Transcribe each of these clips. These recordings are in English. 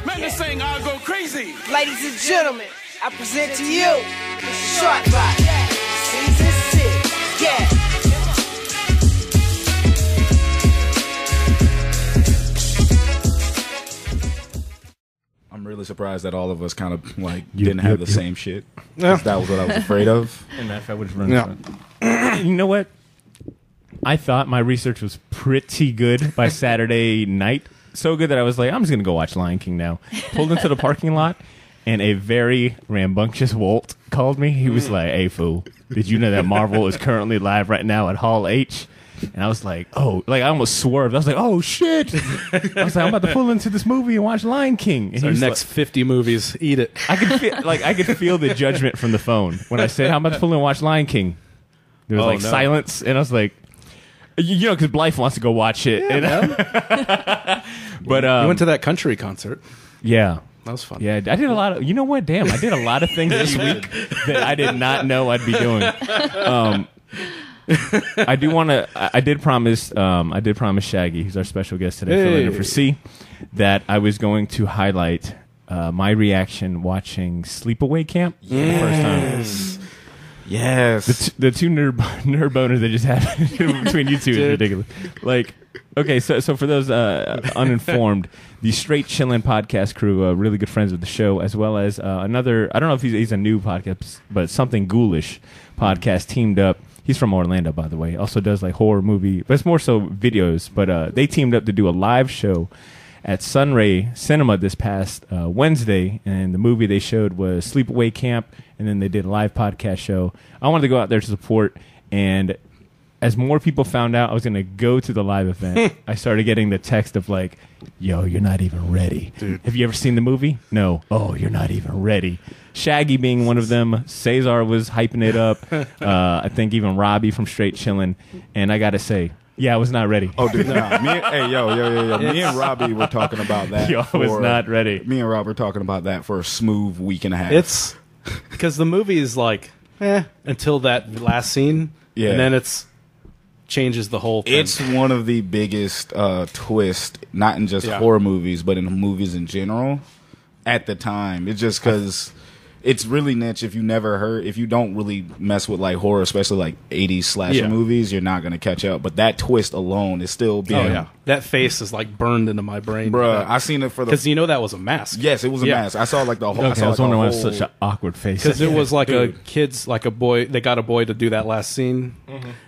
Man, this thing, I'll go crazy. Ladies and gentlemen, I present to you Mr. Short Rock, Season 6. Yeah. I'm really surprised that all of us kind of like didn't have the same shit. Yeah. That was what I was afraid of. And if I would run You know what? I thought my research was pretty good by Saturday night. So good that I was like, I'm just going to go watch Lion King now. Pulled into the parking lot, and a very rambunctious Walt called me. He was like, hey, fool, did you know that Marvel is currently live right now at Hall H? And I was like, oh, like I almost swerved. I was like, oh, shit. I was like, I'm about to pull into this movie and watch Lion King. And so next like, 50 movies, eat it. I could feel the judgment from the phone when I said, I'm about to pull in and watch Lion King. There was silence, and I was like, you know, because Blythe wants to go watch it. Yeah, but you went to that country concert. Yeah. That was fun. Yeah, I did a lot of, you know what, damn, I did a lot of things this week that I did not know I'd be doing. I did promise Shaggy, who's our special guest today, filling in for C, that I was going to highlight my reaction watching Sleepaway Camp for the first time. Yes. The two nerd boners that just happened between you two is ridiculous. Like, okay, so for those uninformed, the Straight Chillin' podcast crew, really good friends of the show, as well as another, I don't know if he's a new podcast, but Something Ghoulish podcast teamed up. He's from Orlando, by the way. Also does like horror movie, but it's more so videos. But they teamed up to do a live show at Sunray Cinema this past Wednesday, and the movie they showed was Sleepaway Camp, and then they did a live podcast show. I wanted to go out there to support, and as more people found out I was going to go to the live event, I started getting the text of like, yo, you're not even ready. Dude. Have you ever seen the movie? No. Oh, you're not even ready. Shaggy being one of them. Cesar was hyping it up. I think even Robbie from Straight Chillin'. And I got to say, yeah, I was not ready. Oh, dude, nah. Me and Robbie were talking about that. I was not ready. Me and Rob were talking about that for a smooth week and a half. It's because the movie is like, until that last scene. Yeah. And then it's changes the whole thing. It's one of the biggest twists, not in just horror movies, but in movies in general at the time. It's just because it's really niche. If you don't really mess with like horror, especially like 80s slasher movies, you're not going to catch up. But that twist alone is still being... That face is like burned into my brain. Bruh, I seen it for the... Because that was a mask. Yes, it was a mask. I saw like the whole... Okay, I was wondering why it was such an awkward face. Because it was like a boy, they got a boy to do that last scene,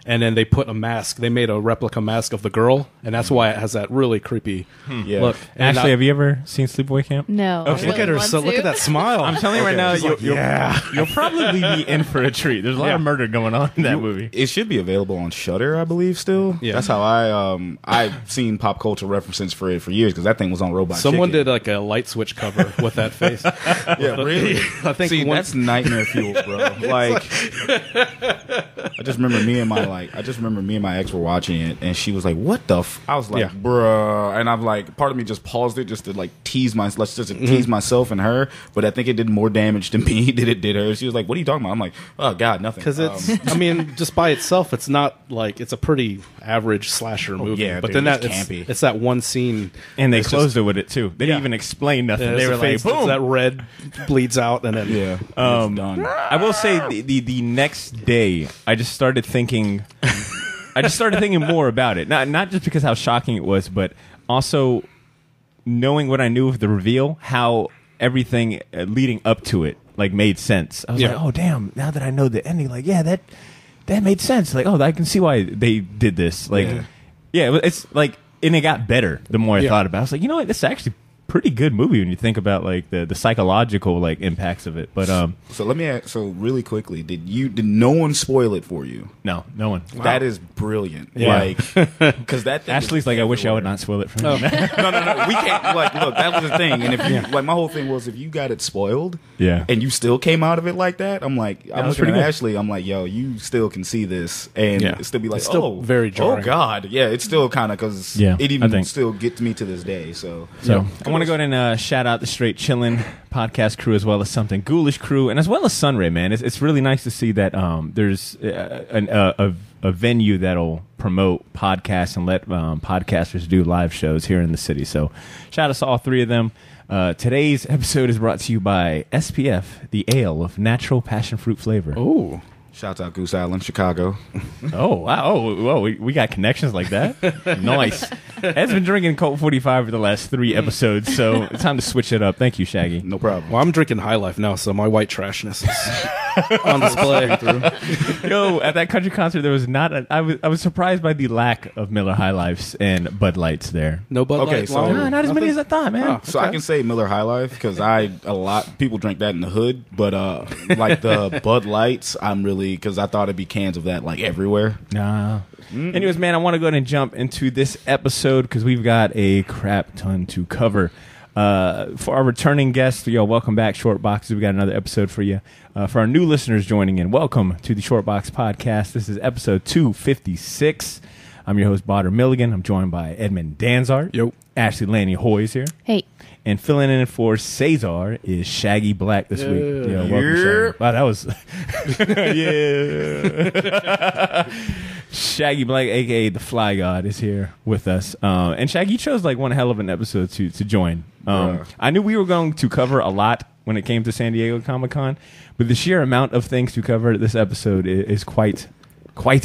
and then they put a mask. They made a replica mask of the girl, and that's why it has that really creepy look. And Ashley, have you ever seen Sleepaway Camp? No. Okay. Look at her. So look at that smile. I'm telling you right now, you'll probably be in for a treat. There's a lot of murder going on in that movie. It should be available on Shudder, I believe. Still, that's how I've seen pop culture references for it for years because that thing was on Robot Someone Chicken. did like a light switch cover with that face. Yeah, really. I think that's nightmare fuel, bro. Like, I just remember me and my ex were watching it, and she was like, "What the?" I was like, "Bruh," and I'm like, part of me just paused it just to like tease myself and her, but I think it did more damage to me than it did her. She was like, "What are you talking about?" I'm like, "Oh God, nothing." Because it's, I mean, just by itself, it's not like it's a pretty average slasher movie. Yeah, but dude, then it's that one scene, and they closed it with it too. They didn't even explain nothing. They were like, "Boom!" That red bleeds out, and then it's done. I will say the next day, I just started thinking. More about it. Not just because how shocking it was, but also knowing what I knew of the reveal, how everything leading up to it like made sense. I was like, oh damn! Now that I know the ending, like that made sense. Like, oh, I can see why they did this. Like, it's like, and it got better the more I thought about it. I was like, you know what? This is actually pretty good movie when you think about like the psychological like impacts of it. But so let me ask, so really quickly, did no one spoil it for you? No one. Wow. That is brilliant. Yeah. Like, because that Ashley's like, I wish I would not spoil it for me. No, we can't. Like, look, that was the thing. And if you like, my whole thing was if you got it spoiled, and you still came out of it like that, I'm like, I was looking at Ashley. I'm like, yo, you still can see this and still be like, it's still very jarring. Oh God, yeah, it's still kind of because it even still gets me to this day. So I want to go ahead and shout out the Straight Chillin' podcast crew, as well as Something Ghoulish crew, and as well as Sunray, man. It's really nice to see that there's a venue that'll promote podcasts and let podcasters do live shows here in the city. So shout out to all three of them. Today's episode is brought to you by SPF, the ale of natural passion fruit flavor. Oh. Shouts out Goose Island, Chicago. Oh, wow. Oh, whoa, we got connections like that? Nice. Ed's been drinking Colt 45 for the last 3 episodes, so it's time to switch it up. Thank you, Shaggy. No problem. Well, I'm drinking High Life now, so my white trashness is on display. Yo, at that country concert, there was not I was surprised by the lack of Miller High Lifes and Bud Lights there. No Bud Okay, Light. so- Lime? No, not as many as I thought, man. Oh. So I can say Miller High Life because a lot people drink that in the hood, but like the Bud Lights, I'm really because I thought it'd be cans of that like everywhere. Nah. Anyways, man, I want to go ahead and jump into this episode because we've got a crap ton to cover. For our returning guests, yo, welcome back, Short Boxes. We got another episode for you. For our new listeners joining in, welcome to the Short Box Podcast. This is episode 256. I'm your host, Bader Milligan. I'm joined by Edmund Danzart. Yo. Ashley Laney Hoy is here. Hey. And filling in for Cesar is Shaggy Black this week. Yo, welcome, Shaggy. Wow, that was... yeah. Shaggy Black, a.k.a. the Fly God, is here with us. And Shaggy, you chose like one hell of an episode to join. I knew we were going to cover a lot when it came to San Diego Comic-Con, but the sheer amount of things to cover this episode is quite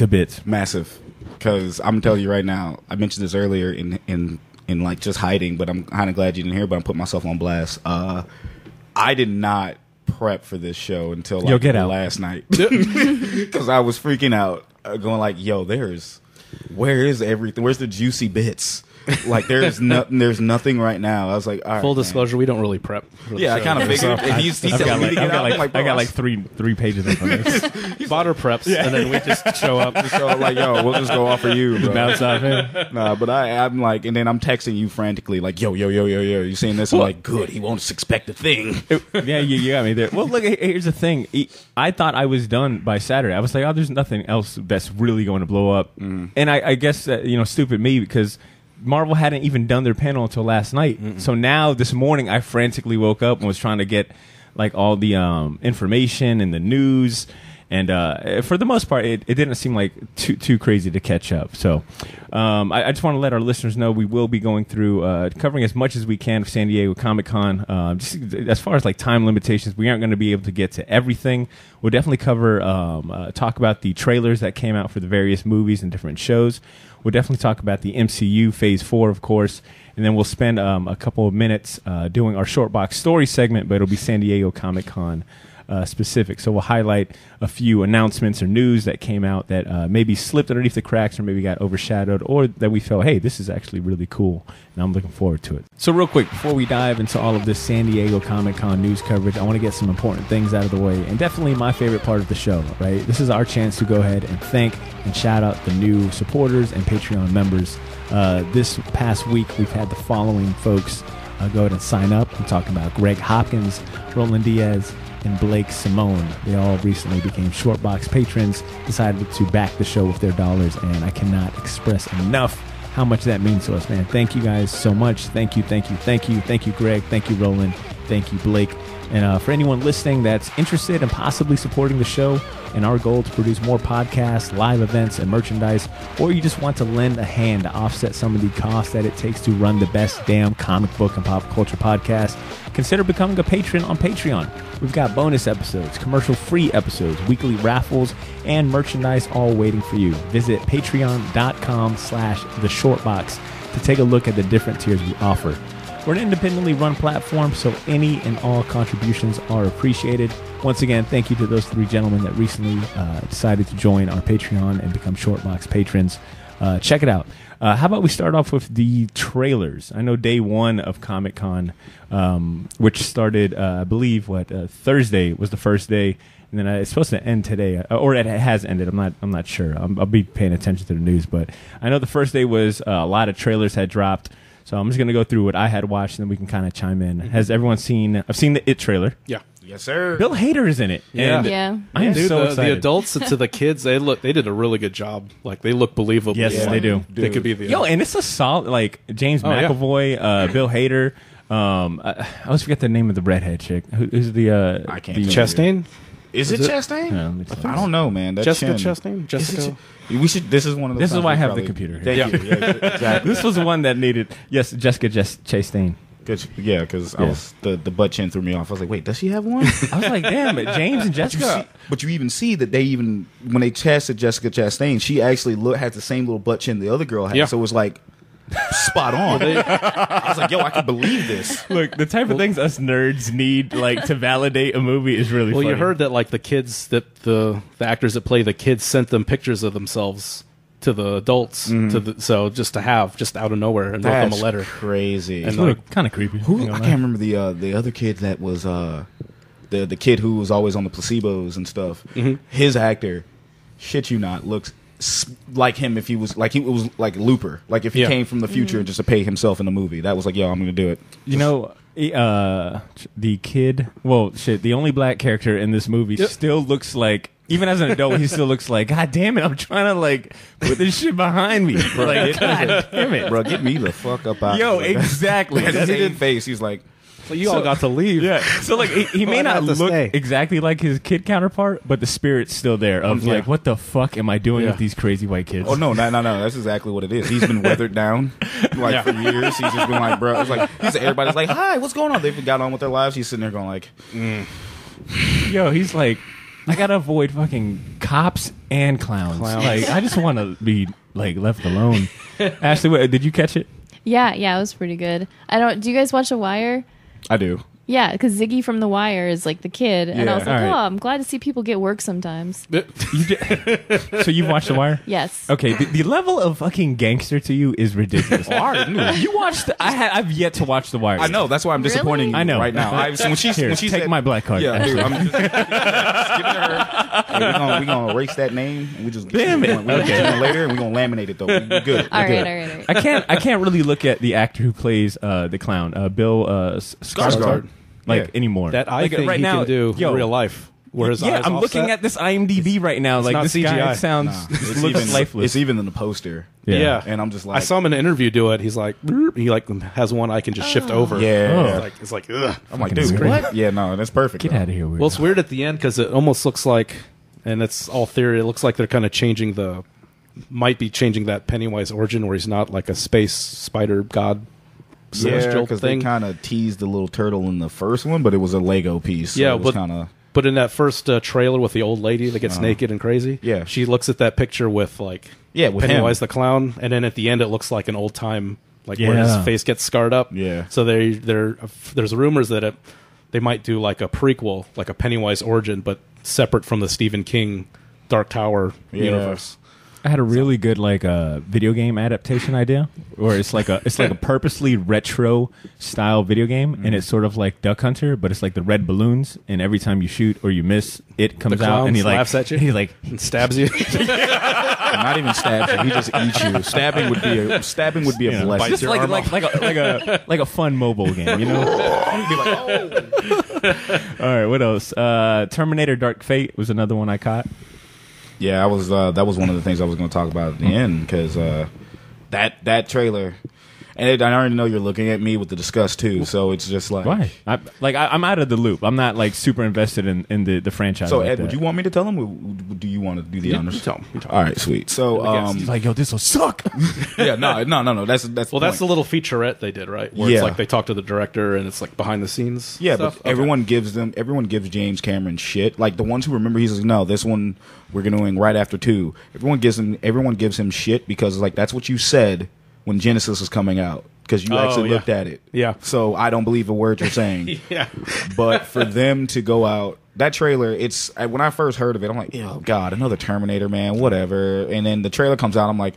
a bit. Massive. Because I'm telling you right now, I mentioned this earlier in like just hiding, but I'm kind of glad you didn't hear, but I'm putting myself on blast. I did not prep for this show until like get out. last night because I was freaking out, going like, "Yo, where is everything? Where's the juicy bits? Like, there's nothing right now." I was like, all right, Full man. disclosure, we don't really prep. For the Yeah, I show. kind of figured. And he's telling me to get out. I'm like, I got bro, like three pages of this. Botter preps, and then we just show up. so I'm like, yo, we'll just go off for you, bro. Bounce off him. Nah, but I'm like, and then I'm texting you frantically, like, yo, you seeing this? I'm like, good, he won't expect a thing. Yeah, you got me there. Well, look, here's the thing. I thought I was done by Saturday. I was like, oh, there's nothing else that's really going to blow up. And I guess, stupid me, because Marvel hadn't even done their panel until last night. So now, this morning, I frantically woke up and was trying to get like all the information and the news. And for the most part, it didn't seem like too crazy to catch up. So I just want to let our listeners know we will be going through covering as much as we can of San Diego Comic-Con. Just as far as like time limitations, we aren't going to be able to get to everything. We'll definitely cover talk about the trailers that came out for the various movies and different shows. We'll definitely talk about the MCU Phase 4, of course. And then we'll spend a couple of minutes doing our short box story segment, but it'll be San Diego Comic-Con specific. So we'll highlight a few announcements or news that came out that maybe slipped underneath the cracks or maybe got overshadowed, or that we felt, hey, this is actually really cool, and I'm looking forward to it. So real quick, before we dive into all of this San Diego Comic-Con news coverage, I want to get some important things out of the way, and definitely my favorite part of the show, right? This is our chance to go ahead and thank and shout out the new supporters and Patreon members. This past week, we've had the following folks go ahead and sign up. I'm talking about Greg Hopkins, Roland Diaz, and Blake Simone. They all recently became Shortbox patrons, decided to back the show with their dollars, and I cannot express enough how much that means to us, man. Thank you guys so much. Thank you, Greg. Thank you, Roland. Thank you, Blake. And for anyone listening that's interested in possibly supporting the show and our goal to produce more podcasts, live events, and merchandise, or you just want to lend a hand to offset some of the costs that it takes to run the best damn comic book and pop culture podcast, consider becoming a patron on Patreon. We've got bonus episodes, commercial-free episodes, weekly raffles, and merchandise all waiting for you. Visit patreon.com/theshortbox to take a look at the different tiers we offer. We're an independently run platform, so any and all contributions are appreciated. Once again, thank you to those three gentlemen that recently decided to join our Patreon and become Shortbox patrons. Check it out. How about we start off with the trailers? I know day one of Comic-Con, which started, I believe, Thursday was the first day, and then it's supposed to end today, or it has ended. I'm not sure. I'll be paying attention to the news, but I know the first day was a lot of trailers had dropped. So I'm just going to go through what I had watched, and then we can kind of chime in. Has everyone seen... I've seen the It trailer. Yeah. Yes, sir. Bill Hader is in it. Yeah. And Yeah. I am Dude, so the excited. adults to the kids, they did a really good job. Like, they look believable. Yes, they do. They could be the... Yo, and it's a solid... Like, James Oh, yeah. McAvoy, Bill Hader, I always forget the name of the redhead chick. Who's the? I can't. Chastain? Is it Chastain? I don't know, man. That's Jessica Chastain? Jessica. We should. This is one of the. This is why I have the computer. Thank you. Yeah, exactly. This was the one that needed. Yes, Jessica Chastain. Good. Yeah, because I was the butt chin threw me off. I was like, wait, does she have one? I was like, damn it, James and Jessica. But you even see that they even when they casted Jessica Chastain, she actually has the same little butt chin the other girl had. Yeah. So it was like spot on. I was like, yo, I can believe this. Look, the type of things us nerds need like to validate a movie is really funny. You heard that like the kids that the actors that play the kids sent them pictures of themselves to the adults so just out of nowhere and wrote them a letter. Crazy. And like, kind of creepy. I can't remember the other kid that was the kid who was always on the placebos and stuff. His actor, shit you not, looks like him if he was like Looper, like if he came from the future just to pay himself in the movie. That was like, yo, I'm gonna do it. You know, the kid. Well, shit. The only black character in this movie still looks like. Even as an adult, he still looks like, God damn it, I'm trying to, like, put this shit behind me. Like, God damn it. Bro, get me the fuck up out Yo, of here. exactly. His same face, he's like, so you all got to leave. Yeah. So, like, he may not look stay. exactly like his kid counterpart, but the spirit's still there of, like, what the fuck am I doing with these crazy white kids? oh, no. That's exactly what it is. He's been weathered down, like, for years. He's just been like, bro, it's like, everybody's like, hi, what's going on? They've got on with their lives. He's sitting there going like, Yo, he's like, I gotta avoid fucking cops and clowns. Like, I just want to be like left alone. Ashley, did you catch it? Yeah, it was pretty good. Do you guys watch The Wire? I do. Yeah, because Ziggy from The Wire is like the kid, and I was like, All right. I'm glad to see people get work sometimes. So you've watched The Wire? Yes. Okay, the level of fucking gangster to you is ridiculous. You watched? I've yet to watch The Wire. I know. That's why I'm disappointing you I know. right now. So when she Here, take said, my black card. Yeah, dude, I'm just giving it to her. And we're gonna erase that name, and we just Damn it. We're gonna later, and we're gonna laminate it though. We're good. All We're good. right. I can't really look at the actor who plays the clown, Bill Skarsgård, anymore. That I like, think right he now, can do in real life. Whereas I'm looking at this IMDb right now. Like, not this CGI. guy sounds looks lifeless. It's even in the poster. Yeah. And I'm just like, I saw him in an interview do it. He's like, he like has one I can just shift over. Yeah. It's like, ugh. I'm like, dude, what? Yeah, no, that's perfect. Get out of here. Well, it's weird at the end because it almost looks like, and it's all theory. It looks like they're kind of might be changing that Pennywise origin where he's not like a space spider god. Yeah, because they kind of teased the little turtle in the first one, but it was a Lego piece. So it was kind of. But in that first trailer with the old lady that gets naked and crazy, she looks at that picture with like with Pennywise him. the clown, and then at the end it looks like an old time where his face gets scarred up. Yeah. So there's rumors that they might do like a prequel, like a Pennywise origin, but separate from the Stephen King Dark Tower universe. I had a really good video game adaptation idea, where it's like a purposely retro style video game, and it's sort of like Duck Hunter, but it's like the red balloons, and every time you shoot or you miss, it comes out and he laughs at you. And he like and stabs you. Not even stabs you. He just eats you. Stabbing would be a blessing. Just like a fun mobile game, you know. Be like, oh. All right, what else? Terminator: Dark Fate was another one I caught. Yeah, that was one of the things I was going to talk about at the end because that trailer, and I already know you're looking at me with the disgust too. So it's just like why? I'm out of the loop. I'm not like super invested in the franchise. So like Ed, that. would you want me to tell him? Or do you want to do the honors? You tell him. All right, sweet. So he's like, yo, this will suck. yeah, no. That's that's the little featurette they did, right? Where it's like they talk to the director and it's like behind the scenes. Yeah, stuff. but everyone gives James Cameron shit. Like the ones who remember, he's like, no, this one we're doing right after 2. Everyone gives him shit because like that's what you said when Genesis was coming out. Because you actually looked at it. Yeah. So I don't believe a word you're saying. Yeah. But for them to go out, that trailer, when I first heard of it, I'm like, oh, God, another Terminator, man, whatever. And then the trailer comes out, I'm like,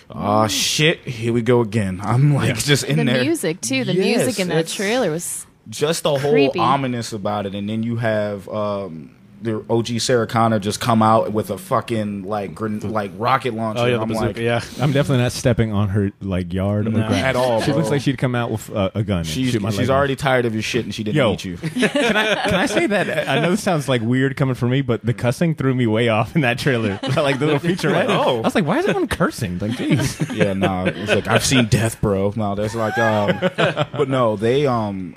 oh, shit, here we go again. I'm like just in there. The music, too. The music in that trailer was just the whole creepy. ominous about it. And then you have the OG Sarah Connor just come out with a fucking like rocket launcher. Oh yeah, the I'm bazooka. like, Yeah, I'm definitely not stepping on her like yard or ground at all. She bro. looks like she'd come out with a gun. And shoot my leg She's off. already tired of your shit and she didn't meet you. Can I say that? I know this sounds like weird coming from me, but the cussing threw me way off in that trailer. Like the little featurette. Oh. I was like, why is everyone cursing? Like, jeez. Yeah, no, it's like I've seen death, bro. No, there's like, but no, they when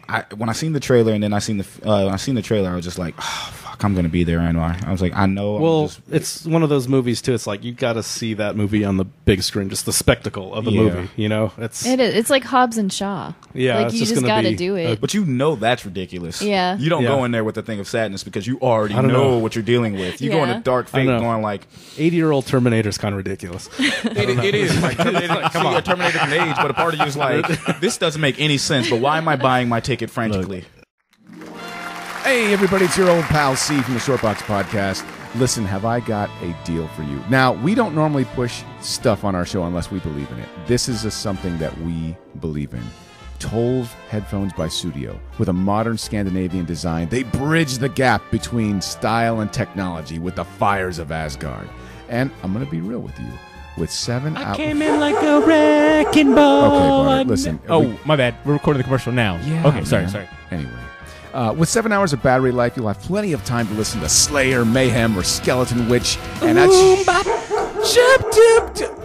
I seen the trailer and then I seen the trailer, I was just like, oh, fuck, I'm gonna be there, ain't I? I was like, I know. well, it's one of those movies too. It's like you got to see that movie on the big screen, just the spectacle of the movie. You know, It is. It's like Hobbs and Shaw. Yeah, like it's you just just gonna gotta be do it. But you know that's ridiculous. Yeah. You don't Yeah. go in there with a thing of sadness because you already I don't know know. what you're dealing with. You go Yeah. into dark I fate know. going like, 80-year-old Terminator's kind of ridiculous. it is. Like, come on. Terminator can age, but a part of you is like, this doesn't make any sense, but why am I buying my ticket frantically? Hey, everybody, it's your old pal C from the Shortbox Podcast. Listen, have I got a deal for you? Now, we don't normally push stuff on our show unless we believe in it. This is something that we believe in. Tolv headphones by Studio. With a modern Scandinavian design, they bridge the gap between style and technology with the fires of Asgard. And I'm going to be real with you. With 7 hours... Came in like a wrecking ball. Okay, Bonner, listen. Oh, my bad. We're recording the commercial now. Yeah. Okay, sorry. Anyway. With 7 hours of battery life, you'll have plenty of time to listen to Slayer, Mayhem, or Skeleton Witch. And that's...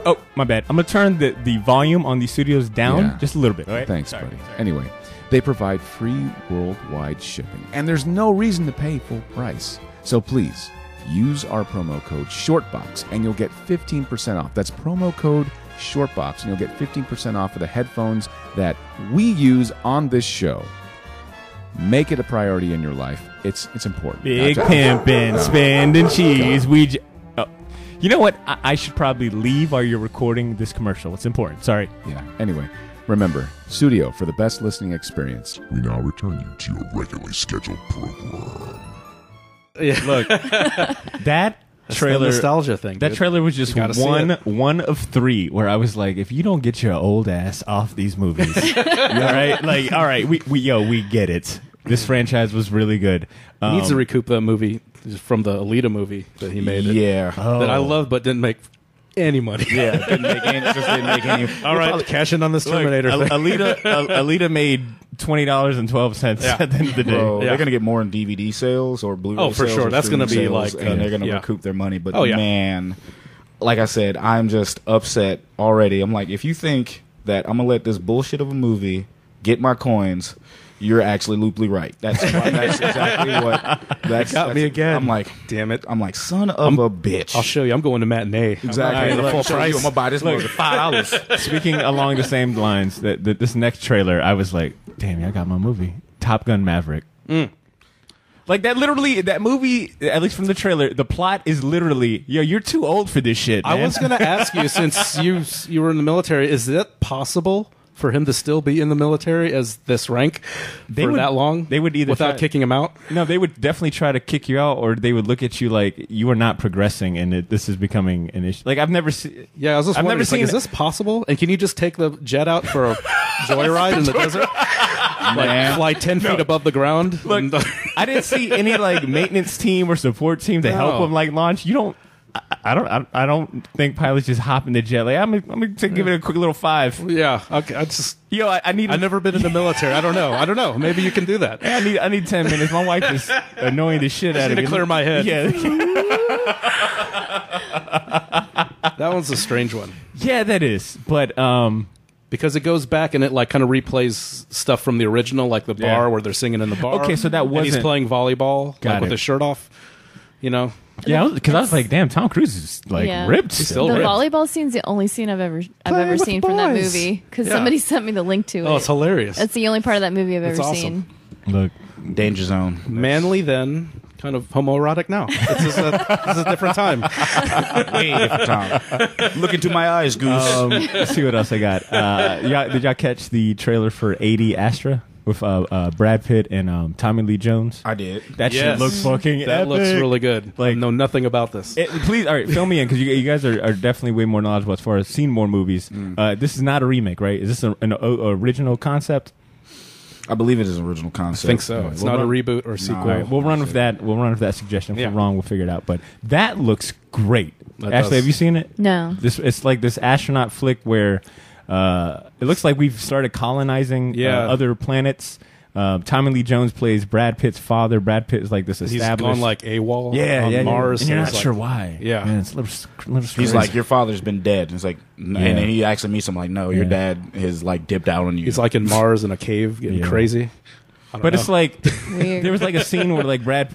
Oh, my bad. I'm going to turn the volume on these studios down Yeah. just a little bit. All right? Thanks, Sorry. buddy. Anyway, they provide free worldwide shipping, and there's no reason to pay full price. So please, use our promo code SHORTBOX, and you'll get 15% off. That's promo code SHORTBOX, and you'll get 15% off of the headphones that we use on this show. Make it a priority in your life. It's important. Big That's- pimpin', spending cheese. You know what? I should probably leave while you're recording this commercial. It's important. Sorry. Yeah. Anyway, remember, Studio for the best listening experience. We now return you to your regularly scheduled program. Look, that It's trailer, the nostalgia thing. that dude. trailer was just You gotta see one of three where I was like, if you don't get your old ass off these movies, all right, like, all right, we get it. This franchise was really good. He needs to recoup that movie from the Alita movie that he made. Yeah. That I loved but didn't make any money. Yeah, didn't make any. All right, cash in on this Terminator thing. Alita made $20.12 Yeah. at the end of the day. Bro, Yeah. they're gonna get more in DVD sales or Blu-ray Oh, for sales sure. or That's gonna streaming be sales, like, and they're gonna yeah. recoup their money. But Oh, yeah. man, like I said, I'm just upset already. I'm like, if you think that I'm gonna let this bullshit of a movie get my coins, you're actually looply right. That's exactly what. That's got me again. I'm like, Damn it. I'm like, son of a bitch. I'll show you. I'm going to matinee. Exactly. I'm not paying the Look, full show you, price. I'm gonna buy this movie for $5. Speaking along the same lines, that this next trailer, I was like, damn, I got my movie. Top Gun Maverick. Like that movie, at least from the trailer, the plot is literally, yo, you're too old for this shit, man. I was going to ask you, since you were in the military, is it possible for him to still be in the military as this rank for that long? They would either without kicking him out. No, they would definitely try to kick you out, or they would look at you like you are not progressing, and this is becoming an issue. Like I've never seen. Yeah, I was just I've wondering, never it's like, seen is this possible? And can you just take the jet out for a joyride in the desert? Like fly 10 feet above the ground? Look, I didn't see any like maintenance team or support team to help No. them like launch. You don't. I don't think pilots just hop in the jet. Like I'm gonna give it a quick little 5. Yeah, okay. I need. I've never been in the military. I don't know. Maybe you can do that. I need 10 minutes. My wife is annoying the shit out of me. need to clear my head. Yeah, That one's a strange one. yeah, that is. But Because it goes back and it like kind of replays stuff from the original, like the bar Yeah. where they're singing in the bar. Okay, so that and he's wasn't- playing volleyball Got like with it. his shirt off. You know, yeah, because I was like, damn, Tom Cruise is like Yeah. ripped. He's still. still The ripped. volleyball scene's the only scene I've ever Play with seen the from that boys. movie because Yeah. somebody sent me the link to it. Oh, it's hilarious. That's the only part of that movie I've It's ever awesome. seen. Look, Danger Zone. Manly then, kind of homoerotic now. This is a different time. Way different time. Look into my eyes, Goose. let's see what else I got. Did y'all catch the trailer for 80 Astra with Brad Pitt and Tommy Lee Jones? I did. That Yes. shit looks fucking That looks epic. really good. Like- I know nothing about this. Please, all right, fill me in because you guys are definitely way more knowledgeable as far as seen more movies. This is not a remake, right? Is this an original concept? I believe it is an original I concept. think so. It's not a reboot or sequel. All right, we'll run with that. We'll run with that suggestion. If Yeah. we're wrong, we'll figure it out. But that looks great. That Ashley, does. have you seen it? No. It's like this astronaut flick where it looks like we've started colonizing other planets. Tommy Lee Jones plays Brad Pitt's father. Brad Pitt is like this He's established. gone like AWOL on Mars. and you're not it's like- sure why. Yeah. Man, it's a little He's strange. like, your father's been dead. And it's like, and then he actually meets him like, no, your Yeah. dad has like dipped out on you. He's like in Mars in a cave getting Yeah. crazy. I don't But know. it's like Weird. there was like a scene where like Brad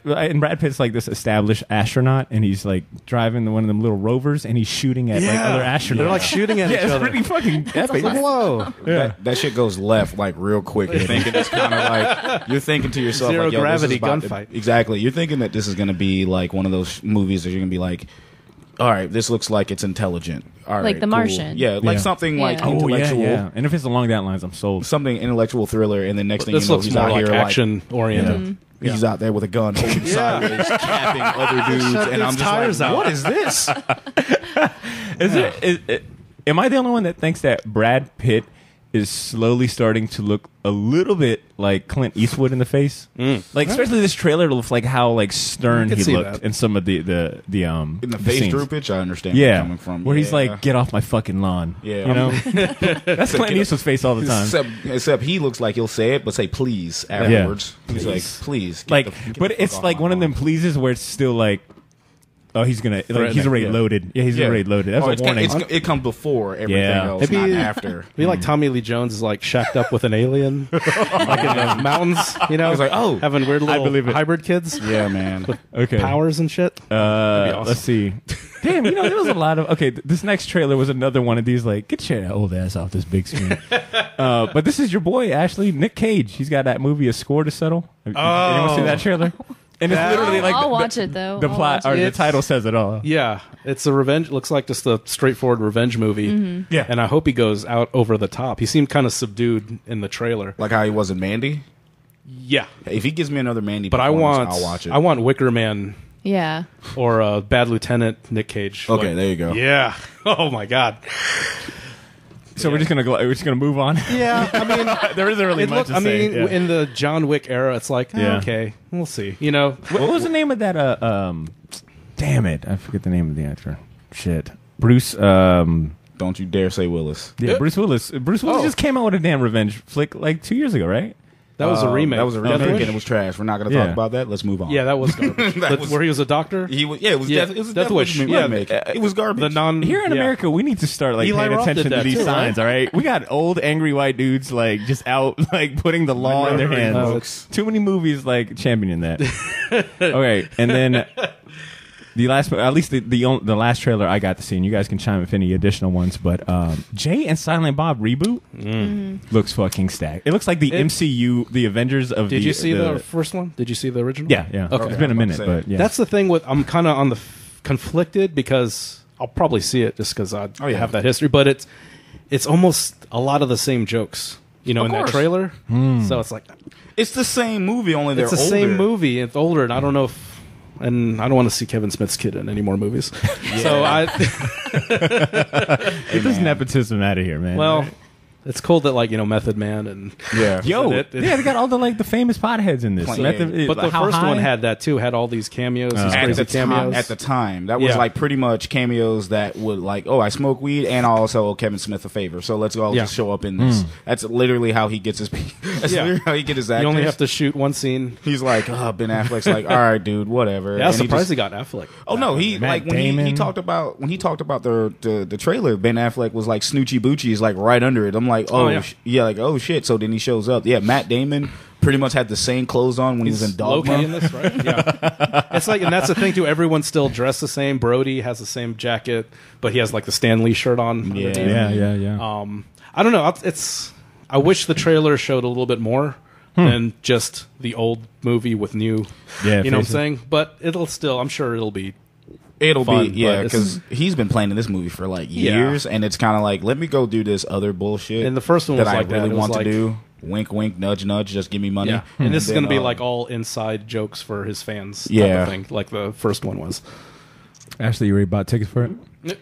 Pitt's like this established astronaut, and he's like driving one of them little rovers, and he's shooting at like other astronauts. They're like shooting at each it's other. pretty fucking epic. Whoa. that shit goes left like real quick. You're thinking it's kind of like you're thinking to yourself Zero like, yo, gravity this is about to- gunfight. exactly. You're thinking that this is going to be like one of those movies that you're going to be like, all right, this looks like it's intelligent. All right, Like The cool. Martian. Yeah, like Yeah. something like Yeah. intellectual. yeah. And if it's along that lines, I'm sold. Something intellectual thriller, and then next thing This you know, looks he's more out like here action oriented. Mm-hmm. He's out there with a gun, holding sideways, capping other dudes, Shut and I'm these just tires like, out. what is this? Am I the only one that thinks that Brad Pitt is slowly starting to look a little bit like Clint Eastwood in the face? Like especially this trailer looks like how like stern I can he see looked that. in some of the In the face scenes. droopage, I understand where you're Yeah, coming from. where he's Yeah. like, "Get off my fucking lawn." Yeah. you know, that's Clint Eastwood's face all the time. Except he looks like he'll say it, but say please afterwards. He's like, please. get Like, the- get but the it's fuck like off one my of them lawn. pleases where it's still like, oh, he's gonna, like, he's already yeah. loaded. Yeah, he's already loaded. That's Oh, a warning. it comes before everything Yeah. else, Maybe- not after. It'd be like Tommy Lee Jones is like shacked up with an alien, like in the mountains, you know? He's like, oh. having weird little believe it. hybrid kids, Yeah, man. Okay, powers and shit. awesome. Let's see. Damn, you know there was a lot of. Okay, this next trailer was another one of these. Like, get your old ass off this big screen. But this is your boy Ashley, Nick Cage. He's got that movie, A Score to Settle. Anyone see that trailer? And it's literally like I'll watch it though. The I'll plot watch or it. the title says it all. Yeah, it's a revenge. Looks like just a straightforward revenge movie. Mm-hmm. Yeah. and I hope he goes out over the top. He seemed kind of subdued in the trailer. Like how he was in Mandy. Yeah, If he gives me another Mandy, but I'll watch it. I want Wicker Man Yeah. or Bad Lieutenant Nick Cage. Okay, Like, there you go. Yeah. Oh my God. So we're just gonna move on. Yeah, I mean, There isn't really it much looked, to I say. mean, yeah. in the John Wick era, it's like, Yeah. okay, we'll see. You know, What was the name of that? Damn it, I forget the name of the actor. Shit, Bruce. Don't you dare say Willis. Yeah, Bruce Willis. Bruce Willis Oh. just came out with a damn revenge flick like 2 years ago, right? that was a remake. That was a remake, Death Wish? and it was trash. We're not going to Yeah. talk about that. Let's move on. Yeah, that was garbage. Where he was a doctor. He was. Yeah, it was. Yeah, It was a Death Wish. Wish Yeah, remake. It was garbage. The non Here in yeah. America, we need to start like Eli paying Roth attention did to that these too, signs. right? All right, we got old angry white dudes like just out like putting the law in their hands. folks. Too many movies like championing that. Okay, and then the last, at least the last trailer I got to see, and you guys can chime if any additional ones. But Jay and Silent Bob reboot looks fucking stacked. It looks like the MCU, the Avengers of. Did you see the first one? Did you see the original? Yeah, yeah. Okay. It's been a I was minute, about to say. but yeah. That's the thing with I'm kind of on the conflicted because I'll probably see it just because I yeah. have that history, but it's almost a lot of the same jokes, you know, Of in that course. trailer. So it's like It's the same movie, only they're it's the older. same movie. It's older, and I don't know if. And I don't want to see Kevin Smith's kid in any more movies. So Get this nepotism out of here, man. well, it's cool that like Method Man and Yeah. Yo, It- yeah, they got all the famous potheads in this. But but the How first one high? had that too. Had all these cameos, these At crazy the, time, cameos. at the time, that was Yeah. like pretty much cameos that would like, oh, I smoke weed and I also owe Kevin Smith a favor, so let's all Yeah. just show up in this. That's literally how he gets his. That's Yeah. literally how he gets his actors. you only have to shoot one scene. He's like, oh, Ben Affleck's like, all right, dude, whatever. Yeah, I was And he surprised just- he got Affleck. Oh no, he Matt like when he Damon. talked about the trailer. Ben Affleck was like Snoochie Boochie is like right under it. I'm like, oh, yeah. yeah, like oh shit. So then he shows up. Yeah, Matt Damon pretty much had the same clothes on when he was in Loki Dogma. in this, right? Yeah, it's like, and that's the thing too. Everyone's still dressed the same. Brody has the same jacket, but he has like the Stan Lee shirt on. Yeah. underneath. yeah. I don't know. I wish the trailer showed a little bit more than just the old movie with new. Yeah, you know what I'm faces. saying? But I'm sure it'll be. It'll Fun, be yeah, but it's- because he's been playing in this movie for like Yeah. years, and it's kind of like let me go do this other bullshit. And the first one that was I like that. really It was want like- to do. Wink, wink, nudge, nudge. Just give me money. Yeah, and this is then, going to be like all inside jokes for his fans. Type Yeah. of thing, like the first one was. Ashley, you already bought tickets for it?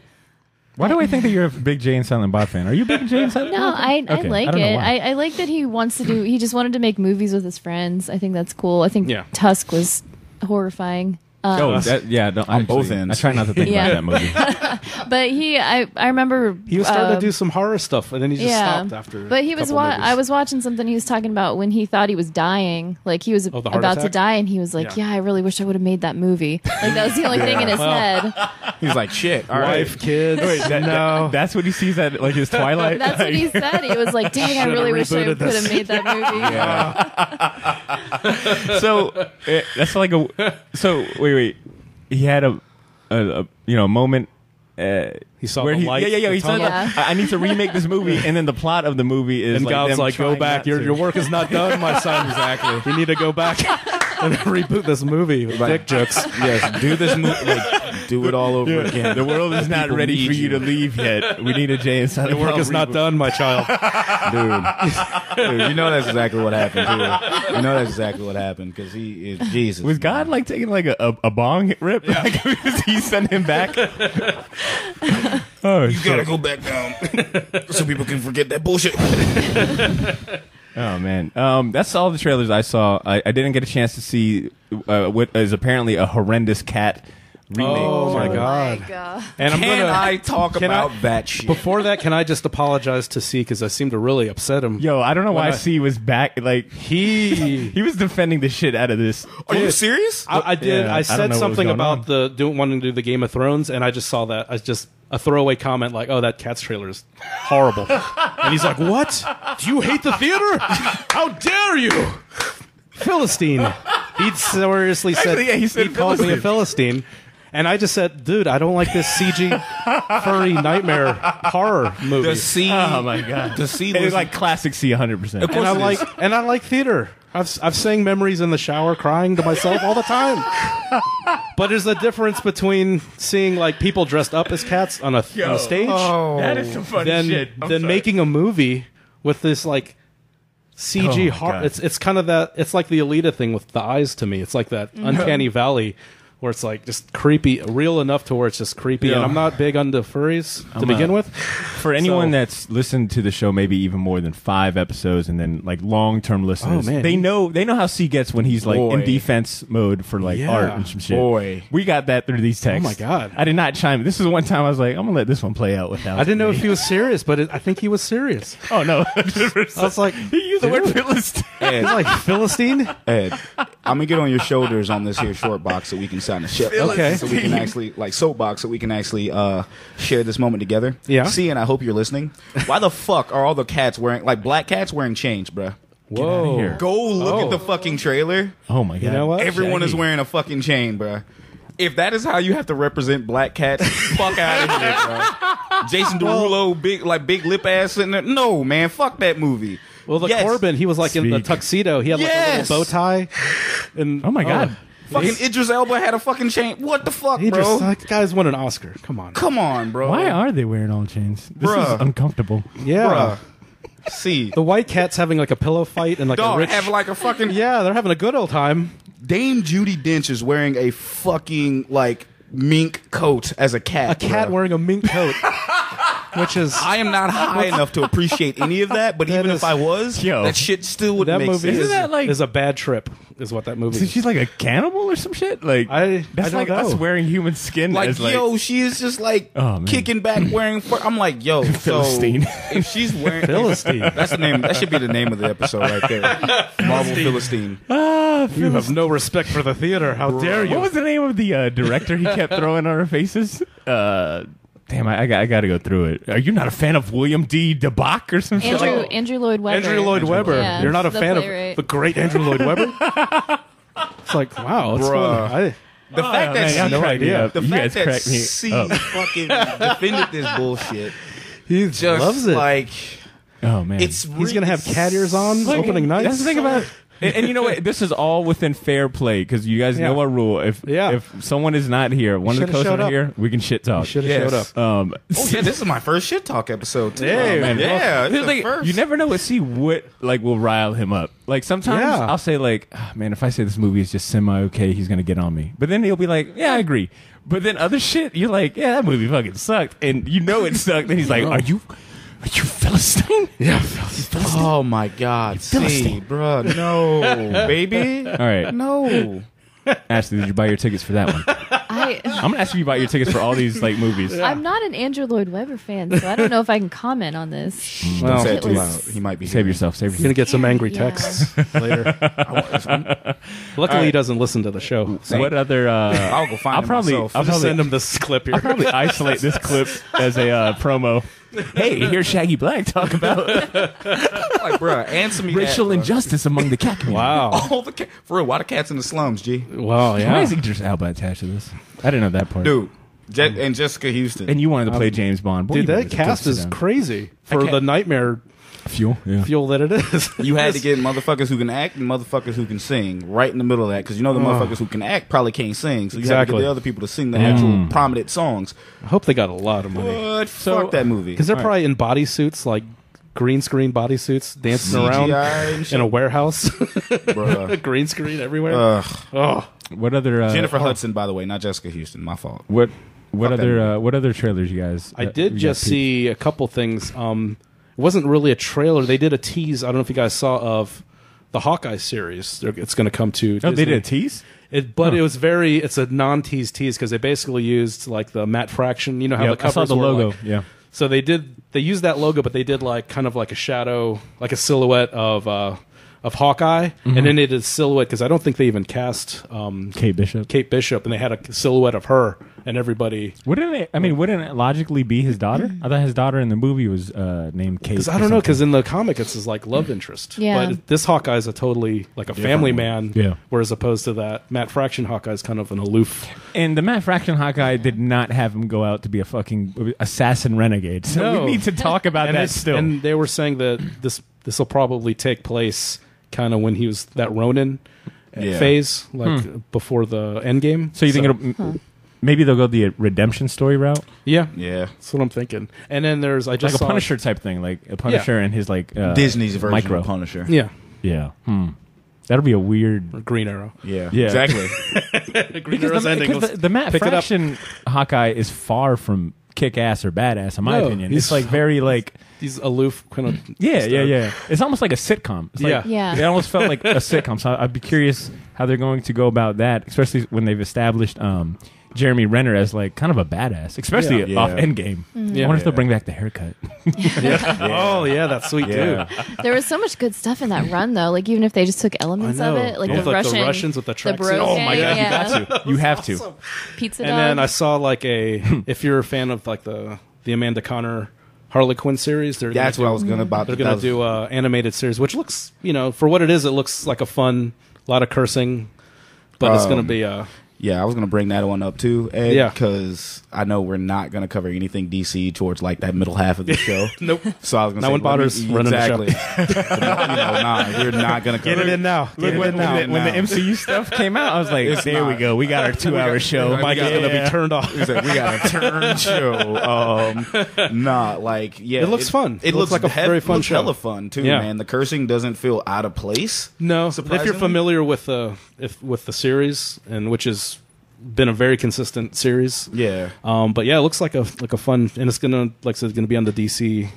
Why do I think that you're a big Jay and Silent Bob fan? Are you a big Jay and Silent No, Bob fan? I like don't know it. why. I like that he wants to do. He just wanted to make movies with his friends. I think that's cool. I think Yeah. Tusk was horrifying. No, On both ends. I try not to think Yeah. about that movie. But I remember He was starting to do some horror stuff, and then he just stopped after. But he was. I was watching something. He was talking about when he thought he was dying, like he was the heart about to attack? die, and he was like, "Yeah, I really wish I would have made that movie." Like that was the only thing in his head. He's like, shit. All right. Wife, kids. No. That's what he sees at like his Twilight. That's what he said. He was like, "Dang, I really wish I rebooted could have this. made that movie." So that's like a. So wait. He had a moment. He saw where the he, light. Yeah. He the said, tunnel. I need to remake this movie, and then the plot of the movie is And God's them like, go trying back. not Your to. work is not done, my son. Exactly. You need to go back and reboot this movie with dick jokes. Yes, do this movie. Like, do it all over again. The world is not People ready need for you to leave yet. We need a Jay and Silent Your work Bob is not reboot. done, my child. Dude, you know that's exactly what happened. Too. You know that's exactly what happened because he is Jesus. Was God like taking like a bong rip? Yeah. Like, he sent him back. Oh, You gotta go back down so people can forget that bullshit. Oh man, that's all the trailers I saw. I didn't get a chance to see what is apparently a horrendous cat remake. Oh my God. god! And I'm Can gonna. I talk can about I- that shit? Before that, can I just apologize to C because I seem to really upset him? Yo, I don't know why When I- C was back. Like He was defending the shit out of this. Are you serious? I did. Yeah, I I said don't know what was something going about wanting to do the Game of Thrones, and I just saw that as just a throwaway comment, like, "Oh, that Cats trailer is horrible," and he's like, "What? Do you hate the theater? How dare you, Philistine?" He seriously said, Actually, yeah, he said called me a Philistine. And I just said, dude, I don't like this CG furry nightmare horror movie. The C. Oh my god, The C it was was like classic C 100%. And I like theater. I've sang memories in the shower, crying to myself all the time. But there's a difference between seeing like people dressed up as cats on a stage, That is some funny shit. I'm than sorry. making a movie with this like CG Oh, horror. God. It's kind of that. It's like the Alita thing with the eyes to me. It's like that uncanny valley. Where it's like just creepy, real enough to where it's just creepy. Yeah. And I'm not big onto furries to begin with. For anyone that's listened to the show maybe even more than 5 episodes and then like long-term listeners, Oh, man. they know how C gets when he's like in Boy. defense mode for like Yeah. art and some shit. Boy. We got that through these texts. Oh, my God. I did not chime. This is one time I was like, I'm gonna let this one play out without. I didn't know me. if he was serious, but I think he was serious. Oh no! I was like, he used the word Philistine. He's like, Philistine? Ed, I'm gonna get on your shoulders on this here short box so we can sign a ship. Okay. So we can actually like soapbox so we can actually share this moment together. Yeah. See, and I hope you're listening. Why the fuck are all the cats wearing like black cats wearing chains, bruh? Whoa. here. Go look at the fucking trailer. Oh my god! You know what? Everyone is Shaggy. wearing a fucking chain, bruh. If that is how you have to represent black cats, fuck out of here, bro. Jason Derulo, big lip ass sitting there. No, man, fuck that movie. Well, the Yes. Corbin, he was like in the Speak. tuxedo. He had like Yes. a little bow tie. And Oh my god! Fucking Idris Elba had a fucking chain. What the fuck, He bro? just, like, guys won an Oscar. Come on. Come on, bro. Why are they wearing all chains? This Bruh. is uncomfortable. Yeah. Bruh. See, The white cat's having like a pillow fight and like dog a rich. have like a fucking Yeah, they're having a good old time. Dame Judi Dench is wearing a fucking like mink coat as a cat. A cat bruh. wearing a mink coat. Which is. I am not high enough to appreciate any of that, but even is- if I was, Yo. that shit still would that make movie sense. Isn't that like- is a bad trip, is what that movie So is. she's like a cannibal or some shit. Like I that's don't like know. us wearing human skin. Like, as like yo, she is just like Oh, man. kicking back wearing fur. I'm like, yo, Philistine. So if she's wearing Philistine. that's the name. That should be the name of the episode right there. Marvel Philistine. You have no respect for the theater. How dare you? What was the name of the director he kept throwing on our faces? Damn, I got to go through it. Are you not a fan of William D. DeBach or some shit? Andrew Lloyd Webber. Andrew Lloyd Webber. Yeah, You're not a the fan playwright. of the great Andrew Lloyd Webber? It's like, wow. It's Bruh. fun. The fact that man, she, y'all crack me up. the You fact guys that crack me C up. fucking defended this bullshit. He Just loves it. like Oh man, it's He's going to have cat ears on Like, opening night. That's the thing about And you know what? This is all within fair play because you guys know our rule. If someone is not here, one of the co-hosts are here, we can shit talk. Should have showed up. Oh yeah, this is my first shit talk episode too. Hey, man. Yeah, Well, like, you never know what will rile him up. Like sometimes I'll say like, oh, man, if I say this movie is just semi-okay, he's gonna get on me. But then he'll be like, yeah, I agree. But then other shit, you're like, yeah, that movie fucking sucked, and you know it sucked. And he's like, are you Philistine? Yeah. Philistine? Oh my God, see, bro, no, baby. All right, no. Ashley, did you buy your tickets for that one? I'm gonna ask you buy your tickets for all these like movies. I'm not an Andrew Lloyd Webber fan, so I don't know if I can comment on this. Don't say it It too was- loud. He might be. Save yourself. You're gonna get some angry texts later. Luckily, he doesn't listen to the show. So What other? I'll go find I'll him probably myself. I'll just probably send him this clip here. I'll probably isolate this clip as a promo. Hey, here's Shaggy Black talk about Like, bro, answer me racial that, injustice among the cat community. Wow. All the for real, why the cats in the slums, G? Wow. Why Yeah. is Idris Elba attached to this? I didn't know that part. Dude, and Jessica Houston. And you wanted to play James Bond. Boy, Dude, you that better cast sit is down. crazy for can't- the nightmare fuel. Yeah. fuel that it is. You had to get motherfuckers who can act and motherfuckers who can sing right in the middle of that, because you know the motherfuckers who can act probably can't sing, so you have to Exactly. get the other people to sing the actual prominent songs. I hope they got a lot of money What? Fuck that movie. because they're probably in bodysuits, like green screen bodysuits, dancing CGI around and shit. in a warehouse. Bruh. Green screen everywhere. Ugh. Oh, What other? Jennifer Hudson, by the way, not Jessica Houston. My fault. What Fuck that what other trailers you guys? I you did guys just peeped? see a couple things. It wasn't really a trailer. They did a tease. I don't know if you guys saw of the Hawkeye series. It's going to come to. Oh, they Disney. did a tease. But it was it's a non-tease tease because they basically used like the matte fraction. You know how Yeah, the covers I saw the were, logo. like- Yeah. So they used that logo, but they did like kind of like a shadow, like a silhouette of Hawkeye, and then they did a silhouette because I don't think they even cast Kate Bishop. and they had a silhouette of her and everybody. Wouldn't it logically be his daughter? I thought his daughter in the movie was named Kate. Because I don't know, because in the comic it's his like love interest. Yeah. But this Hawkeye is a totally like a family man. Yeah. Whereas opposed to that Matt Fraction Hawkeye is kind of an aloof. And the Matt Fraction Hawkeye did not have him go out to be a fucking assassin renegade. So No. we need to talk about that still. And they were saying that this will probably take place kind of when he was that Ronin phase, like before the end game. so you think maybe they'll go the redemption story route, Yeah, Yeah. that's what I'm thinking. And then there's I just like a saw Punisher type thing, like a Punisher and his like Disney's version micro. of Punisher. Yeah, Yeah. That'll be a weird. or Green Arrow. Yeah. Yeah. Exactly. Green Arrow's ending. Because the Matt pick it up. Fraction Hawkeye is far from kick ass or badass, in my No, opinion. he's It's like very like He's aloof, kind of. yeah. It's almost like a sitcom. It's like, Yeah. It almost felt like a sitcom. So I'd be curious how they're going to go about that, especially when they've established Jeremy Renner as like kind of a badass, especially Yeah. off Yeah. Endgame. Yeah. I wonder if they'll bring back the haircut. Oh yeah, that's sweet Yeah. too. There was so much good stuff in that run, though. Like even if they just took elements I of know. it, like Yeah. the Like the Russian, Russians with the tracksuits. bro Oh gang, my god, yeah. you got to. You have to. Pizza And dog. then I saw like if you're a fan of like the Amanda Connor Harley Quinn series, That's what I was gonna about. They're gonna do a animated series, which looks, for what it is, it looks like a fun, lot of cursing, but it's gonna be Yeah, I was gonna bring that one up too, Ed. Yeah. Because I know we're not gonna cover anything DC towards like that middle half of the show. Nope. So I was gonna No say, one bothers running the show. exactly. We're not gonna cover get it in now. Get it in now. When the MCU stuff came out, I was like, It's there we not. go. We got our 2-hour show. Mike is gonna be turned off. He's like, we got a turn show. It looks fun. It looks like a very fun show. Hella fun too, Yeah. man. The cursing doesn't feel out of place. No, if Surprisingly? you're familiar with the series, and which has been a very consistent series. Yeah. But yeah, it looks like a fun, and it's gonna gonna be on the DC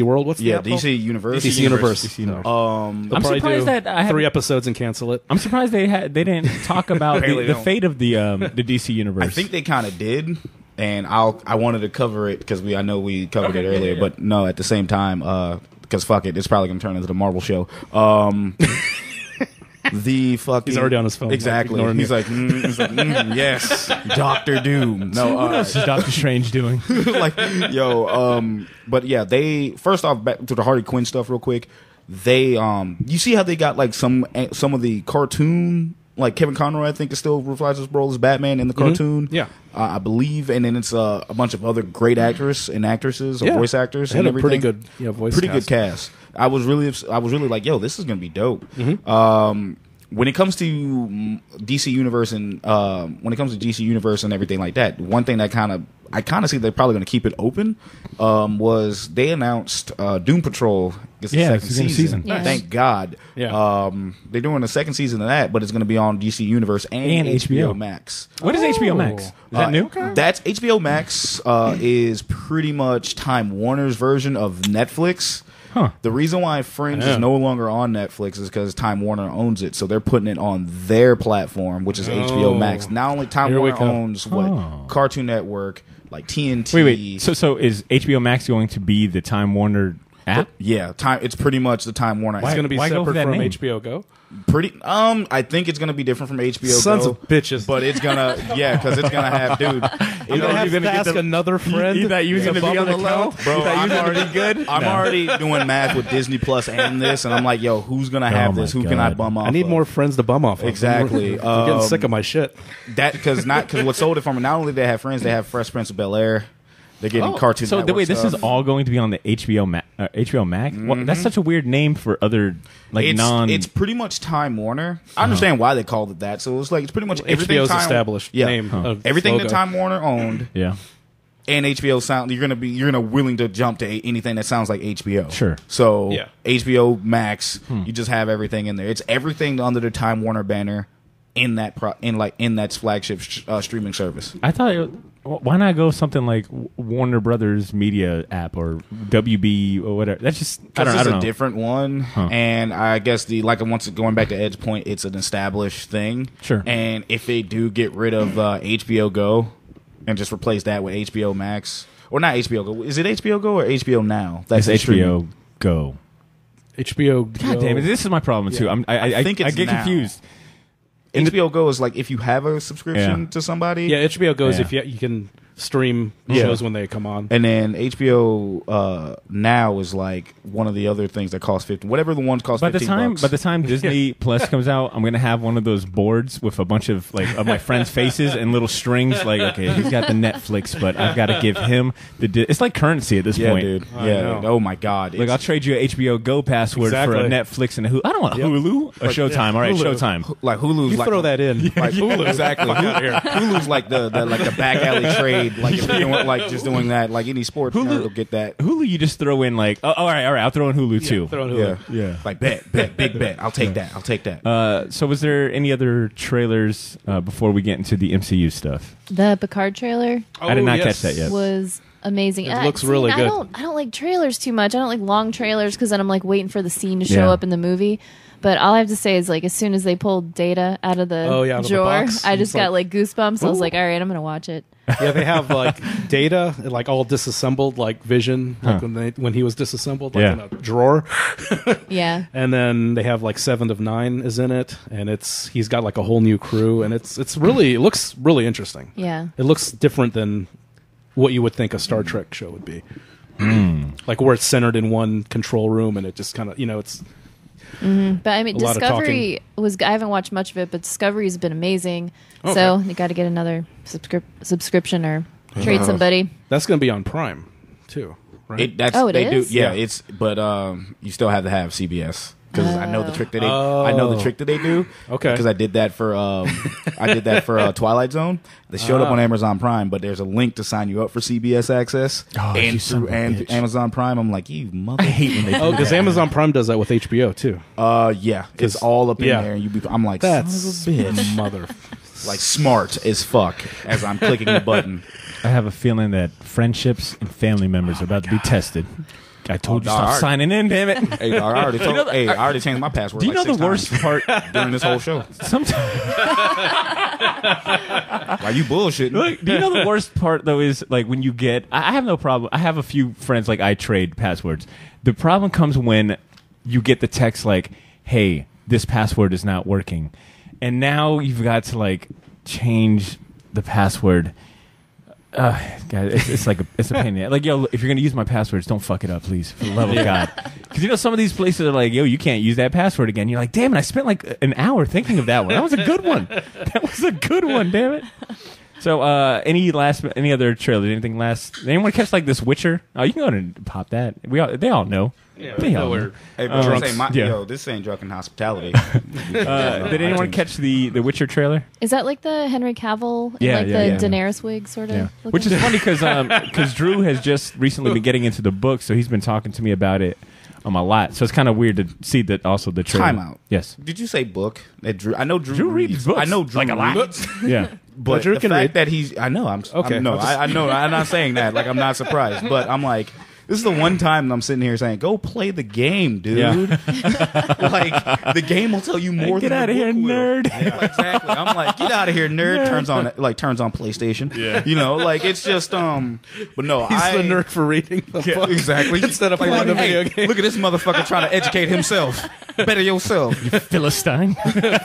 World. What's the Yeah, app called? DC Universe. DC Universe. DC Universe. They'll I'm probably surprised do that I haven't- 3 episodes and cancel it. I'm surprised they didn't talk about Apparently the don't. fate of the DC universe. I think they kind of did, and I wanted to cover it because I know we covered it earlier, but no, at the same time, because fuck it, it's probably gonna turn into the Marvel show. The fucking He's already on his phone, like, Exactly. ignoring He's you. like, yes, Doctor Doom. No, what else is Doctor Strange doing? but yeah, they first off back to the Harley Quinn stuff real quick. They you see how they got like some of the cartoon, like Kevin Conroy, I think is still reprised his role as Batman in the cartoon. Yeah. I believe, and then it's a bunch of other great actors and actresses or Yeah. voice actors. They had and a pretty everything. good voice pretty cast. good cast. I was really like, yo, this is gonna be dope. When it comes to DC Universe and everything like that, one thing that I kind of see they're probably going to keep it open was they announced Doom Patrol gets the second season. Yes. Thank God. Yeah. They're doing the second season of that, but it's going to be on DC Universe and HBO Max. What is HBO Max? Is that new? That's HBO Max is pretty much Time Warner's version of Netflix. Huh. The reason why Fringe is no longer on Netflix is because Time Warner owns it, so they're putting it on their platform, which is HBO Max. Not only Time Warner owns Cartoon Network, like TNT. Wait. So is HBO Max going to be the Time Warner app? Yeah, it's pretty much the Time Warner. It's going to be why go for separate that from name? HBO Go. I think it's gonna be different from HBO Sons Go, of bitches. but it's gonna because it's gonna have I'm gonna have to ask another friend. You thought you was to going to be bump on the low? Bro, I'm already good. I'm already doing math with Disney Plus and this, and I'm like, yo, who's gonna have my this? Who can I God. bum off? I need of? more friends to bum off of. Exactly. I'm getting sick of my shit. That because what sold it from not only they have Friends, they have Fresh Prince of Bel-Air. They're getting Cartoon So Network wait, this is stuff. all going to be on the HBO Max? Well, that's such a weird name for other It's pretty much Time Warner. I understand why they called it that. So it's like it's pretty much everything HBO's Time, established name. Of everything logo. that Time Warner owned. Yeah. And HBO sound you're gonna willing to jump to anything that sounds like HBO. Sure. So Yeah. HBO Max, you just have everything in there. It's everything under the Time Warner banner in that flagship streaming service. I thought, why not go something like Warner Brothers Media app or WB or whatever? That's just I don't know. A different one, and I guess going back to Ed's point, it's an established thing. Sure. And if they do get rid of HBO Go and just replace that with HBO Max, or not HBO Go, is it HBO Go or HBO Now? That's HBO Go. HBO. God damn it! This is my problem too. I think it's get now. confused. HBO Go is like if you have a subscription to somebody. Yeah, HBO goes Yeah. if you can stream shows when they come on. And then HBO Now is like one of the other things that costs $15. Whatever the ones cost $15. By the time Disney Plus comes out, I'm gonna have one of those boards with a bunch of of my friends' faces and little strings. Like, okay, he's got the Netflix, but I've got to give him it's like currency at this Yeah, point. dude. I Yeah. know. Oh my God. Like, I'll trade you a HBO Go password for a Netflix and a Hulu. I don't want Hulu. A Showtime. All right, Hulu. Showtime. Like Hulu's You like throw that in. like Hulu, exactly. Hulu's like the back alley trade. Like if you're doing just doing that, like any sports nerd will get that. Hulu, you just throw in all right, I'll throw in Hulu too. Throw in Hulu. Yeah. Like big bet. I'll take that. So was there any other trailers before we get into the MCU stuff? The Picard trailer I did not catch that yet. was amazing. It looks really good. I don't like trailers too much. I don't like long trailers because then I'm like waiting for the scene to show up in the movie. But all I have to say is, like, as soon as they pulled Data out of the out of the drawer, box. I just It's got like, like goosebumps. I was like, all right, I'm gonna watch it. Yeah, they have like Data, like all disassembled, like Vision, like when he was disassembled, like in a drawer. Yeah. And then they have like 7 of 9 is in it, and he's got like a whole new crew, and it looks really interesting. Yeah. It looks different than what you would think a Star Trek show would be. Like where it's centered in one control room, and it just kind of it's. But I mean, A lot of Discovery I haven't watched much of it, but Discovery's been amazing. Okay. So you got to get another subscription or treat somebody. That's going to be on Prime too, right? It they is? do. Yeah, but you still have to have CBS. Because I know the trick that they do. Okay. Because I did that for Twilight Zone. They showed up on Amazon Prime, but there's a link to sign you up for CBS Access and through Amazon Prime. I'm like, you mother. I hate when they do because Amazon Prime does that with HBO too. Yeah, it's all up in there, and I'm like, That's son of a bitch. mother. Like smart as fuck as I'm clicking the button. I have a feeling that friendships and family members are about to be tested. I told you stop signing in, damn it. Hey, I already changed my password. Do you know the worst part during this whole show? Sometimes. Why you bullshitting? Look, do you know the worst part though is like when you get? I have no problem. I have a few friends like I trade passwords. The problem comes when you get the text like, "Hey, this password is not working," and now you've got to like change the password. God, it's like it's a pain in the ass. Like, yo, if you're gonna use my passwords, don't fuck it up, please, for the love of God. Because some of these places are like, yo, you can't use that password again. You're like, damn it, I spent like an hour thinking of that one. That was a good one. Damn it. So, any other trailers? Anything last? Anyone catch like this Witcher? Oh, you can go ahead and pop that. They all know. Hey, nowhere. Hey, bro, Drunks. this ain't drunken hospitality. Did anyone catch the Witcher trailer? Is that like the Henry Cavill, Yeah, like yeah, the yeah. Daenerys wig sort of? Yeah, looking? which is funny because Drew has just recently been getting into the book, so he's been talking to me about it a lot. So it's kind of weird to see that also the trailer. Time out. Yes. Did you say book? That Drew? I know Drew reads books. I know Drew Like a lot. reads. Yeah. But Drew the can fact read. that he's, I know, Okay. I know, I'm not saying that. Like, I'm not surprised, but I'm like, this is the one time that I'm sitting here saying, "Go play the game, dude." Yeah. Like, the game will tell you more. Get than out the of here, book will. nerd. Yeah, exactly. I'm like, get out of here, nerd. Turns on PlayStation. Yeah. You know, like it's just But no, He's the nerd for reading the book. Exactly. Instead of playing the video game. Look at this motherfucker trying to educate himself. Better yourself. Philistine.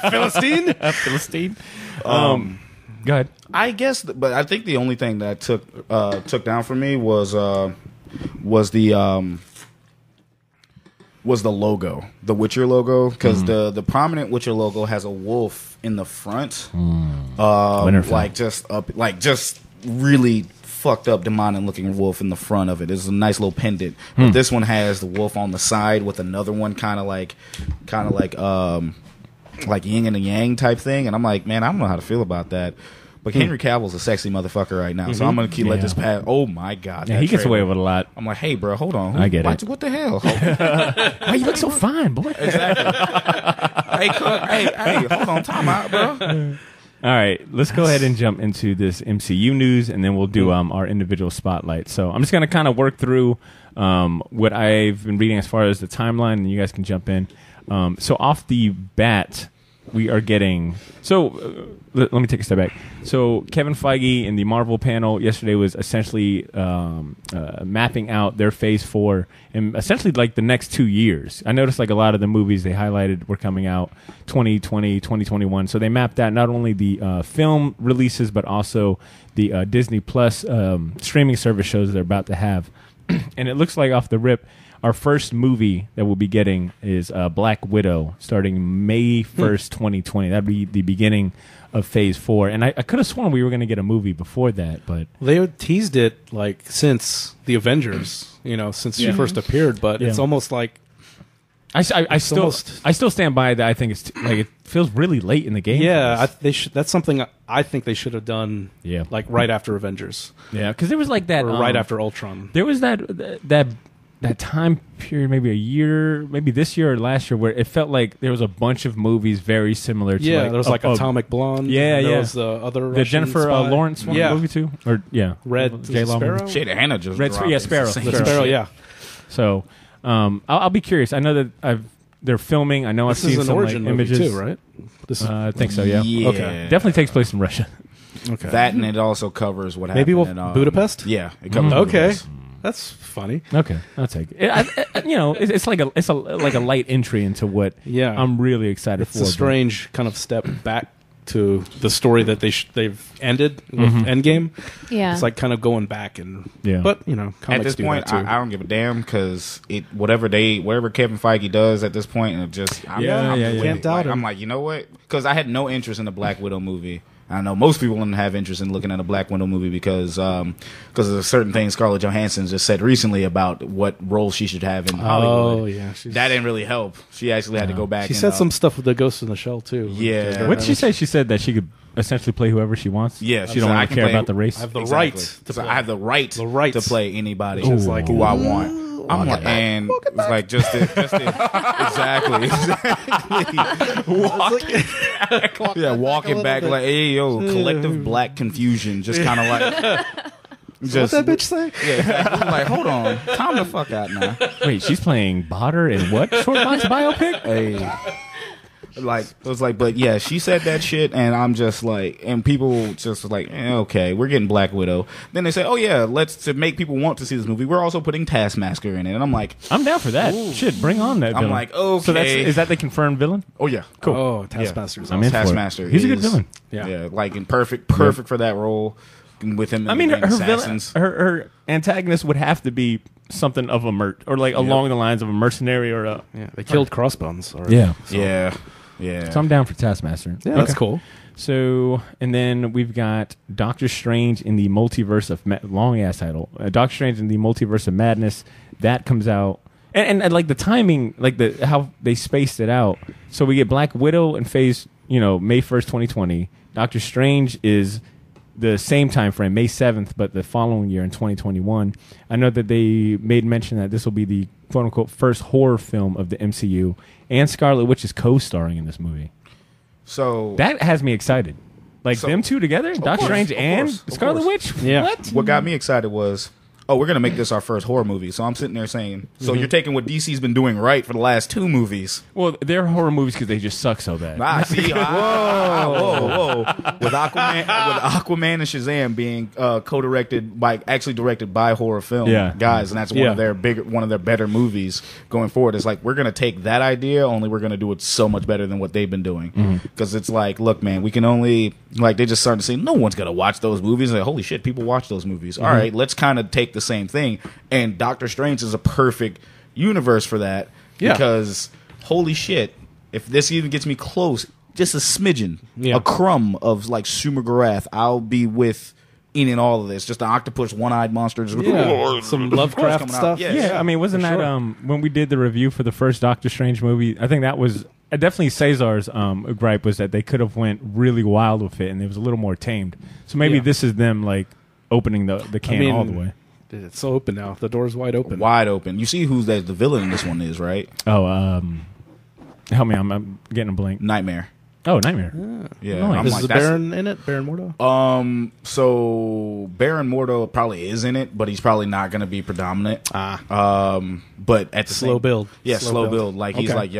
Philistine? Philistine. Go ahead. I guess, but I think the only thing that took down for me was the logo, the Witcher logo, because the prominent Witcher logo has a wolf in the front, Winterfell. just really fucked up demonic looking wolf in the front of it. It's a nice little pendant, but this one has the wolf on the side with another one kind of like yin and a yang type thing, and I'm like, man, I don't know how to feel about that. But Henry Cavill's a sexy motherfucker right now, so I'm gonna let this pass. Oh my god, Yeah, that he gets trailer. away with a lot. I'm like, hey, bro, hold on. I get it. What the hell? Why you look so fine, boy? Hey, cook, hey, hold on, time out, bro. All right, let's go ahead and jump into this MCU news, and then we'll do our individual spotlight. So I'm just going to kind of work through what I've been reading as far as the timeline, and you guys can jump in. So off the bat, we are getting... So let me take a step back. So Kevin Feige in the Marvel panel yesterday was essentially mapping out their Phase 4 in essentially like the next 2 years. I noticed like a lot of the movies they highlighted were coming out 2020, 2021. So they mapped out not only the film releases, but also the Disney Plus streaming service shows they're about to have. And it looks like off the rip, our first movie that we'll be getting is Black Widow, starting May 1st, 2020. That'd be the beginning of Phase 4. And I could have sworn we were going to get a movie before that, but... They teased it, like, since the Avengers, since she first appeared, but it's almost like... I still stand by that. I think it's it feels really late in the game. Yeah, that's something I think they should have done. Yeah. Like right after Avengers. Yeah, because there was like that Or right after Ultron. There was that time period, maybe a year, maybe this year or last year, where it felt like there was a bunch of movies very similar to there was like Atomic Blonde. Yeah, and there yeah. was the other the Russian Jennifer spy. Lawrence one movie too, or Red J-Lo Sparrow? movie. Shit, Hannah just Red dropped. Sparrow. It's the Red same Sparrow, shit. yeah. So I'll be curious. I know that they're filming. I know This I've is seen an some origin like, movie images too, right? This is I think so. Yeah. Yeah. Okay. Definitely takes place in Russia. okay. That, and it also covers what happened Maybe in Budapest? Yeah, it covers Okay. Budapest. That's funny. Okay, I'll take it. It's like a light entry into what Yeah. I'm really excited It's for. a strange kind of step back to the story that they've ended with Endgame. Yeah. It's like kind of going back and Yeah. but At comics this do point, that too. I don't give a damn because whatever Kevin Feige does at this point, I'm Yeah, just yeah. with Can't it. doubt Like, him. I'm like, you know what? Because I had no interest in the Black Widow movie. I know most people wouldn't have interest in looking at a Black Widow movie because of certain things Scarlett Johansson just said recently about what role she should have in Hollywood. Oh yeah, That didn't really help. She actually had to go back. she and, said some stuff with the Ghost in the Shell too. Yeah. What did she say? She said that she could essentially play whoever she wants. Yeah, she don't I really can care play- about the race. I have the Exactly. right to So play. I have the right to play anybody Just like- who I want. I'm like, and it's like exactly. Walking back like, hey yo, collective black confusion, just kind of like, just What that bitch say? Yeah, exactly. I'm like, hold on, time the fuck out now. Wait, she's playing Botter in what short box biopic? Hey. Like it was like, but yeah, she said that shit, and I'm just like, and people just like, okay, we're getting Black Widow. Then they say, oh yeah, to make people want to see this movie, we're also putting Taskmaster in it, and I'm like, I'm down for that. Shit, bring on that. I'm villain. like, okay, So is that the confirmed villain? oh yeah, Cool. Oh, Taskmaster's I'm in for it. Taskmaster. He's a good is- villain. Yeah. like in perfect for that role with him. I mean, her villain, assassins. her antagonist would have to be something of a or like along the lines of a mercenary or a. Yeah, they killed Crossbones already. Yeah. Yeah. So I'm down for Taskmaster. Yeah, that's cool. So, and then we've got Doctor Strange in the Multiverse of long ass title. Doctor Strange in the Multiverse of Madness. That comes out And like the timing, like how they spaced it out. So we get Black Widow in phase, May 1st, 2020. Doctor Strange is the same time frame, May 7th, but the following year in 2021. I know that they made mention that this will be the quote-unquote first horror film of the MCU, and Scarlet Witch is co-starring in this movie. So that has me excited. Like them two together, Doctor Strange and Scarlet Witch? Yeah. What got me excited was, we're going to make this our first horror movie. So I'm sitting there saying, so you're taking what DC's been doing right for the last 2 movies. Well, they're horror movies because they just suck so bad. See, whoa. With Aquaman and Shazam being actually directed by horror film guys, and that's one of their better movies going forward. It's like, we're going to take that idea, only we're going to do it so much better than what they've been doing. Because it's like, look, man, we can only, they just started to say, no one's going to watch those movies. Like, holy shit, people watch those movies. All right, let's kind of take the same thing, and Doctor Strange is a perfect universe for that because holy shit, if this even gets me close, just a smidgen, a crumb of like Sumar-Garath, I'll be in all of this. Just an octopus, one-eyed monster, some Lovecraft stuff. Yeah, I mean, wasn't that when we did the review for the first Doctor Strange movie? I think that was definitely Cesar's gripe was that they could have went really wild with it, and it was a little more tamed. So maybe this is them like opening the can all the way. It's so open now. The door's wide open. Wide open. You see who the villain in this one is, right? Oh, help me. I'm getting a blank. Nightmare. Oh, Nightmare. Yeah. Is Baron in it? Baron Mordo? So Baron Mordo probably is in it, but he's probably not going to be predominant. But at the slow build. Yeah, slow build. Like he's like,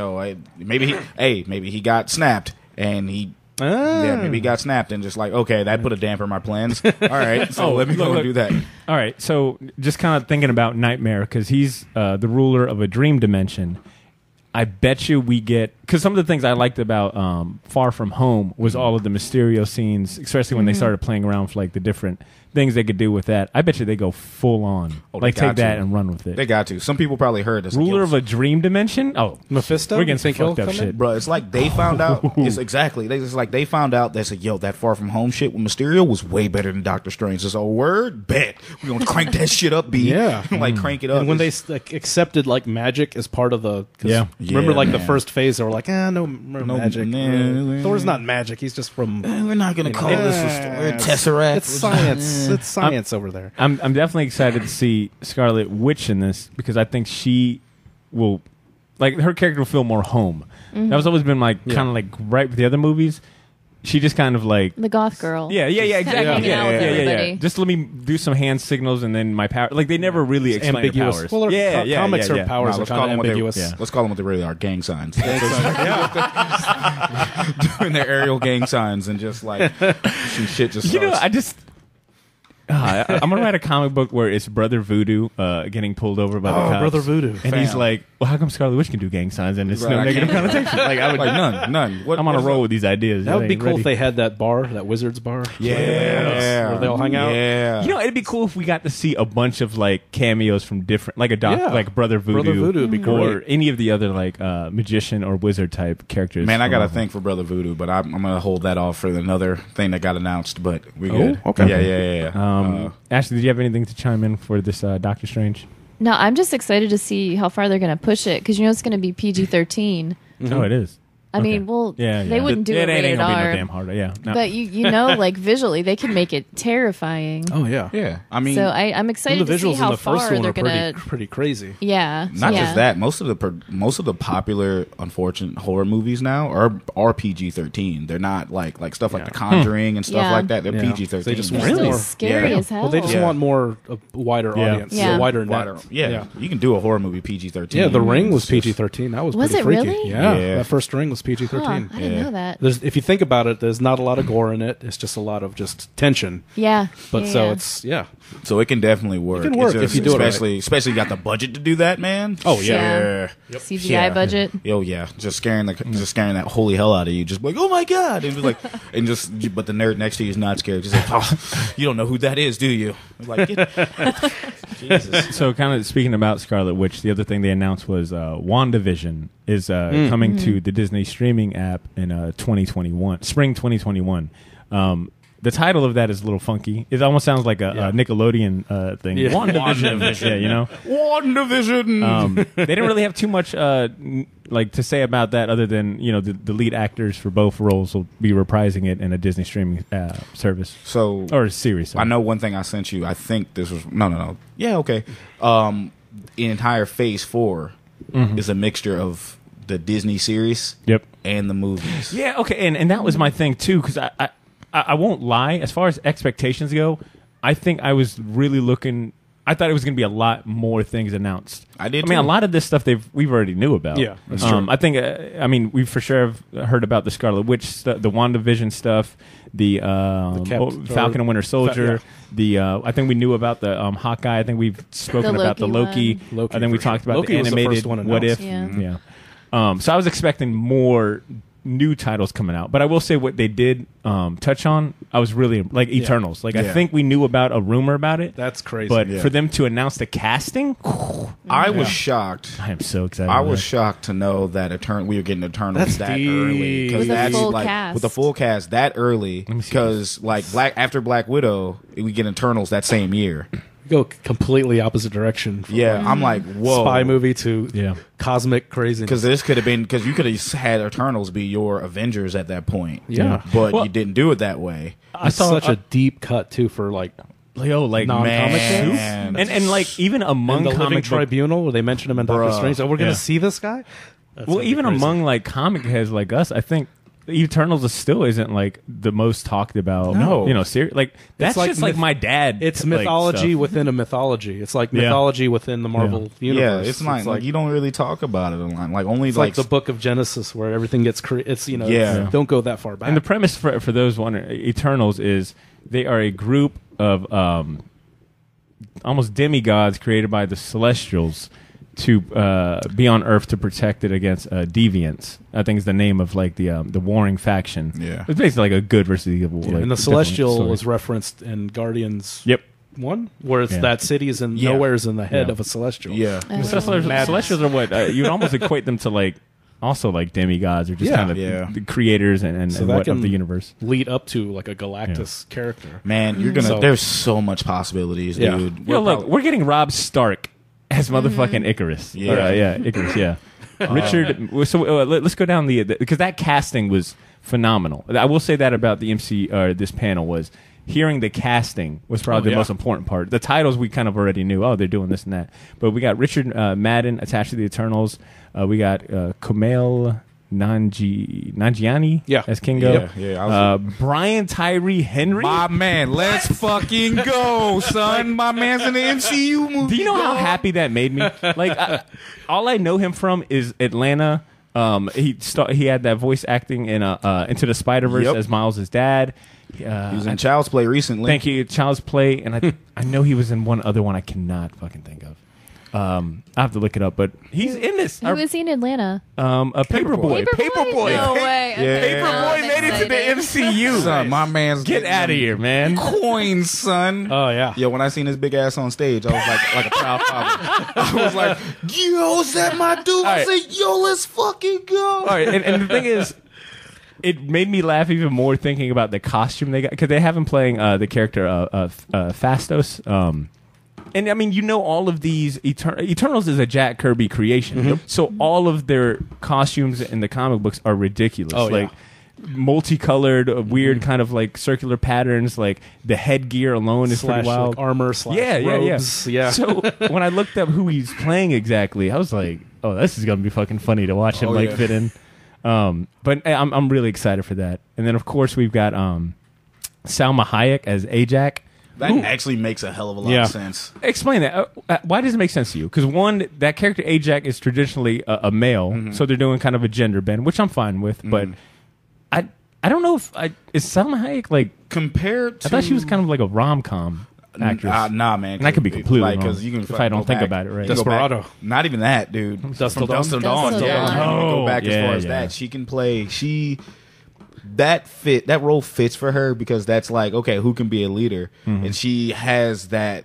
maybe he got snapped and he. Yeah, maybe he got snapped and just like, okay, that put a damper on my plans. All right, so let me go and do that. All right, so just kind of thinking about Nightmare, because he's the ruler of a dream dimension. I bet you we get, because some of the things I liked about Far From Home was all of the Mysterio scenes, especially when they started playing around with like the different things they could do with that. I bet you they go full on, take that and run with it. They got to. Some people probably heard this. Ruler of a dream dimension. Oh, Mephisto. We're getting some fucked up shit, bro. It's like they found out. It's exactly. It's like they found out. They said, "Yo, that Far From Home shit with Mysterio was way better than Doctor Strange." It's a word bet. We're gonna crank that shit up, B. Yeah, crank it up. And when they accepted like magic as part of the, remember the first phase, they were like, no magic. Thor's not magic. He's just from. We're not gonna call this a Tesseract. It's science. It's science over there. I'm definitely excited to see Scarlet Witch in this because I think she will, like, her character will feel more home. That was always been like kind of like right with the other movies. She just kind of like the goth girl. Yeah, exactly. Hanging out with everybody. Just let me do some hand signals and then my power. Like they never really explain ambiguous. Her powers. Well, comics her powers are kind of ambiguous. Let's call them what they really are: gang signs. Doing their aerial gang signs and just like some shit. Just I just. I'm gonna write a comic book where it's Brother Voodoo getting pulled over by the cops. Brother Voodoo, and he's like, "Well, how come Scarlet Witch can do gang signs and it's no negative connotation?" Like I would none. I'm on a roll with these ideas. That would be cool if they had that bar, that Wizards bar. Yeah, where they all hang out. Yeah, it'd be cool if we got to see a bunch of like cameos from different, like like Brother Voodoo, would be great. or any of the other like magician or wizard type characters. Man, I got to thank for Brother Voodoo, but I'm gonna hold that off for another thing that got announced. But we good. Okay. Yeah. Ashley, did you have anything to chime in for this Doctor Strange? No, I'm just excited to see how far they're going to push it because it's going to be PG-13. Oh, it is. I mean, they wouldn't do it rated R. No damn hard. Yeah, no. But like visually, they can make it terrifying. Oh yeah, yeah. I mean, so I'm excited to see how far they're gonna. Pretty crazy. Yeah. Not just that. Most of the popular, unfortunate horror movies now are PG-13. They're not like stuff like The Conjuring and stuff like that. They're PG-13. They just want more scary as hell. Well, they just want more a wider audience, a wider net. Yeah, you can do a horror movie PG-13. Yeah, The Ring was PG-13. That was pretty it freaky. really? Yeah, that first Ring was PG-13. I didn't know that. If you think about it, there's not a lot of gore in it. It's just a lot of just tension. Yeah. But it's So it can definitely work. It can work if you do it right. Especially you got the budget to do that, man. Oh yeah. CGI budget. Oh yeah, just scaring that holy hell out of you. Just like, oh my god, and but the nerd next to you is not scared. Just like, oh, you don't know who that is, do you? Like, Jesus. So kind of speaking about Scarlet Witch, the other thing they announced was WandaVision is coming to the Disney streaming app in 2021, spring 2021. the title of that is a little funky. It almost sounds like a Nickelodeon thing. Yeah. WandaVision. Yeah, you know. WandaVision. They didn't really have too much like to say about that, other than the lead actors for both roles will be reprising it in a Disney streaming service. So or a series. I know one thing I sent you. I think this was no. Yeah, okay. The entire Phase 4 is a mixture of the Disney series, and the movies. Yeah, okay, and that was my thing too, because I won't lie. As far as expectations go, I think I was really looking. I thought it was going to be a lot more things announced. I did. I mean, a lot of this stuff we've already knew about. Yeah, that's true. I think. I mean, we for sure have heard about the Scarlet Witch, the WandaVision stuff, the Falcon and Winter Soldier. I think we knew about the Hawkeye. I think we've spoken about the Loki. Loki. I think we talked about Loki the animated was the first one What If. announced. Yeah. So I was expecting more new titles coming out, but I will say what they did touch on, I was really like Eternals. Like I think we knew about a rumor about it. That's crazy. But for them to announce the casting, I was shocked. I am so excited. I was shocked to know that we were getting Eternals that early, because With a that's full like cast. with the full cast that early. Because like after Black Widow, we get Eternals that same year. Go completely opposite direction. From I'm like, whoa, spy movie to cosmic crazy. Because this could have been, because you could have had Eternals be your Avengers at that point. Yeah. But you didn't do it that way. I saw such a deep cut too for like non-comic man. and like even among the Living comic book, Tribunal where they mentioned him in Doctor Strange. So we're gonna see this guy. That's well, gonna be even crazy. among like comic heads like us, I think Eternals still isn't like the most talked about. No. Like that's like just like my dad. It's like, mythology stuff. within a mythology. It's like mythology within the Marvel universe. Yeah, it's like you don't really talk about it online. Like only it's like the book of Genesis where everything gets it's don't go that far back. And the premise for those Eternals is they are a group of almost demigods created by the Celestials to be on Earth to protect it against deviants. I think is the name of like the warring faction. Yeah, it's basically like a good versus evil. Like, and the Celestial was referenced in Guardians. One where it's that city is in nowhere's in the head of a Celestial. Yeah, Celestials are what you would almost equate them to like also like demigods or just kind of the creators and what of the universe. Lead up to like a Galactus character. Man, you're gonna. There's so much possibilities, dude. We're getting Rob Stark as motherfucking Icarus. Icarus. Yeah. Richard. So let's go down the because that casting was phenomenal. I will say that about the this panel was hearing the casting was probably the most important part. The titles we kind of already knew. Oh, they're doing this and that. But we got Richard Madden attached to the Eternals. We got Kumail Nanjiani as Kingo. Brian Tyree Henry. My man, let's fucking go, son. My man's in the MCU movie. Do you know how happy that made me? Like, all I know him from is Atlanta. He had that voice acting in Into the Spider-Verse as Miles' dad. He was in Child's Play recently. Thank you, Child's Play, and I know he was in one other one I cannot fucking think of. I have to look it up, but he's in this. Who was he in Atlanta? A Paperboy. Paperboy. No way. Paperboy made it to the MCU. Son, my man's get out of here, man. Coins, son. Oh yeah. Yo, when I seen his big ass on stage, I was like a proud father. I was like, yo, is that my dude? I said, yo, let's fucking go. All right, and the thing is, it made me laugh even more thinking about the costume they got because they have him playing the character Phastos. And I mean, all of these Eternals is a Jack Kirby creation, so all of their costumes in the comic books are ridiculous. Oh, multicolored, weird kind of like circular patterns. Like the headgear alone is pretty wild. Like armor, robes. Yeah. So when I looked up who he's playing exactly, I was like, oh, this is gonna be fucking funny to watch him fit in. But I'm really excited for that. And then of course we've got Salma Hayek as Ajak. That actually makes a hell of a lot of sense. Explain that. Why does it make sense to you? Because one, that character Ajak is traditionally a male, so they're doing kind of a gender bend, which I'm fine with. But I don't know if is Salma Hayek like compared to? I thought she was kind of like a rom-com actress. Nah, man. And I could be completely wrong because you can if I don't think about it right. Desperado. Not even that, dude. Dust Till Dawn. Go back as far as that. She can play. That role fits for her because that's like, okay, who can be a leader? And she has that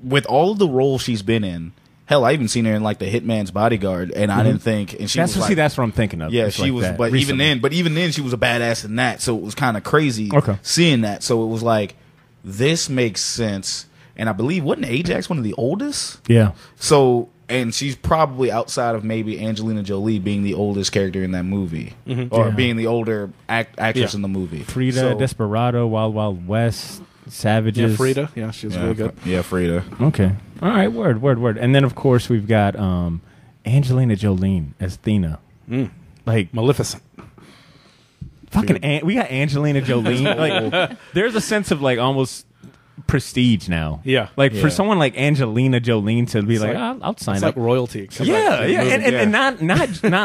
with all of the roles she's been in Hell, I even seen her in like the Hitman's Bodyguard, and I didn't think. And she was like, that's what I'm thinking of. yeah, It's she like was. that But recently. even then, she was a badass in that. So it was kind of crazy seeing that. So it was like, this makes sense. And I believe, wasn't Ajax one of the oldest? Yeah. So, and she's probably outside of maybe Angelina Jolie being the oldest character in that movie, or being the older actress in the movie. Frida, So- Desperado, Wild Wild West, Savages. Yeah, Frida. Yeah, she was really good. Yeah, Frida. Okay. All right. Word. And then of course we've got Angelina Jolie as Athena. Like Maleficent. fucking. We got Angelina Jolie. Like there's a sense of like almost prestige now. Yeah. Like Yeah. for someone like Angelina Jolie to be like, like- I'll sign It's up. like royalty. Yeah, and not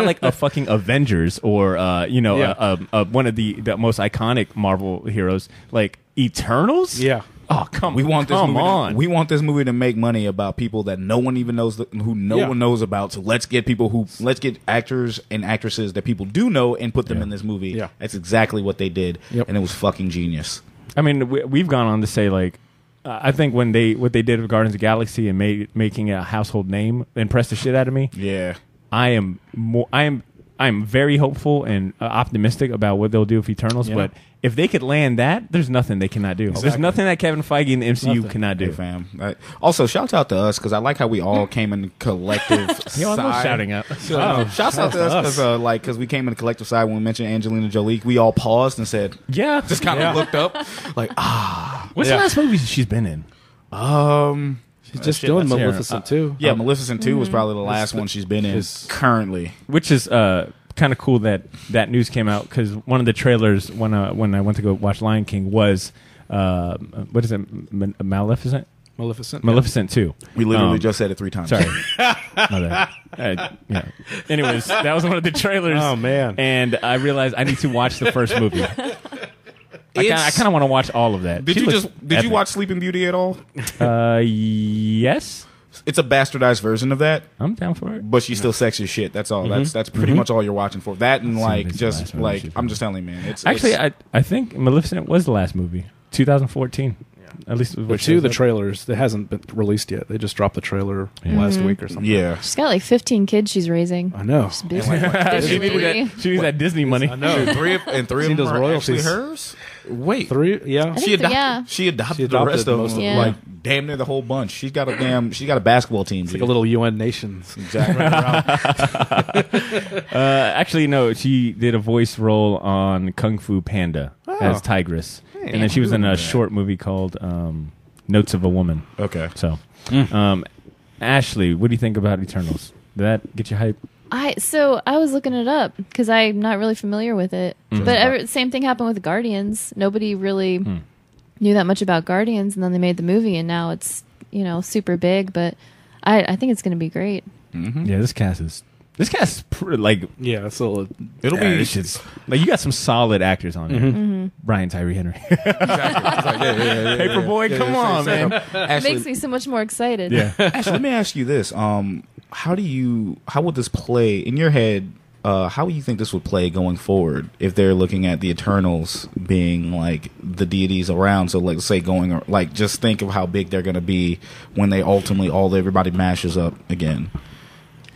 like a fucking Avengers or one of the most iconic Marvel heroes like Eternals. Yeah. Oh come, We want this come movie. on. We want this movie to make money about people that no one even knows, who no Yeah. one knows about. So let's get actors and actresses that people do know and put them in this movie. Yeah. That's exactly what they did, Yep. and it was fucking genius. I mean, we've gone on to say like, I think what they did with Guardians of the Galaxy and making a household name impressed the shit out of me. Yeah, I am very hopeful and optimistic about what they'll do with Eternals. Yeah. But if they could land that, there's nothing they cannot do. There's nothing that Kevin Feige and the MCU cannot do. hey, fam. Also, shout out to us because I like how we all came in collective Yo, I'm not side. shouting out. Shouts out to us because we came in a collective side when we mentioned Angelina Jolie. We all paused and said, Yeah. just kind of looked up, like, What's the last movie she's been in? She's just doing Maleficent too. yeah, Maleficent 2 was probably the last one she's been in currently. Which is kind of cool that news came out because one of the trailers when I went to go watch Lion King was what is it, Maleficent? Maleficent 2. We literally just said it 3 times. Sorry. My bad. Yeah. Anyways, that was one of the trailers. Oh, man. And I realized I need to watch the first movie. I kind of want to watch all of that. Did you watch Sleeping Beauty at all? Yes. It's a bastardized version of that, I'm down for it. but she's still sexy as shit. That's all. That's pretty much all you're watching for. That and like it's the just last one like she's I'm in. just telling you, man. It's Actually, it's, I think Maleficent was the last movie, 2014. At least But the trailers, it hasn't been released yet. They just dropped the trailer last week or something. yeah. She's got like 15 kids she's raising. I know. She's busy. she needs that Disney money. I know. Three of Seen them those are actually royalties. hers. Wait, 3, yeah. think yeah. She adopted She the rest of most them, of them. like damn near the whole bunch. She's got a basketball team. It's like a little UN nations. exactly. Actually, no. She did a voice role on Kung Fu Panda as Tigress, and then she was in a short movie called Notes of a Woman. Okay. So, Ashley, what do you think about Eternals? Did that get you hype? I was looking it up because I'm not really familiar with it. But same thing happened with Guardians. Nobody really knew that much about Guardians, and then they made the movie, and now it's super big. But I think it's going to be great. Yeah, this cast is like Yeah, so It'll be. this shit's like you got some solid actors on here. Brian Tyree Henry, Paperboy. Come on, man. It Ashley, makes me so much more excited. Yeah. Ashley, let me ask you this: how would this play in your head? How do you think this would play going forward if they're looking at the Eternals being like the deities around? So, like, say just think of how big they're going to be when they ultimately everybody mashes up again.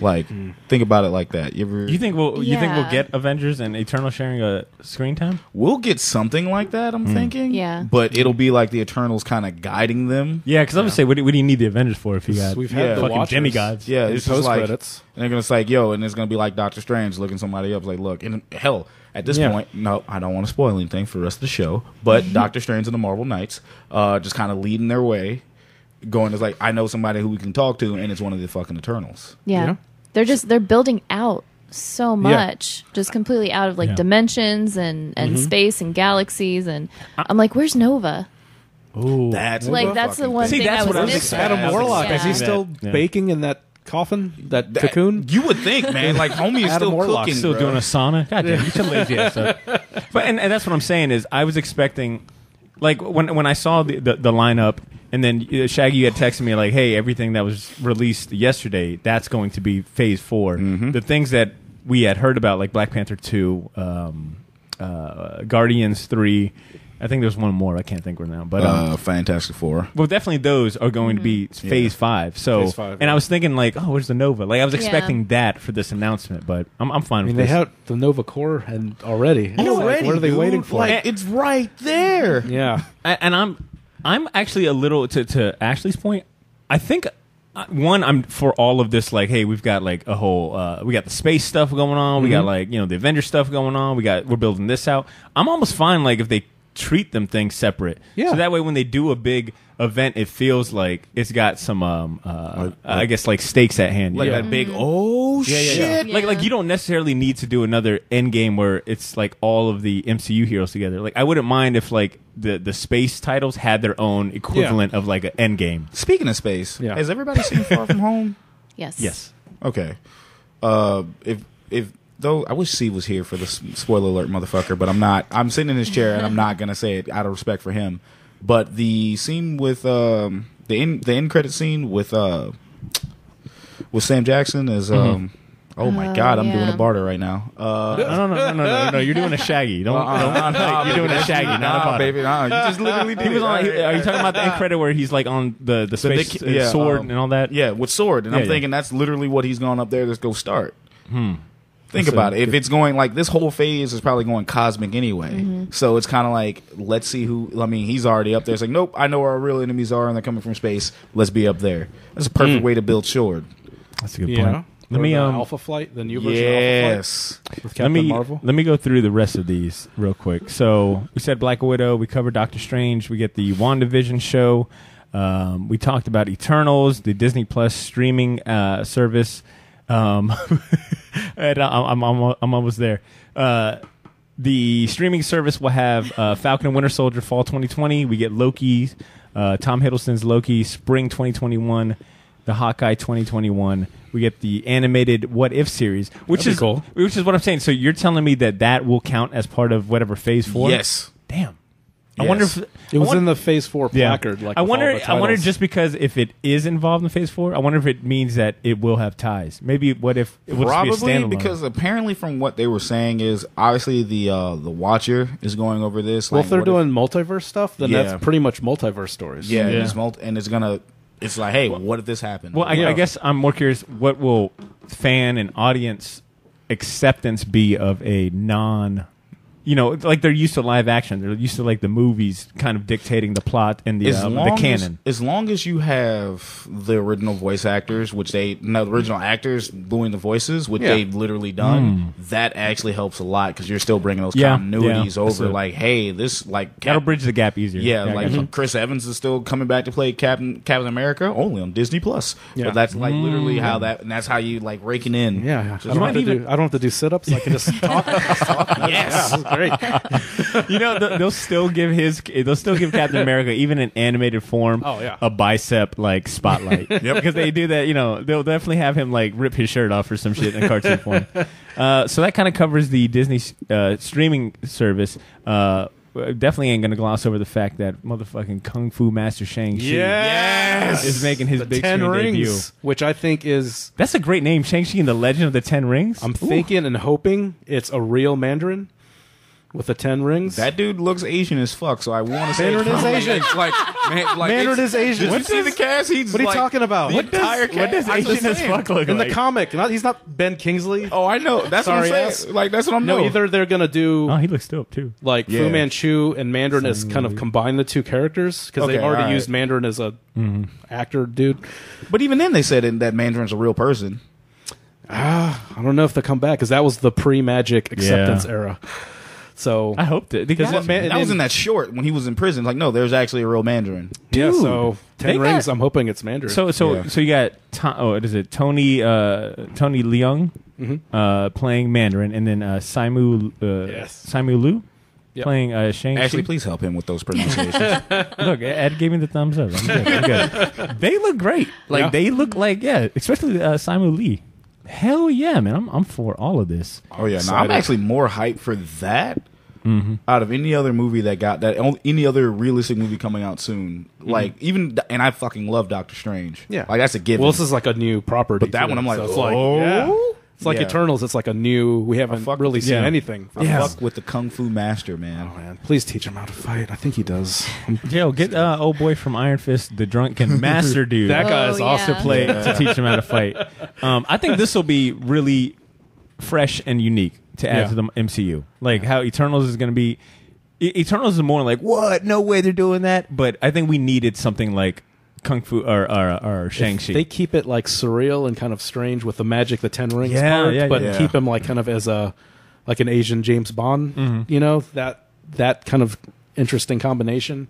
Like, think about it like that. You think we'll get Avengers and Eternal sharing a screen time? we'll get something like that? I'm thinking, Yeah. but it'll be like the Eternals kind of guiding them. Yeah, because I was gonna say, what do you need the Avengers for if you got we've Yeah. had the fucking Watchers. demigods? Yeah, in it's just like, and post-credits. they're gonna say, yo, and it's gonna be like Doctor Strange looking somebody up, like, look, and hell, at this Yeah. point, no, I don't want to spoil anything for the rest of the show, but Doctor Strange and the Marvel Knights, just kind of leading their way, going as like, I know somebody who we can talk to, and it's one of the fucking Eternals. Yeah. Yeah. They're building out so much, just completely out of like Yeah. dimensions and space and galaxies, and I'm like, where's Nova? Ooh, That's Like that's the one thing I was missing. Adam Warlock. Yeah. Is he still Yeah. baking in that coffin? That cocoon? You would think, man, like homie is Adam still Warlock's cooking, still bro. doing a sauna. God damn, you should lazy ass up. But and that's what I'm saying is I was expecting, like when I saw the lineup. And then Shaggy, you had texted me like, "Hey, everything that was released yesterday, that's going to be Phase 4. The things that we had heard about, like Black Panther 2, Guardians 3, I think there's one more. I can't think right now. But Fantastic Four. well, definitely those are going to be Phase 5. So, Phase 5, and I was thinking like, oh, where's the Nova? Like I was expecting that for this announcement, but I'm fine I mean, with they this. have the Nova Core and already. It's like, what are they waiting for? Like, it's right there. Yeah. And I'm actually a little to Ashley's point. I think one, I'm for all of this. Like, hey, we've got like a whole we got the space stuff going on. We got like the Avengers stuff going on. We're building this out. I'm almost fine like if they treat them things separate. Yeah. So that way when they do a big event, it feels like it's got some I guess like stakes at hand. Like that big shit. Yeah. Like you don't necessarily need to do another Endgame where it's like all of the MCU heroes together. Like I wouldn't mind if like the space titles had their own equivalent of like an Endgame. Speaking of space, Yeah. has everybody seen Far From Home? Yes. Yes. Okay. If though I wish Steve was here for the spoiler alert, motherfucker, but I'm not. I'm sitting in his chair and I'm not gonna say it out of respect for him. But the scene with the end credit scene with Sam Jackson is oh my god, I'm doing a barter right now. No. You're doing a Shaggy. You're doing a Shaggy, not a barter. Baby, nah, you just literally did He was it. on. Are you talking about the end credit where he's like on the space sword and all that? Yeah, with sword, and I'm thinking that's literally what he's going up there to go start. Think about it. If it's going like this whole phase is probably going cosmic anyway, so it's kind of like let's see who. I mean, he's already up there. It's like nope, I know where our real enemies are, and they're coming from space. Let's be up there. That's a perfect way to build sword. That's a good Yeah. point. Let me Alpha Flight, the new version of Alpha Flight with Captain Marvel. Let me go through the rest of these real quick. So we said Black Widow. We covered Doctor Strange. We get the WandaVision show. We talked about Eternals, the Disney Plus streaming service. And I'm almost there. The streaming service will have Falcon and Winter Soldier fall 2020. We get Loki, Tom Hiddleston's Loki, spring 2021. The Hawkeye 2021. We get the animated What If series, which That'd is be cool. Which is what I'm saying. So you're telling me that will count as part of whatever Phase 4? Yes. Damn. I wonder if It was in the Phase 4 placard. Like I with all wonder. the I wonder titles. just because if it is involved in Phase 4, I wonder if it means that it will have ties. Maybe what if it will just be a Probably standalone? because apparently from what they were saying is obviously the Watcher is going over this. Well, like, if they're what doing multiverse stuff, then Yeah. that's pretty much multiverse stories. yeah, Yeah. and it's gonna. It's like, hey, what if this happened? Well, I guess I'm more curious. What will fan and audience acceptance be of a non? Like they're used to live action. They're used to like the movies kind of dictating the plot and the canon. As long as you have the original voice actors, the original actors doing the voices, which they've literally done, that actually helps a lot because you're still bringing those continuities over. Like, hey, this like That'll bridge the gap easier. Yeah, like Chris Evans is still coming back to play Captain America only on Disney Plus. Yeah. But that's like literally how and that's how you like raking in. Yeah. Just I don't have to do sit-ups. I can just talk. yes. That's great. They'll still give Captain America even in animated form a bicep like spotlight. Because they do that, they'll definitely have him like rip his shirt off or some shit in cartoon form. So that kind of covers the Disney streaming service. Definitely ain't gonna gloss over the fact that motherfucking Kung Fu Master Shang-Chi is making his big Ten screen Rings, debut. which I think is. That's a great name, Shang-Chi and the Legend of the Ten Rings. I'm thinking and hoping it's a real Mandarin with the 10 rings. That dude looks Asian as fuck, so I want to say Mandarin is Asian. It's like Mandarin is Asian. Did you see the cast? He's What are you like, talking about? The What entire cast. what does I'm just Asian as saying. fuck look In like? the comic, he's not Ben Kingsley. Oh, I know. That's what Sorry, I'm ass. saying. Like that's what I'm No, knowing. either they're gonna do Oh, he looks dope too. like Yeah. Fu Manchu and Mandarin as kind of combine the two characters because they've Okay, already alright. used Mandarin as a actor dude. But even then, they said that Mandarin's a real person. I don't know if they come back because that was the pre-magic acceptance Yeah. era. So I hope that because That was in that short when he was in prison. Like, no, there's actually a real Mandarin. yeah, Dude, so 10 they rings. got- I'm hoping it's Mandarin. So Yeah. you got what is it? Tony Leung playing Mandarin, and then Simu Liu Yep. playing Shang-Chi. Actually, please help him with those pronunciations. Look, Ed gave me the thumbs up. I'm good. They look great. Like Yeah. they look like especially Simu Lee. Hell yeah, man! I'm for all of this. Oh yeah, no, I'm actually more hyped for that out of any other movie that got that. Any other realistic movie coming out soon. Like even, and I fucking love Doctor Strange. Yeah. like that's a given. well, this is like a new property. but that too, one I'm like, so it's oh, yeah. It's like Eternals. It's like a new. We haven't really seen anything. Fuck with the Kung Fu Master, man. Oh man, please teach him how to fight. I think he does. Yo, get old boy from Iron Fist, the drunken master dude. That guy is also play to teach him how to fight. I think this will be really fresh and unique to add to the MCU. Like how Eternals is going to be. Eternals is more like, what? No way they're doing that. But I think we needed something like Kung Fu or Shang-Chi. They keep it like surreal and kind of strange with the magic, the 10 rings part, but keep him like kind of as a like an Asian James Bond. You know, that kind of interesting combination.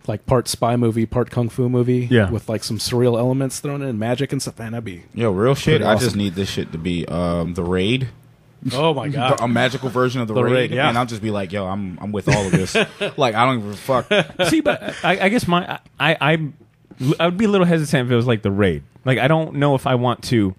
Like part spy movie, part kung fu movie, with like some surreal elements thrown in, magic and stuff. Man, that'd be real shit. awesome. I just need this shit to be the Raid. Oh my god, a magical version of the Raid, and I'll just be like, yo, I'm with all of this. Like I don't give a fuck. See, but I guess I would be a little hesitant if it was like the Raid. Like I don't know if I want to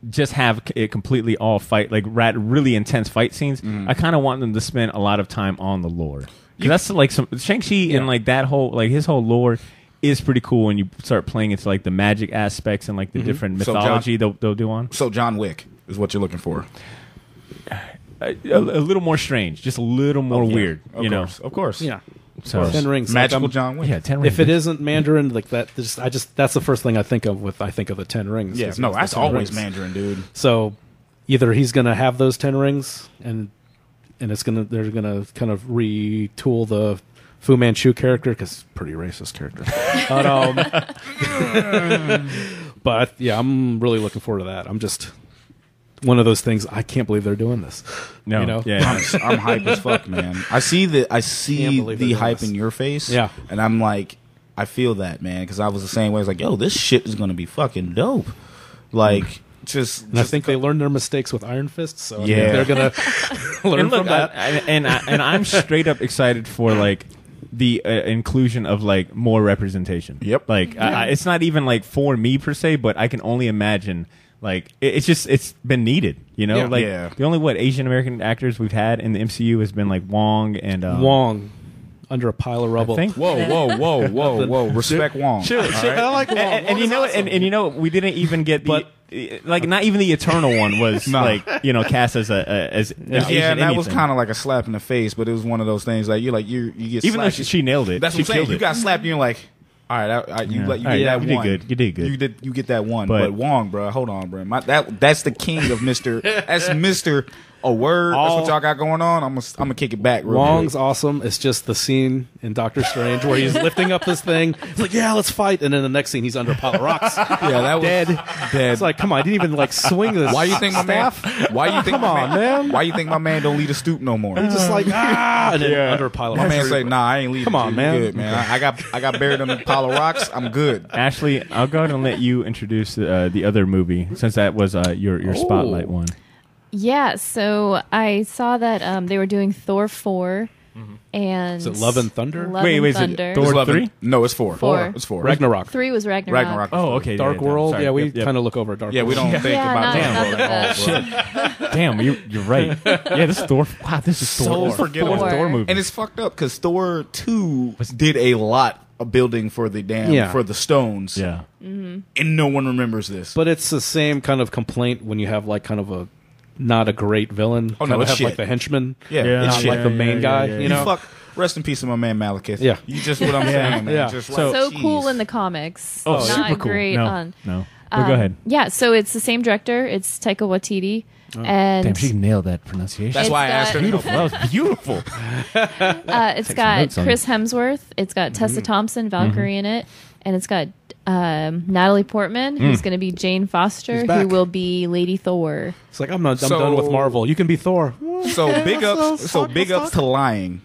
just have it completely all fight, like really intense fight scenes. I kind of want them to spend a lot of time on the lore. That's like some Shang-Chi and like that whole like his whole lore is pretty cool when you start playing into like the magic aspects and like the different mythology they'll do on. So John Wick is what you're looking for. A little more strange, just a little more weird, Of course. Yeah. So 10 rings, magical like, John Wick. Yeah, 10 rings. If it isn't Mandarin, like that, that's the first thing I think of with I think of the 10 rings. Yeah, no, that's always Mandarin, dude. So either he's gonna have those 10 rings, and they're gonna kind of retool the Fu Manchu character because pretty racist character. But yeah, I'm really looking forward to that. I'm just one of those things. I can't believe they're doing this. No, you know? I'm hype as fuck, man. I see the hype in your face. Yeah, and I'm like, I feel that, man, because I was the same way. I was like, yo, this shit is gonna be fucking dope. Like, I think they learned their mistakes with Iron Fist, so they're gonna learn from that. And I'm straight up excited for like the inclusion of like more representation. Yep. Like it's not even like for me per se, but I can only imagine. Like it's been needed, you know. The only Asian American actors we've had in the MCU has been like Wong and Wong under a pile of rubble. I think. Whoa! Respect Wong. Chill. I like Wong. And you know, awesome. and you know, we didn't even get the. Like not even the Eternal one was like cast as as and that was kind of like a slap in the face, but it was one of those things like you get even slapped, though she nailed it. That's what I'm saying. You got slapped, and you're like, all right, you get that one. You did good. You get that one, but Wong, bro, hold on, bro. That's the king of Mister. That's Mister. A word. That's what y'all got going on. I'm gonna kick it back. Wong's awesome. It's just the scene in Doctor Strange where he's lifting up this thing. He's like, yeah, let's fight. And then the next scene, he's under a pile of rocks. That was dead. It's like, come on, I didn't even like swing this. Why you think my man? Why you think come on, man? Why you think my man don't lead a stoop no more? He's just like and then under a pile of rocks. My man say, nah, I ain't leading. Come on, man. Good, man. I got buried under a pile of rocks. I'm good. Ashley, I'll go ahead and let you introduce the other movie since that was your spotlight one. Yeah, so I saw that they were doing Thor 4, and is it Love and Thunder? Wait, Thunder. is it Thor 3? No, it's 4. 4. It's 4. Ragnarok. 3 was Ragnarok. Oh, okay. Dark World. Sorry. Yeah, we Yep. kind of look over Dark World. We don't think about that. Dark World. Damn, you're right. Yeah, this is Thor. Wow, this is So forgettable. Thor movie. And it's fucked up because Thor 2 did a lot of building for the for the stones. Yeah. And no one remembers this. But it's the same kind of complaint when you have like kind of a not a great villain. Oh, no, have it's like shit. the henchman. Yeah. Not like the main guy. You know? Fuck. Rest in peace to my man Malekith. Yeah. You just what I'm saying, man. Yeah. Just So like, cool jeez. in the comics. Oh, not super cool. great on. No. Well, go ahead. Yeah, so it's the same director. It's Taika Waititi. And Damn, she nailed that pronunciation. That's why I asked her. Beautiful. That was beautiful. it's got notes on Chris Hemsworth. It's got Tessa Thompson, Valkyrie in it. And it's got Natalie Portman, who's going to be Jane Foster, who will be Lady Thor. It's like I'm done with Marvel. You can be Thor. So big ups. So big ups to lying.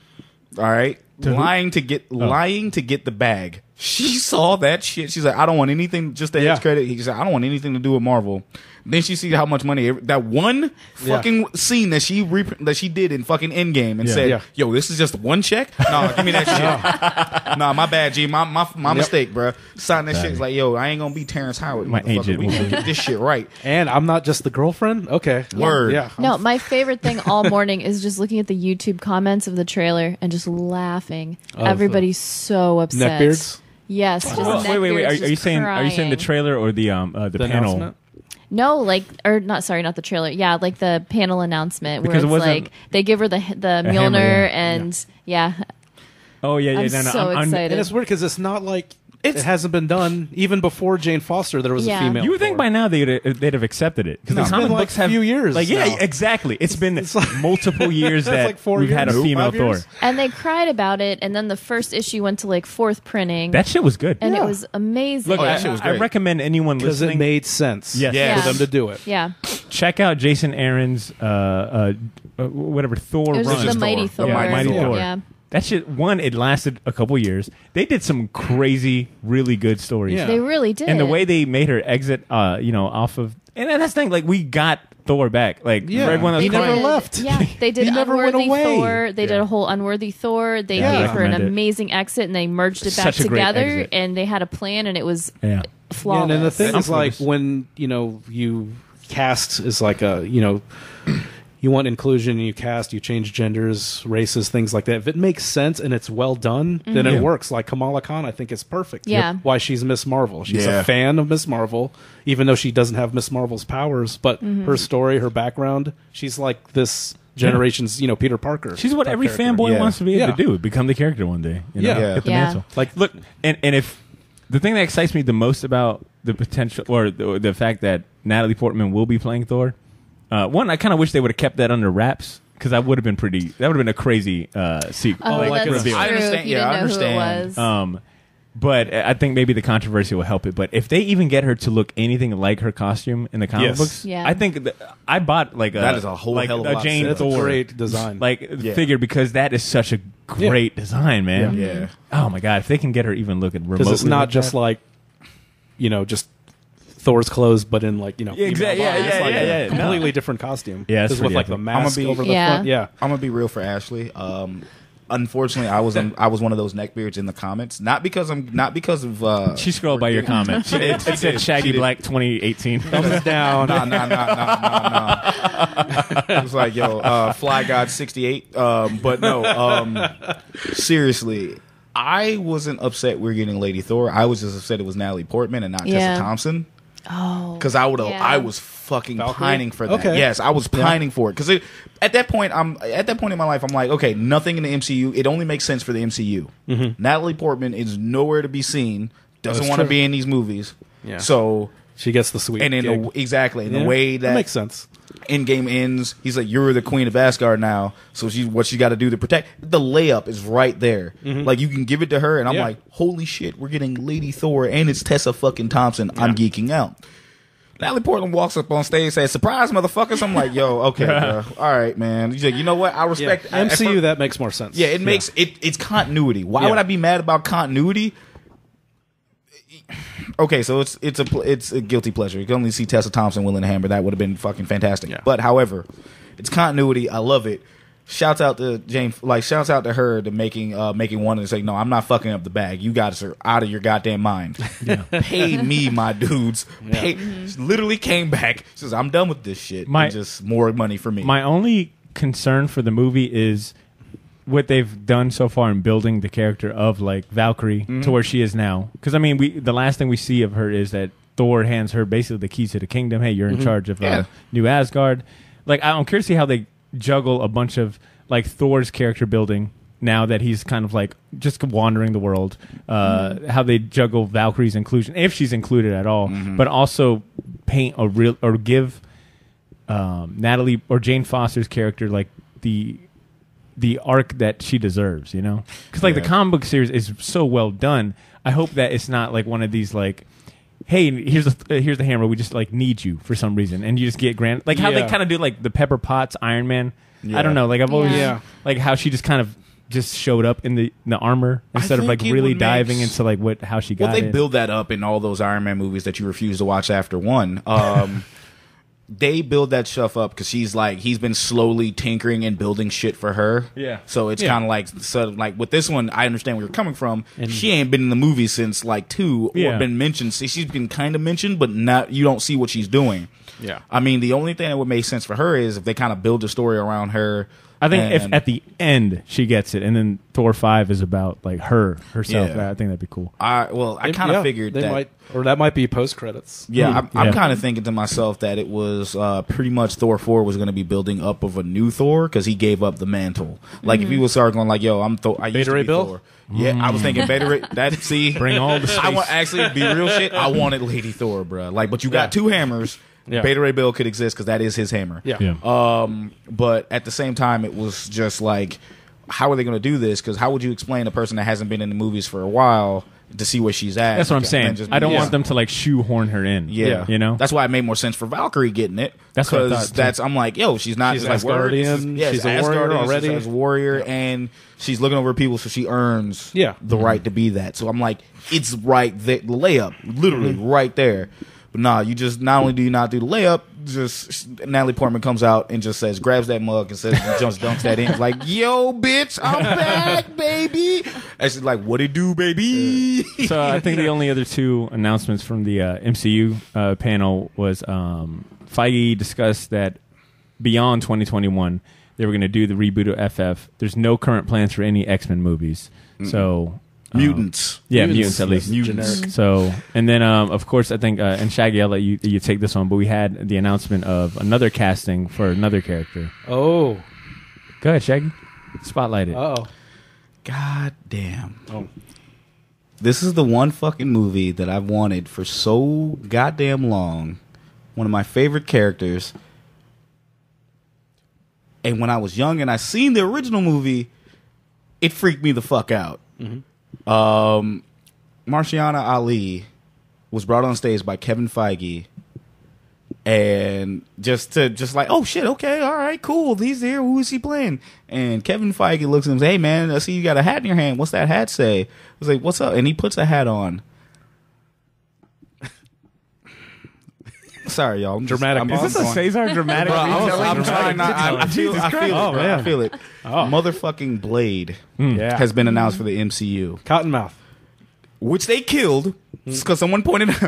All right, lying to get the bag. She saw that shit. She's like, I don't want anything. Just to his credit, he said, I don't want anything to do with Marvel. Then she see how much money that one fucking scene that she did in fucking Endgame and said, "Yo, this is just one check. No, give me that shit. No, my bad, G. My mistake, bro. Sign that shit. It's like, yo, I ain't gonna be Terrence Howard. My agent. We gonna get this shit right. And I'm not just the girlfriend. Okay, Word. Yeah. No, my favorite thing all morning is just looking at the YouTube comments of the trailer and just laughing. Everybody's so upset. Neckbeards. Yes. Just Wait. Are neckbeards you saying crying. the trailer or the panel? Announcement? No, not the trailer. Yeah, like the panel announcement where Because it it's wasn't like they give her the Mjolnir hammer, and yeah. Oh yeah, I'm so excited. And it's weird because it's not like it hasn't been done. Even before Jane Foster, there was a female. You would think Thor. by now they'd have accepted it because the It's comic been like books have a few years. Like yeah, now. exactly. It's been like- multiple years that like 4 we've had a years? female 5 years? Thor. And they cried about it, and then the first issue went to like 4th printing. That shit was good. and it was amazing. Look, that shit was I great. recommend anyone because it listening made sense. Yes. Yeah. for them to do it. yeah, check out Jason Aaron's whatever Thor it was run. the Mighty Thor. Thor. The Mighty Thor. Yeah. That shit, it lasted a couple years. They did some crazy, really good stories. Yeah. They really did. And the way they made her exit, off of, and that's the thing, like we got Thor back. Like Yeah. for everyone that He was never crying. left. Yeah, they did He never went Unworthy away. Thor. They did a whole Unworthy Thor. They Yeah, I gave her an recommend it. amazing exit, and they merged it back Such a great together. exit. And they had a plan, and it was Yeah. Yeah, flawless. and the thing I'm is, like, focused. when you cast is like you want inclusion, and you change genders, races, things like that. If it makes sense and it's well done, then it works. Like Kamala Khan, I think it's perfect. Yeah. Yep. Why she's Miss Marvel. She's Yeah. a fan of Miss Marvel, even though she doesn't have Miss Marvel's powers. But her story, her background, she's like this generation's, Peter Parker. She's what type every character. fanboy Yeah. wants to be able Yeah. to do: become the character one day. Yeah. Get the Yeah. mantle. Like, look, and if the thing that excites me the most about the potential or the fact that Natalie Portman will be playing Thor, one, I kind of wish they would have kept that under wraps because that would have been a crazy sequel. Oh, like, that's true. I understand. If you Yeah, I didn't know who it understand. was. But I think maybe the controversy will help it. But if they even get her to look anything like her costume in the comic Yes. books, Yeah. I think I bought like That is a whole hell of a lot to Jane say. That's a Thor great design. figure because that is such a great design, man. Yeah. Oh my god, if they can get her even looking remotely, because it's not like just that. like, just Thor's clothes, but in like, exactly, female body. It's like a yeah. completely different costume. Yeah, it's Just with pretty like the epic. mask I'ma be- over the Yeah. front. Yeah, I'm gonna be real for Ashley. Unfortunately, I was one of those neckbeards in the comments. Not because of. She scrolled by your comment. It said Shaggy Black 2018. thumbs down. Nah. It was like, Fly God 68. But no, seriously, I wasn't upset we're getting Lady Thor. I was just upset it was Natalie Portman and not Yeah. Tessa Thompson. Oh, Because I was fucking Valkyrie? pining for that. Okay. Yes, I was pining for it. Because at that point in my life, I'm like, okay, nothing in the MCU. It only makes sense for the MCU. Natalie Portman is nowhere to be seen. Doesn't That's want to true. be in these movies. Yeah. So, She gets the sweet. and in gig. the way that makes sense. Endgame ends, he's like, you're the queen of Asgard now. So what she got to do to protect. The layup is right there. Like, you can give it to her, and I'm Yeah. like, holy shit, we're getting Lady Thor, and it's Tessa fucking Thompson. I'm geeking out. Natalie Portman walks up on stage and says, surprise, motherfuckers. I'm like, yo, okay, bro. All right, man. He's like, you know what? I respect MCU. That makes more sense. Yeah, it makes it's continuity. Why Yeah. would I be mad about continuity? Okay, so it's a guilty pleasure. You can only see Tessa Thompson willing to hammer. That would have been fucking fantastic. Yeah. But however, it's continuity. I love it. Shouts out to Jane. Shouts out to her to making one and say, no, I'm not fucking up the bag. You guys are out of your goddamn mind. Pay me, my dudes. She literally came back. She says, I'm done with this shit. And just more money for me. My only concern for the movie is what they've done so far in building the character of like Valkyrie to where she is now. Because I mean, the last thing we see of her is that Thor hands her basically the keys to the kingdom. Hey, you're in charge of New Asgard. Like, I'm curious to see how they juggle a bunch of like Thor's character building now that he's kind of like just wandering the world. How they juggle Valkyrie's inclusion, if she's included at all, but also paint a real or give Natalie or Jane Foster's character like the arc that she deserves, because like the comic book series is so well done. I hope that it's not like one of these like, hey, here's the hammer, we just like need you for some reason, and you just get grand like how they kind of do like the Pepper Potts Iron Man. I don't know, like I've always like how she just kind of just showed up in the armor instead of like think it really would diving make- into how she got Well, they it. build that up in all those Iron Man movies that you refuse to watch after one. They build that stuff up because he's been slowly tinkering and building shit for her. Yeah. So it's kind of like with this one, I understand where you're coming from. She ain't been in the movie since like 2 or been mentioned. See, she's been kind of mentioned, but not. You don't see what she's doing. Yeah. I mean, the only thing that would make sense for her is if they kind of build a story around her. I think if at the end she gets it, and then Thor 5 is about like herself, Yeah. I think that'd be cool. I kind of figured that. That might be post credits. Yeah, I'm kind of thinking to myself that it was pretty much Thor 4 was going to be building up of a new Thor because he gave up the mantle. Like if he was starting going like, "Yo, I'm Thor," I used to be Bill? Thor. Yeah, I was thinking Beta Ray. That Bring all the space. I want actually be real shit. I wanted Lady Thor, bro. Like, but you got two hammers. Yeah. Beta Ray Bill could exist because that is his hammer. Yeah. But at the same time, it was just like, how are they going to do this? Because how would you explain a person that hasn't been in the movies for a while to see where she's at? That's what I'm saying. I don't want them to like shoehorn her in. Yeah, you know. That's why it made more sense for Valkyrie getting it. That's what I thought, too. I'm like, yo, she's not. She's like Asgardian. She's a warrior already. She's a warrior, and she's looking over people, so she earns the right to be that. So I'm like, it's right there, the layup, literally right there. But nah, you just not only do you not do the layup, just Natalie Portman comes out and just says, grabs that mug and says, just dunks that in. It's like, yo, bitch, I'm back, baby. And she's like, what it do, baby? So I think the only other two announcements from the MCU panel was Feige discussed that beyond 2021, they were going to do the reboot of FF. There's no current plans for any X-Men movies. So mutants. Yeah, mutants at least. Mutants. So, and then, of course, I think, and Shaggy, I'll let you take this one, but we had the announcement of another casting for another character. Oh. Go ahead, Shaggy. Spotlight it. Uh-oh. God damn. Oh. This is the one fucking movie that I've wanted for so goddamn long. One of my favorite characters. And when I was young and I seen the original movie, it freaked me the fuck out. Mm-hmm. Marciana Ali was brought on stage by Kevin Feige, and just like, oh shit, okay, all right, cool, he's there, who is he playing? And Kevin Feige looks at him and says, hey man, I see you got a hat in your hand, what's that hat say? I was like, what's up? And he puts a hat on. Sorry, y'all. Dramatic. Is this a Cesar dramatic? I'm trying not. I feel it. Oh, Bro. man. I feel it. Motherfucking Blade has been announced for the MCU, Cottonmouth. which they killed because someone pointed out.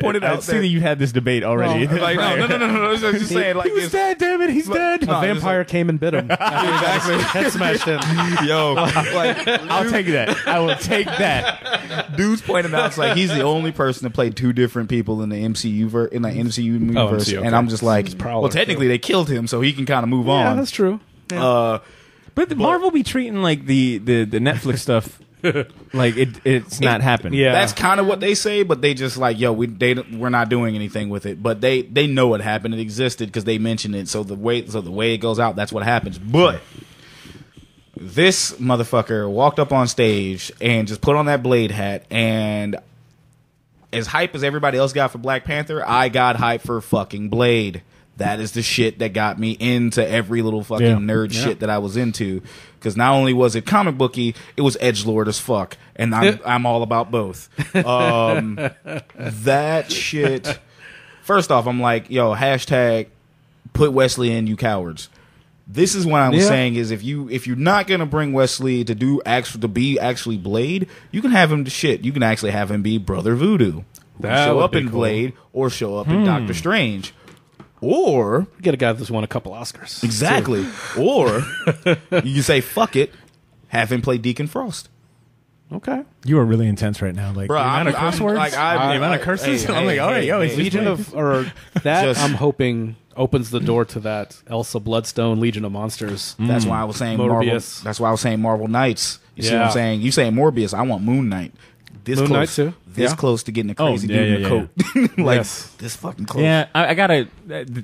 Pointed I out. see that you had this debate already. Like no. I was just saying like He's dead, damn it, he's dead. A vampire came and bit him. Exactly. Head smashed in. Yo, like I'll take that. I will take that. dudes pointed out it's like he's the only person to play two different people in the MCU universe, MCU, okay. and I'm just like, Prowler, well, technically they killed him, so he can kind of move Yeah, on. that's true. Yeah. But Marvel be treating like the Netflix stuff like it's not happening. Yeah. That's kind of what they say, but they just like, yo, we're not doing anything with it. But they know it happened, it existed because they mentioned it. So the way it goes out, that's what happens. But this motherfucker walked up on stage and just put on that Blade hat, and as hype as everybody else got for Black Panther, I got hype for fucking Blade. That is the shit that got me into every little fucking nerd shit that I was into. Because not only was it comic booky, it was edgelord as fuck, and I'm all about both. That shit. First off, I'm like, yo, hashtag put Wesley in, you cowards. This is what I'm saying is if you're not gonna bring Wesley to be actually Blade, you can have him to shit. You can actually have him be Brother Voodoo, That show would up be in cool. Blade or show up in Doctor Strange. Or Get a guy that's won a couple Oscars. exactly. Or you say fuck it, have him play Deacon Frost. Okay. You are really intense right now. Like Bro, the amount of curse words, the amount of curses. I'm like, all right, yo, he's Legion of or that Just- I'm hoping opens the door to that Elsa Bloodstone Legion of Monsters. That's why I was saying Marvel. Morbius. That's why I was saying Marvel Knights. You see what Yeah. I'm saying? You saying Morbius? I want Moon Knight. This Moon close, Knight too? This Yeah. close to getting a crazy yeah, dude in yeah, a coat. Like Yes. this fucking close. Yeah, I gotta.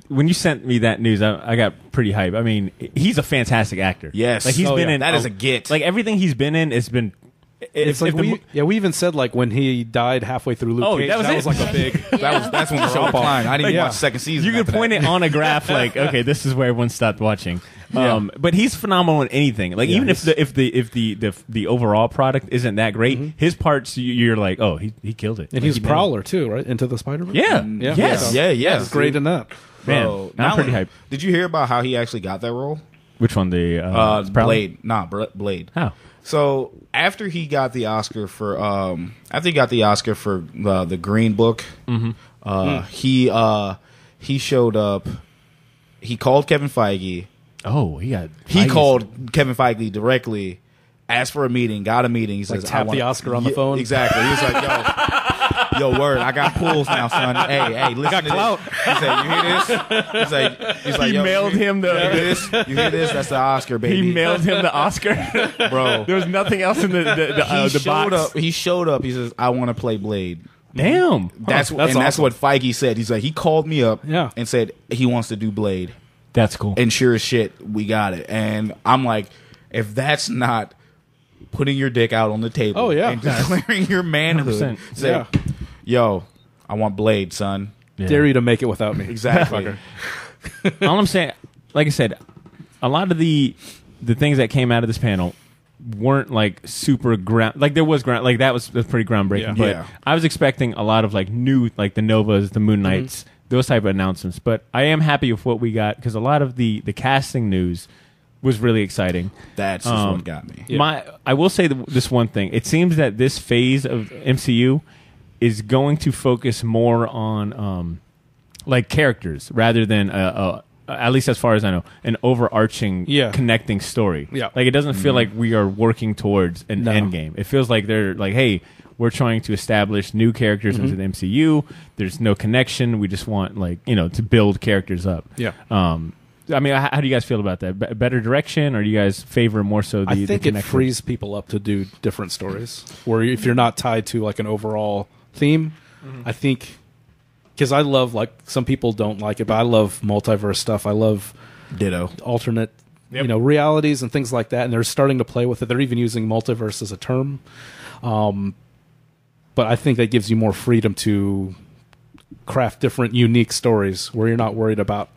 When you sent me that news, I got pretty hype. I mean, he's a fantastic actor. Yes. like he's Oh, been yeah. in. That is a get. Like everything he's been in has been. It's like we even said like when he died halfway through Luke Cage, that was it. like a big That's when the show declined. I didn't even Yeah. watch the second season. You could after point that. it on a graph, like, okay, this is where everyone stopped watching. But he's phenomenal in anything. Like even if the overall product isn't that great, his parts you're like, oh, he killed it. and Like, he's he nailed Prowler too, right? Into the Spider-Man. it. Yeah. Yeah. Yes. Yeah, yes. He's great in that. Man, Bro, I'm not pretty only- hyped. Did you hear about how he actually got that role? Which one? The Prowler? Blade. Nah, Blade. How? So after he got the Oscar for the Green Book, he showed up. He called Kevin Feige Oh, he He called Kevin Feige directly, asked for a meeting, got a meeting. He says, tap the Oscar on the phone? Exactly. He was like, yo, word, I got pulls now, son. Hey, listen got to clout. this. He said, you hear this? He's like, He yo, mailed him the. you hear this? That's the Oscar, baby. He mailed him the Oscar, Bro. There was nothing else in the showed box. up. He showed up. He says, I want to play Blade. Damn, That's awesome. what Feige said. He's like, he called me up Yeah. and said he wants to do Blade. that's cool. And sure as shit, we got it. And I'm like, if that's not putting your dick out on the table, Oh, yeah. and declaring your manhood, 100%. say, Yeah. yo, I want Blade, son. Yeah. Dare you to make it without me. Exactly. All I'm saying, like I said, a lot of the things that came out of this panel weren't like super ground. Like there was ground. Like that's pretty groundbreaking. Yeah. But Yeah. I was expecting a lot of like new, like the Novas, the Moon Knights, those type of announcements. But I am happy with what we got because a lot of the casting news was really exciting. That's just what got me. Yeah. I will say this one thing. It seems that this phase of MCU is going to focus more on like characters rather than at least as far as I know, an overarching connecting story. Yeah. Like it doesn't feel like we are working towards an No. end game. It feels like they're like, hey, we're trying to establish new characters into the MCU. There's no connection. We just want to build characters up. Yeah. I mean, how do you guys feel about that? Better direction, or do you guys favor more so the I think the it connection? frees people up to do different stories. Where if you're not tied to like an overall theme, I think because I love some people don't like it, but I love multiverse stuff. I love Ditto. alternate realities and things like that, and they're starting to play with it. They're even using multiverse as a term. But I think that gives you more freedom to craft different, unique stories where you're not worried about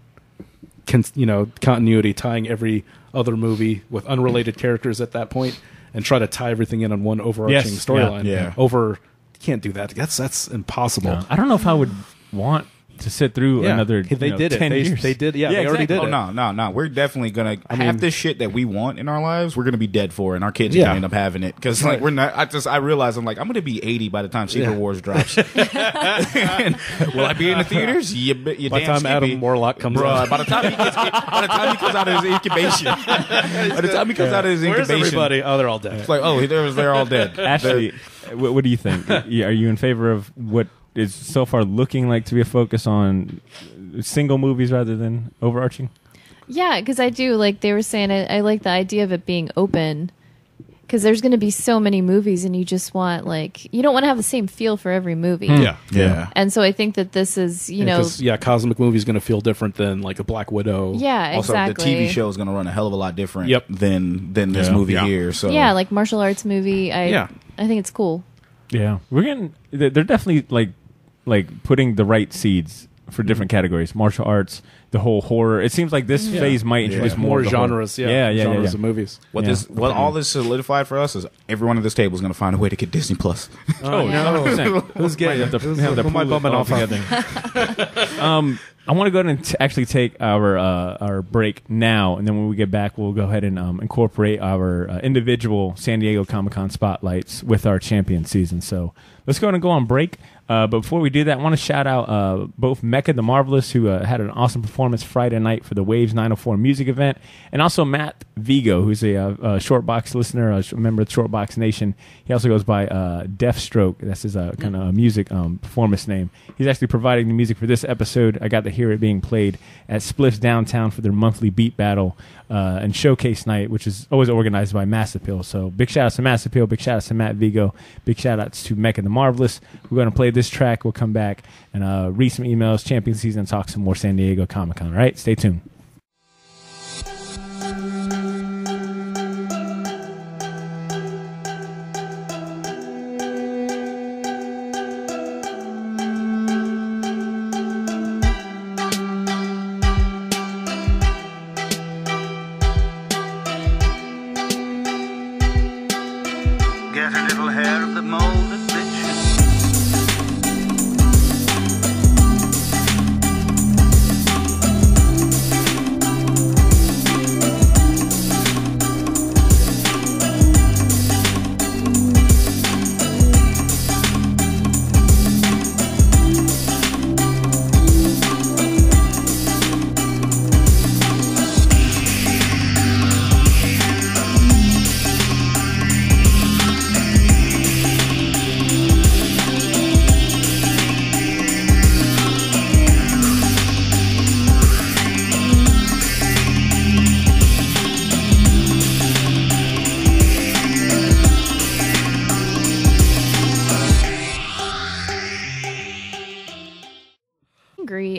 continuity, tying every other movie with unrelated characters at that point, and try to tie everything in on one overarching Yes, storyline. yeah. You can't do that. That's impossible. No. I don't know if I would want to sit through another. They did it. 10 years. They did. Yeah, they already exactly. did Oh, it. no. We're definitely going to have this shit that we want in our lives. We're going to be dead for, and our kids are Yeah. going to end up having it. Because, we're not. I realize I'm going to be 80 by the time Secret Wars drops. And will I be in the theaters? You By the damn time skippy. Adam Warlock comes Bruh, out. by the time he comes out of his incubation. By the time he comes out of his Where's incubation. everybody? Oh, they're all dead. It's like, oh, they're all dead. Ashley, what do you think? Are you in favor of what is so far looking like to be a focus on single movies rather than overarching? Yeah, because I do, like they were saying, I like the idea of it being open. Because there's going to be so many movies, and you just want, you don't want to have the same feel for every movie. Yeah. And so I think that this is, Cosmic movie is going to feel different than like a Black Widow. yeah, Also, exactly. the TV show is going to run a hell of a lot different Yep. than this movie here. So Yeah, like martial arts movie. I think it's cool. Yeah, they're definitely like putting the right seeds for different categories. Martial arts, the whole horror. It seems like this phase might introduce more of the horror. genres. Yeah. Genres of movies. What all this solidified for us is everyone at this table is going to find a way to get Disney Plus. Oh, no. 100%. Who's getting it? Who am I bumming off on? I want to go ahead and actually take our break now, and then when we get back, we'll go ahead and incorporate our individual San Diego Comic-Con spotlights with our champion season. So let's go ahead and go on break. But before we do that, I want to shout out both Mecca the Marvelous, who had an awesome performance Friday night for the Waves 904 music event, and also Matt Vigo, who's a Shortbox listener, a member of the Shortbox Nation. He also goes by Deathstroke. That's his kind of music performance name. He's actually providing the music for this episode. I got to hear it being played at Spliff's Downtown for their monthly beat battle and showcase night, which is always organized by Mass Appeal. So big shout outs to Mass Appeal, big shout outs to Matt Vigo, big shout outs to Mecca the Marvelous. We're going to play this track. We'll come back and read some emails, champion season, and talk some more San Diego Comic-Con. All right, stay tuned. Get a little hair of the molded bitch.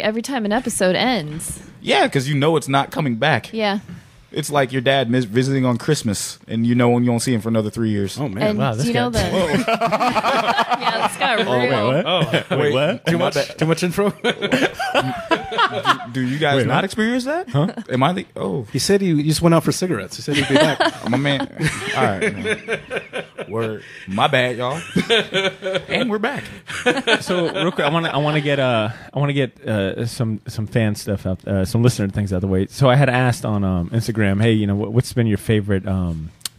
every time an episode ends. Yeah, because you know it's not coming back. Yeah. It's like your dad visiting on Christmas, and you know when you won't see him for another 3 years. Oh man! And wow, do this you know guy- yeah, this got real. Wait, what? Too much intro. Do you guys Wait, not what? experience that? Huh? Am I the? Oh, He said he just went out for cigarettes. He said he'd be back. my man. All right. Man. Word. My bad, y'all. And we're back. So real quick, I want to get some fan stuff out, some listener things out the way. So I had asked on Instagram, hey, you know, what's been your favorite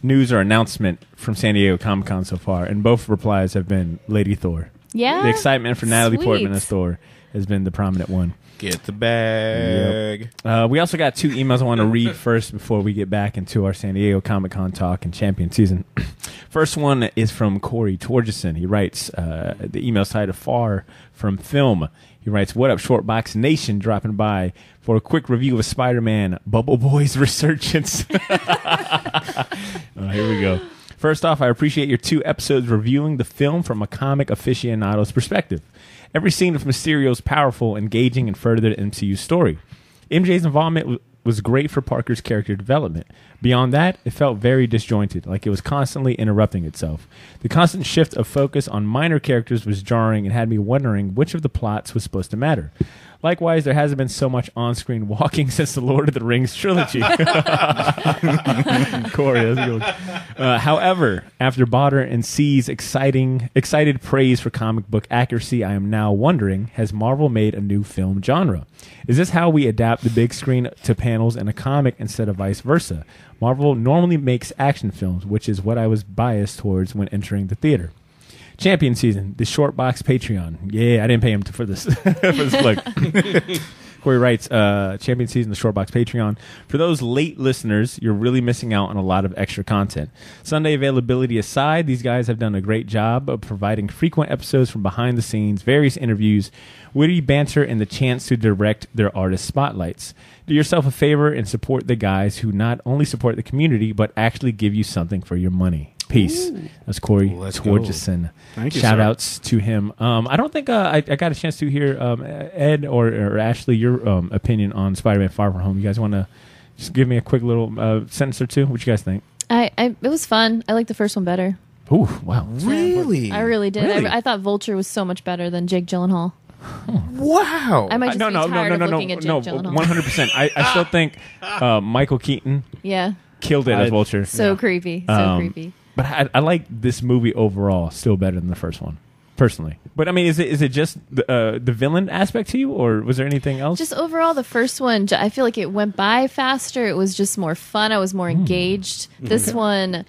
news or announcement from San Diego Comic-Con so far? And both replies have been Lady Thor. Yeah. The excitement for Natalie Sweet. Portman as Thor has been the prominent one. Get the bag. We also got 2 emails I want to read first before we get back into our San Diego Comic-Con talk and champion season. First one is from Corey Torgeson. He writes, the email's titled Far From Film. He writes, what up, Shortbox Nation, dropping by for a quick review of Spider-Man Bubble Boy's Resurgence. Here we go. First off, I appreciate your 2 episodes reviewing the film from a comic aficionado's perspective. Every scene of Mysterio is powerful, engaging, and furthered the MCU story. MJ's involvement was great for Parker's character development. Beyond that, it felt very disjointed, like it was constantly interrupting itself. The constant shift of focus on minor characters was jarring and had me wondering which of the plots was supposed to matter. Likewise, there hasn't been so much on-screen walking since the Lord of the Rings trilogy. Corey, that's a good one. However, after Botter and C's excited praise for comic book accuracy, I am now wondering, has Marvel made a new film genre? Is this how we adapt the big screen to panels in a comic instead of vice versa? Marvel normally makes action films, which is what I was biased towards when entering the theater. Champion season, the Short Box Patreon. Yeah, I didn't pay him for this for this plug. Corey writes, Champion season, the Short Box Patreon. For those late listeners, you're really missing out on a lot of extra content. Sunday availability aside, these guys have done a great job of providing frequent episodes from behind the scenes, various interviews, witty banter, and the chance to direct their artist spotlights. Do yourself a favor and support the guys who not only support the community, but actually give you something for your money. Peace. Ooh. That's Corey Let's Torgeson. Thank you, Shout sir. outs to him. I don't think I got a chance to hear Ed or Ashley, your opinion on Spider-Man Far From Home. You guys want to just give me a quick little sentence or two? What you guys think? It was fun. I liked the first one better. Ooh, wow. Really? I really did. Really? I thought Vulture was so much better than Jake Gyllenhaal. Wow. I might just be tired of looking at Jake Gyllenhaal. 100%. I still think Michael Keaton Yeah. killed it as Vulture. So creepy. So creepy. But I like this movie overall still better than the first one, personally. But I mean, is it just the villain aspect to you, or was there anything else? Just overall, the first one, I feel like it went by faster. It was just more fun. I was more engaged. This one,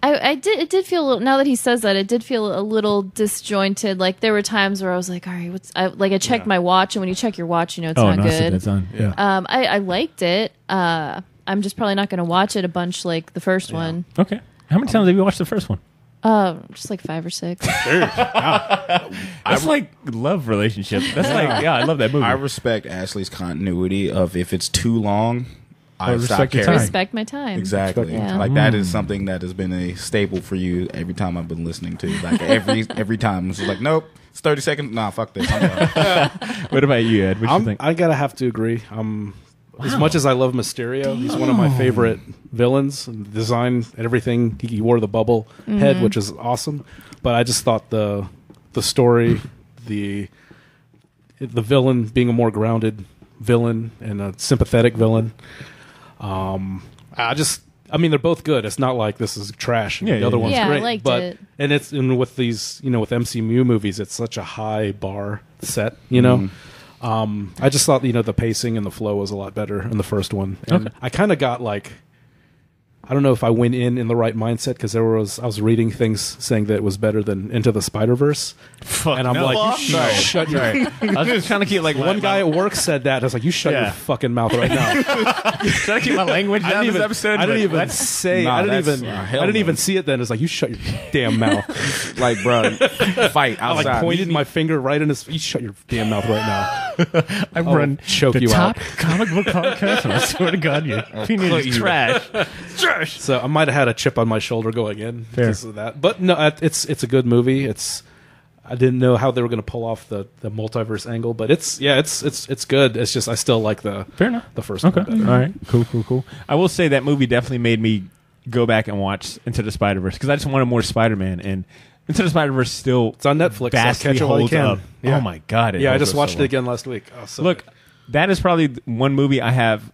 it did feel a little, now that he says that, it did feel a little disjointed. Like there were times where I was like, all right, I checked my watch, and when you check your watch, you know it's not good. That's on. Yeah. I liked it. I'm just probably not going to watch it a bunch like the first one. Okay. How many times have you watched the first one? Just like 5 or 6. That's like love relationship. That's like, yeah, I love that movie. I respect Ashley's continuity of if it's too long, I stop respect your caring. time. Respect my time. Exactly. Yeah. Like that is something that has been a staple for you every time I've been listening to. Like every time it's just like, nope, it's 30 seconds. Nah, fuck this. I'm done. What about you, Ed? What do you think? I gotta have to agree. As much as I love Mysterio, he's one of my favorite villains. Design and everything. He wore the bubble head, which is awesome. But I just thought the story, the villain being a more grounded villain and a sympathetic villain. I mean, they're both good. It's not like this is trash and the other one's Yeah, I great. liked but it. and with these, with MCU movies, it's such a high bar set. I just thought the pacing and the flow was a lot better in the first one. And I kind of got like, I don't know if I went in the right mindset because I was reading things saying that it was better than Into the Spider-Verse. And I'm like, you shut your... I was just trying to keep like One guy at work said that. I was like, you shut your fucking mouth right now. trying to keep my language down this episode. I didn't even but say. Nah, I didn't that's- even. hell I didn't no. even see it then. It's like you shut your damn mouth. Like, bro, fight I outside. like pointed my finger right in his. You shut your damn mouth right now. I run choke the you top out. comic book podcast, and I swear to God, your opinion is trash. Trash. So I might have had a chip on my shoulder going in Fair. because of that. But no, it's a good movie. It's I didn't know how they were going to pull off the multiverse angle, but it's good. It's just I still like the first one better. All right, cool. I will say that movie definitely made me go back and watch Into the Spider-Verse because I just wanted more Spider-Man, and Into the Spider-Verse still it's on Netflix. vastly Catch it while you holds can. up. Yeah. Oh my god! I just watched it again last week. Oh, so Look, that is probably one movie I have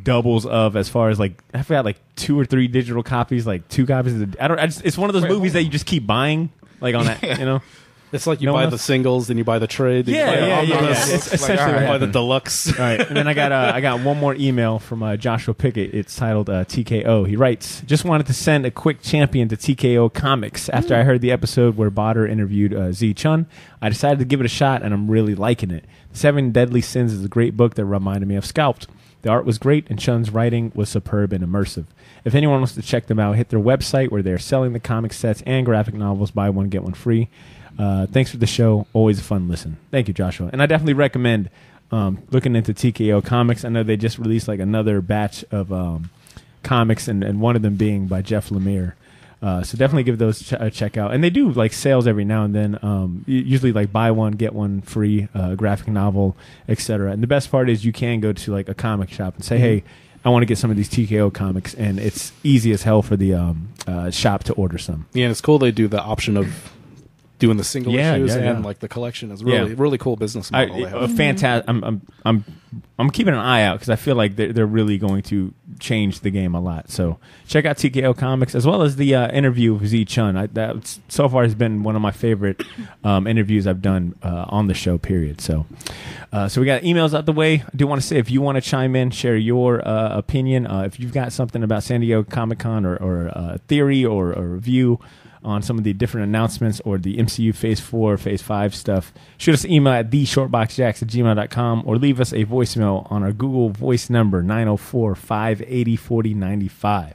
doubles of as far as like I forgot like 2 or 3 digital copies, like 2 copies. It's one of those movies that you just keep buying, like on that, you know. It's like you buy the singles, then you buy the trade. Then Yeah. you buy It's essentially you what buy the happened. deluxe. All right, and then I got one more email from Joshua Pickett. It's titled TKO. He writes, "Just wanted to send a quick champion to TKO Comics. After I heard the episode where Botter interviewed Z Chun, I decided to give it a shot, and I'm really liking it. 7 Deadly Sins is a great book that reminded me of Scalped. The art was great, and Chun's writing was superb and immersive. If anyone wants to check them out, hit their website where they're selling the comic sets and graphic novels. Buy one, get one free. Thanks for the show. Always a fun listen." Thank you, Joshua. And I definitely recommend looking into TKO Comics. I know they just released like another batch of comics, and one of them being by Jeff Lemire. So definitely give those a check out. And they do like sales every now and then. Usually like buy one, get one free, graphic novel, etc. And the best part is you can go to like a comic shop and say, hey, I want to get some of these TKO comics, and it's easy as hell for the shop to order some. Yeah, and it's cool they do the option of doing the single issues and like the collection is really cool business model. They have. Fantastic. I'm keeping an eye out because I feel like they're really going to change the game a lot. So check out TKO Comics as well as the interview with Z Chun. That so far has been one of my favorite interviews I've done on the show. Period. So we got emails out the way. I do want to say if you want to chime in, share your opinion. If you've got something about San Diego Comic-Con or a theory or a review on some of the different announcements or the MCU Phase 4, Phase 5 stuff, shoot us an email at theshortboxjacks@gmail.com or leave us a voicemail on our Google Voice number, 904-580-4095.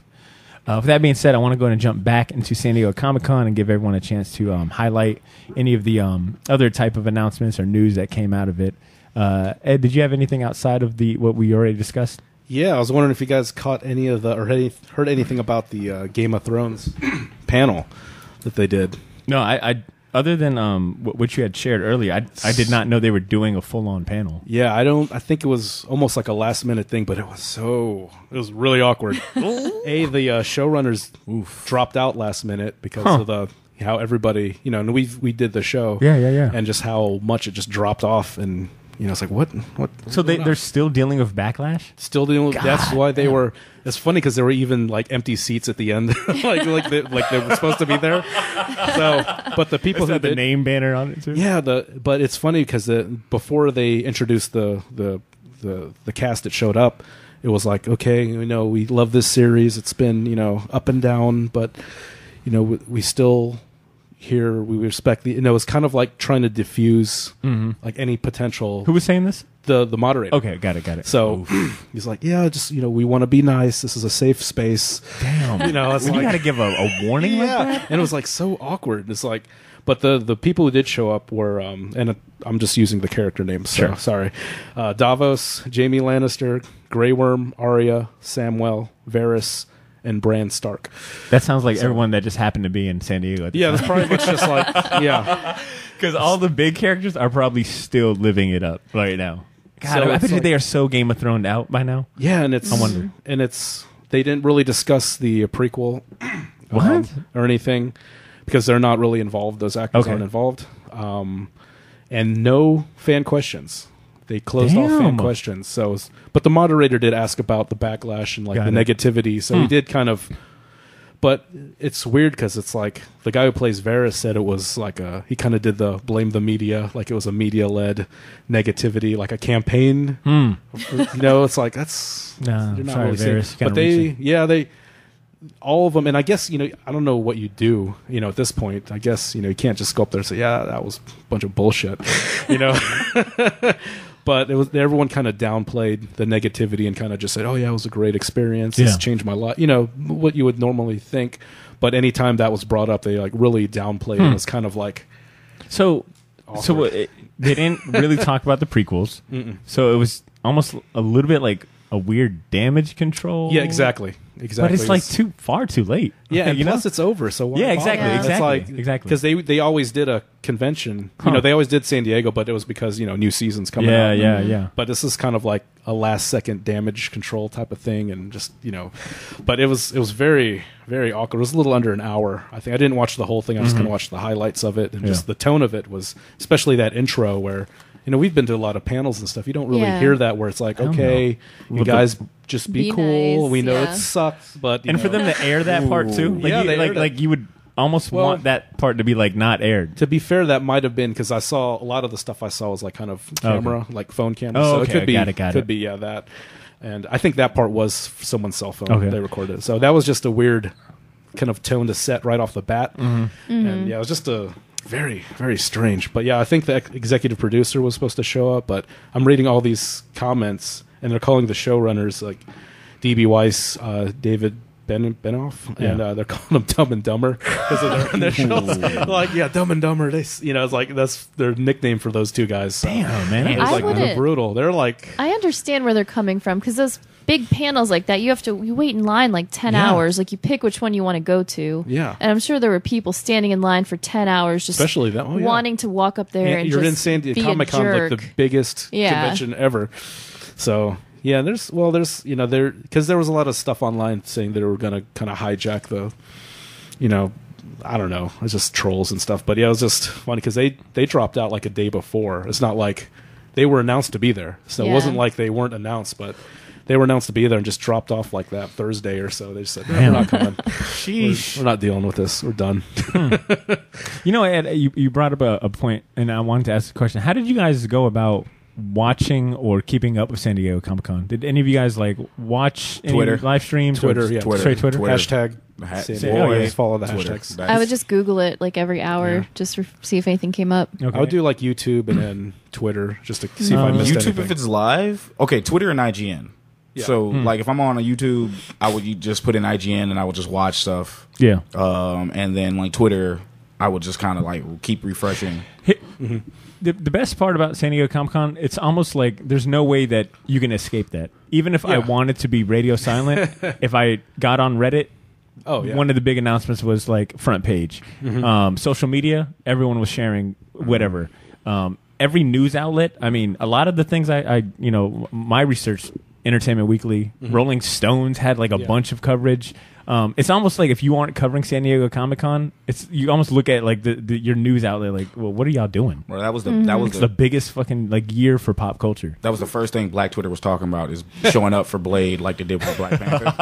With that being said, I want to go ahead and jump back into San Diego Comic-Con and give everyone a chance to highlight any of the other type of announcements or news that came out of it. Ed, did you have anything outside of what we already discussed? Yeah, I was wondering if you guys caught any of the or heard anything about the Game of Thrones panel that they did. No, I other than what you had shared earlier, I did not know they were doing a full-on panel. Yeah, I think it was almost like a last-minute thing, but it was really awkward. The showrunners dropped out last minute because of how everybody, and we did the show. Yeah. And just how much it just dropped off, and it's like what? So they're still dealing with backlash. Still dealing with. That's why they were. It's funny because there were even like empty seats at the end, like they were supposed to be there. So, but the people who had the did, name banner on it too. Yeah, but it's funny because before they introduced the cast that showed up, it was like, okay, we love this series. It's been up and down, but we still. Here we respect the. It's kind of like trying to diffuse like any potential. Who was saying this? The moderator. Okay, got it. So he's like, yeah, just we want to be nice. This is a safe space. Damn. It's you got to give a warning like that. And it was like so awkward. It's like, but the people who did show up were and I'm just using the character names. So sure. Sorry, Davos, Jaime Lannister, Grey Worm, Arya, Samwell, Varys, and Bran Stark. That sounds like everyone that just happened to be in San Diego. That's probably much just like, yeah. Because all the big characters are probably still living it up right now. God, I bet you they are so Game of Thrones out by now. Yeah, and it's... I wonder. And they didn't really discuss the prequel or anything because they're not really involved. Those actors aren't involved. And no fan questions. They closed off fan questions. So, but the moderator did ask about the backlash and like the negativity. So he did kind of, but it's weird because it's like the guy who plays Varys said it was like he kind of did the blame the media, like it was a media led negativity, like a campaign. It's like that's no. You're not Sorry, really Varys. but they all of them, and I guess I don't know what you do. At this point, I guess you can't just go up there and say, "Yeah, that was a bunch of bullshit," But everyone kind of downplayed the negativity and kind of just said, "Oh yeah, it was a great experience. It's changed my life." What you would normally think, but anytime that was brought up, they like really downplayed it. It was kind of like so. They didn't really talk about the prequels. So it was almost a little bit like a weird damage control. Yeah, exactly. exactly. But it's like too late. Yeah, and you plus know? it's over. So why Yeah, bother? exactly, Yeah. It's exactly, like, exactly. Because they always did a convention. Huh. You know, they always did San Diego, but it was because new seasons coming out. Yeah. But this is kind of like a last second damage control type of thing, and just but it was very, very awkward. It was a little under an hour. I think I didn't watch the whole thing. I just kind of watched the highlights of it, and just the tone of it was, especially that intro where. We've been to a lot of panels and stuff. You don't really hear that where it's like, okay, you guys just be cool. Nice, We know yeah. it sucks, but And for them to air that part too, like, Yeah, they aired it. you would almost want that part to be like not aired. To be fair, that might have been because I saw a lot of the stuff I saw was like kind of camera, like phone camera. Oh, so okay. it could be, Got it. that. And I think that part was someone's cell phone. Okay. They recorded it. So that was just a weird kind of tone to set right off the bat. And yeah, it was just a very, very strange. But yeah, I think the executive producer was supposed to show up, but I'm reading all these comments and they're calling the showrunners like D.B. Weiss, David Benoff, and they're calling them Dumb and Dumber because of their initials. Like, yeah, Dumb and Dumber. It's like that's their nickname for those two guys. So. Damn, man. It was I like wouldn't- brutal. They're like, I understand where they're coming from because those big panels like that, you wait in line like 10 Yeah. hours. Like you pick which one you want to go to. Yeah. And I'm sure there were people standing in line for 10 hours just especially that. Oh, yeah. wanting to walk up there and you're just in San be Diego a Comic Con, like jerk. the biggest Yeah. convention ever. So yeah, there's there because there was a lot of stuff online saying they were gonna kind of hijack the, I don't know, it's just trolls and stuff. But yeah, it was just funny because they dropped out like a day before. It's not like they were announced to be there, so it Yeah. wasn't like they weren't announced, but. They were announced to be there and just dropped off like that Thursday or so. They just said, no, we're not coming. We're not dealing with this. We're done. Ed, you brought up a point, and I wanted to ask a question. How did you guys go about watching or keeping up with San Diego Comic Con? Did any of you guys watch any Twitter. live streams? Twitter, or yeah. Straight Twitter? Hashtag. Always follow the Twitter. hashtags. I would just Google it like every hour Yeah. just to see if anything came up. Okay. I would do like YouTube and then Twitter just to see if I missed YouTube anything. if it's live. Okay, Twitter and IGN. Yeah. So like if I'm on a YouTube, I would just put in IGN and I would just watch stuff. Yeah. And then like Twitter, I would just kind of like keep refreshing. The best part about San Diego Comic Con, it's almost like there's no way that you can escape that. Even if I wanted to be radio silent, if I got on Reddit, one of the big announcements was like front page. Social media, everyone was sharing whatever. Every news outlet, I mean, a lot of the things my research, Entertainment Weekly, Rolling Stones had like a bunch of coverage. It's almost like if you aren't covering San Diego Comic Con, you almost look at like your news outlet like, well, what are y'all doing? Well, that was It's the biggest fucking like year for pop culture. That was the first thing Black Twitter was talking about is showing up for Blade like they did with Black Panther.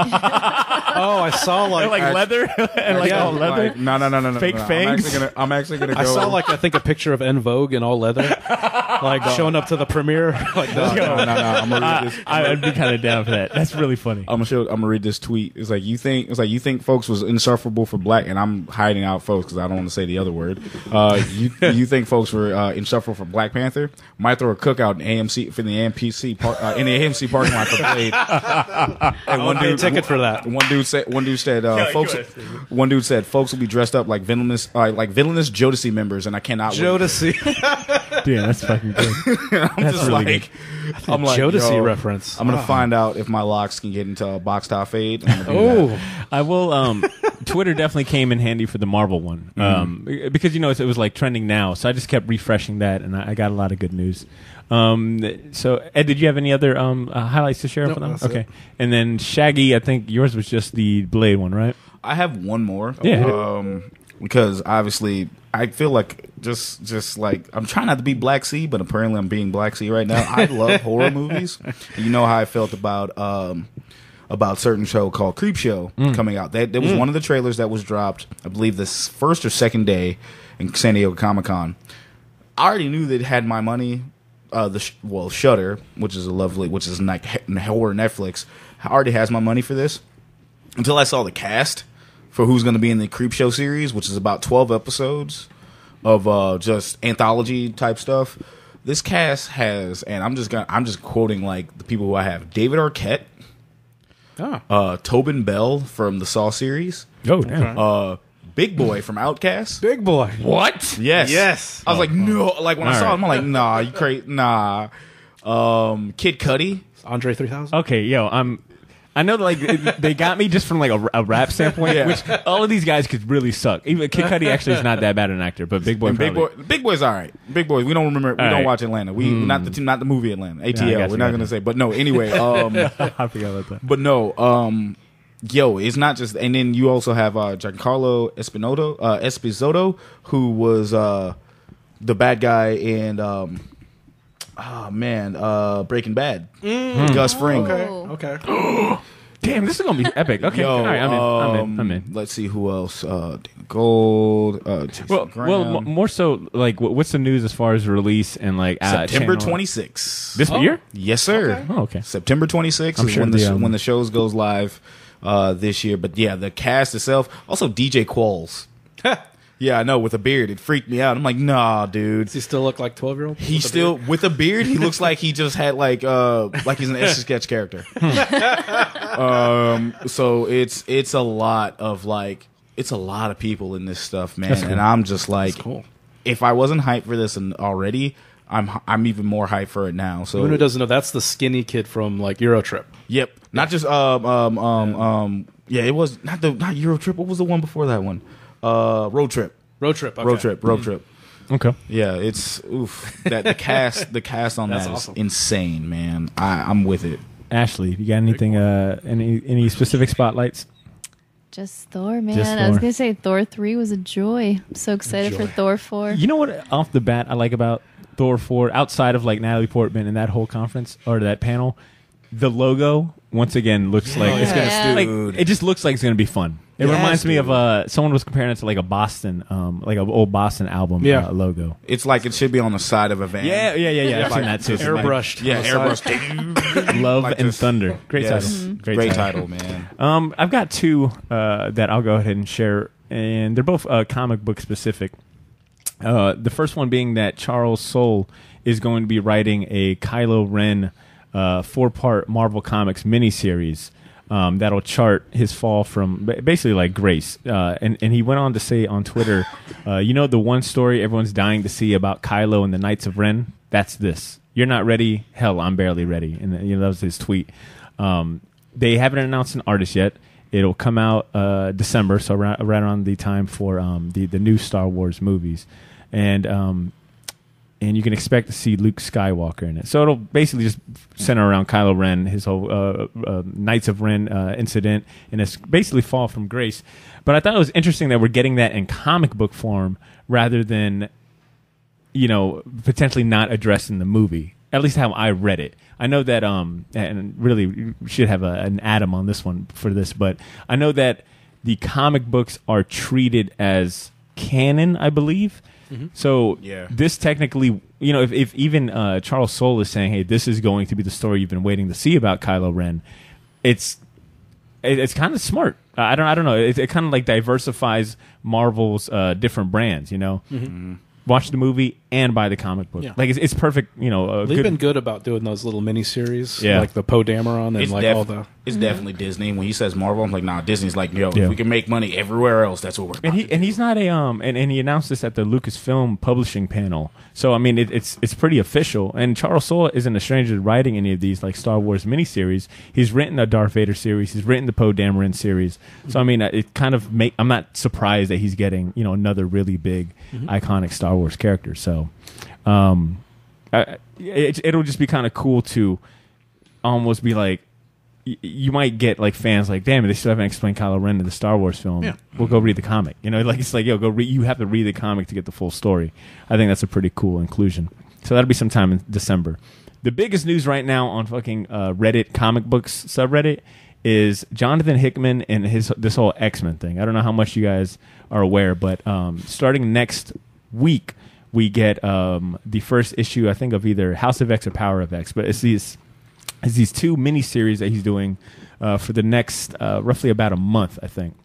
I saw like leather and like all leather. Like, no. Fake fangs? I'm actually gonna go. I saw like I think a picture of En Vogue in all leather, like showing up to the premiere. Like no. I'm gonna read this. I'd be kind of down for that. That's really funny. I'm gonna read this tweet. It's like you think folks was insufferable for Black, and I'm hiding out folks because I don't want to say the other word. You think folks were insufferable for Black Panther? Might throw a cookout in AMC for the AMC in the AMC parking lot for Blade. And one dude ticket for that. One dude said folks will be dressed up like villainous Jodeci members, and I cannot wait. Jodeci. Dude, that's fucking good. I'm That's just really like, good. I'm like, Jodeci yo, reference. I'm gonna find out if my locks can get into a box top fade. I will. Twitter definitely came in handy for the Marvel one because it was like trending now, so I just kept refreshing that, and I got a lot of good news. So Ed, did you have any other highlights to share for them? Okay, and then Shaggy, I think yours was just the Blade one, right? I have one more. Yeah. Because obviously I feel like just like I'm trying not to be Black Sea, but apparently I'm being Black Sea right now. I love horror movies. You know how I felt about certain show called Creep Show coming out. That was one of the trailers that was dropped, I believe, this first or second day in San Diego Comic Con. I already knew that it had my money. Shudder, which is like horror Netflix, already has my money for this. Until I saw the cast for who's going to be in the Creep Show series, which is about 12 episodes of just anthology type stuff. This cast has, and I'm just quoting like the people who I have: David Arquette, Tobin Bell from the Saw series, Big Boy from Outkast. Big Boy. What? Yes. I was like, no. Like when I saw him, I'm like, nah, you crazy? Nah. Kid Cudi. Andre 3000. Okay, I know, like they got me just from like a rap standpoint, which all of these guys could really suck. Even Kid Cudi actually is not that bad an actor, but Big Boy, Big Boy's all right. Big Boy, we don't remember. We don't watch Atlanta. We not the movie Atlanta. ATL. We're not gonna say, but no. Anyway, I forgot about that. But no, yo, it's not just. And then you also have Giancarlo Esposito, who was the bad guy in Breaking Bad. Gus Fring. Okay. Damn, this is gonna be epic. Okay, Yo, all right, I'm in. Let's see who else. Gold. Jason well, more so like, what's the news as far as release and like September 26th this year? Yes, sir. Okay. Oh, okay. September 26th I'm is sure when the shows goes live this year. But yeah, the cast itself. Also, DJ Qualls. Yeah, I know, with a beard. It freaked me out. I'm like, nah, dude. Does he still look like 12-year-old? He's still with a beard. He looks like he just had like he's an Etch a Sketch character. So it's a lot of people in this stuff, man. Cool. And I'm just like, Cool. if I wasn't hyped for this already, I'm even more hyped for it now. So Anyone who doesn't know, that's the skinny kid from like Eurotrip. Yep. Not just it was not Euro Trip. What was the one before that one? Road Trip. Okay. Road Trip. Okay. Yeah, it's that the cast on That's that awesome. is insane, man. I'm with it. Ashley, you got anything? Any specific spotlights? Just Thor, man. Just I was Thor. gonna say Thor 3 was a joy. I'm so excited for Thor 4. You know what? Off the bat, I like about Thor 4, outside of like Natalie Portman and that whole conference or that panel, the logo once again looks like it's gonna. Yeah. Like, it just looks like it's gonna be fun. It reminds me of someone was comparing it to like a Boston, like an old Boston album logo. It's like it should be on the side of a van. Yeah. I've seen that too. Airbrushed. Yeah, on the airbrushed. Love Like and just- Thunder. Great Yes. title. Great title, man. I've got two that I'll go ahead and share, and they're both comic book specific. The first one being that Charles Soule is going to be writing a Kylo Ren 4-part Marvel Comics miniseries that'll chart his fall from basically like grace. And he went on to say on Twitter, the one story everyone's dying to see about Kylo and the Knights of Ren? That's this. You're not ready? Hell, I'm barely ready. And that was his tweet. They haven't announced an artist yet. It'll come out December, so right around the time for the new Star Wars movies. And you can expect to see Luke Skywalker in it. So it'll basically just center around Kylo Ren, his whole Knights of Ren incident, and it's basically fall from grace. But I thought it was interesting that we're getting that in comic book form rather than, potentially not addressed in the movie. At least how I read it. I know that, and really we should have an Adam on this one for this, but I know that the comic books are treated as canon, I believe. So this technically, if even Charles Soule is saying, "Hey, this is going to be the story you've been waiting to see about Kylo Ren," it's kind of smart. I don't know. It kind of like diversifies Marvel's different brands. Watch the movie and buy the comic book. Yeah. Like it's perfect. They've been good about doing those little miniseries, Yeah. like the Poe Dameron and It's, like all the. it's definitely Disney. When he says Marvel, I'm like, nah, Disney's like, yo, Yeah. if we can make money everywhere else, that's what we're about to do. And he's not a and he announced this at the Lucasfilm publishing panel. So I mean it's pretty official. And Charles Soule isn't a stranger to writing any of these like Star Wars miniseries. He's written a Darth Vader series. He's written the Poe Dameron series. So I mean it kind of I'm not surprised that he's getting another really big iconic Star Wars character. So it'll just be kind of cool to almost be like. You might get like fans like, damn, they still haven't explained Kylo Ren in the Star Wars film. Yeah. We'll go read the comic. It's like, yo, go read. You have to read the comic to get the full story. I think that's a pretty cool inclusion. So that'll be sometime in December. The biggest news right now on fucking Reddit comic books subreddit is Jonathan Hickman and this whole X-Men thing. I don't know how much you guys are aware, but starting next week we get the first issue, I think, of either House of X or Power of X. But it's these two miniseries that he's doing for the next roughly about a month, I think.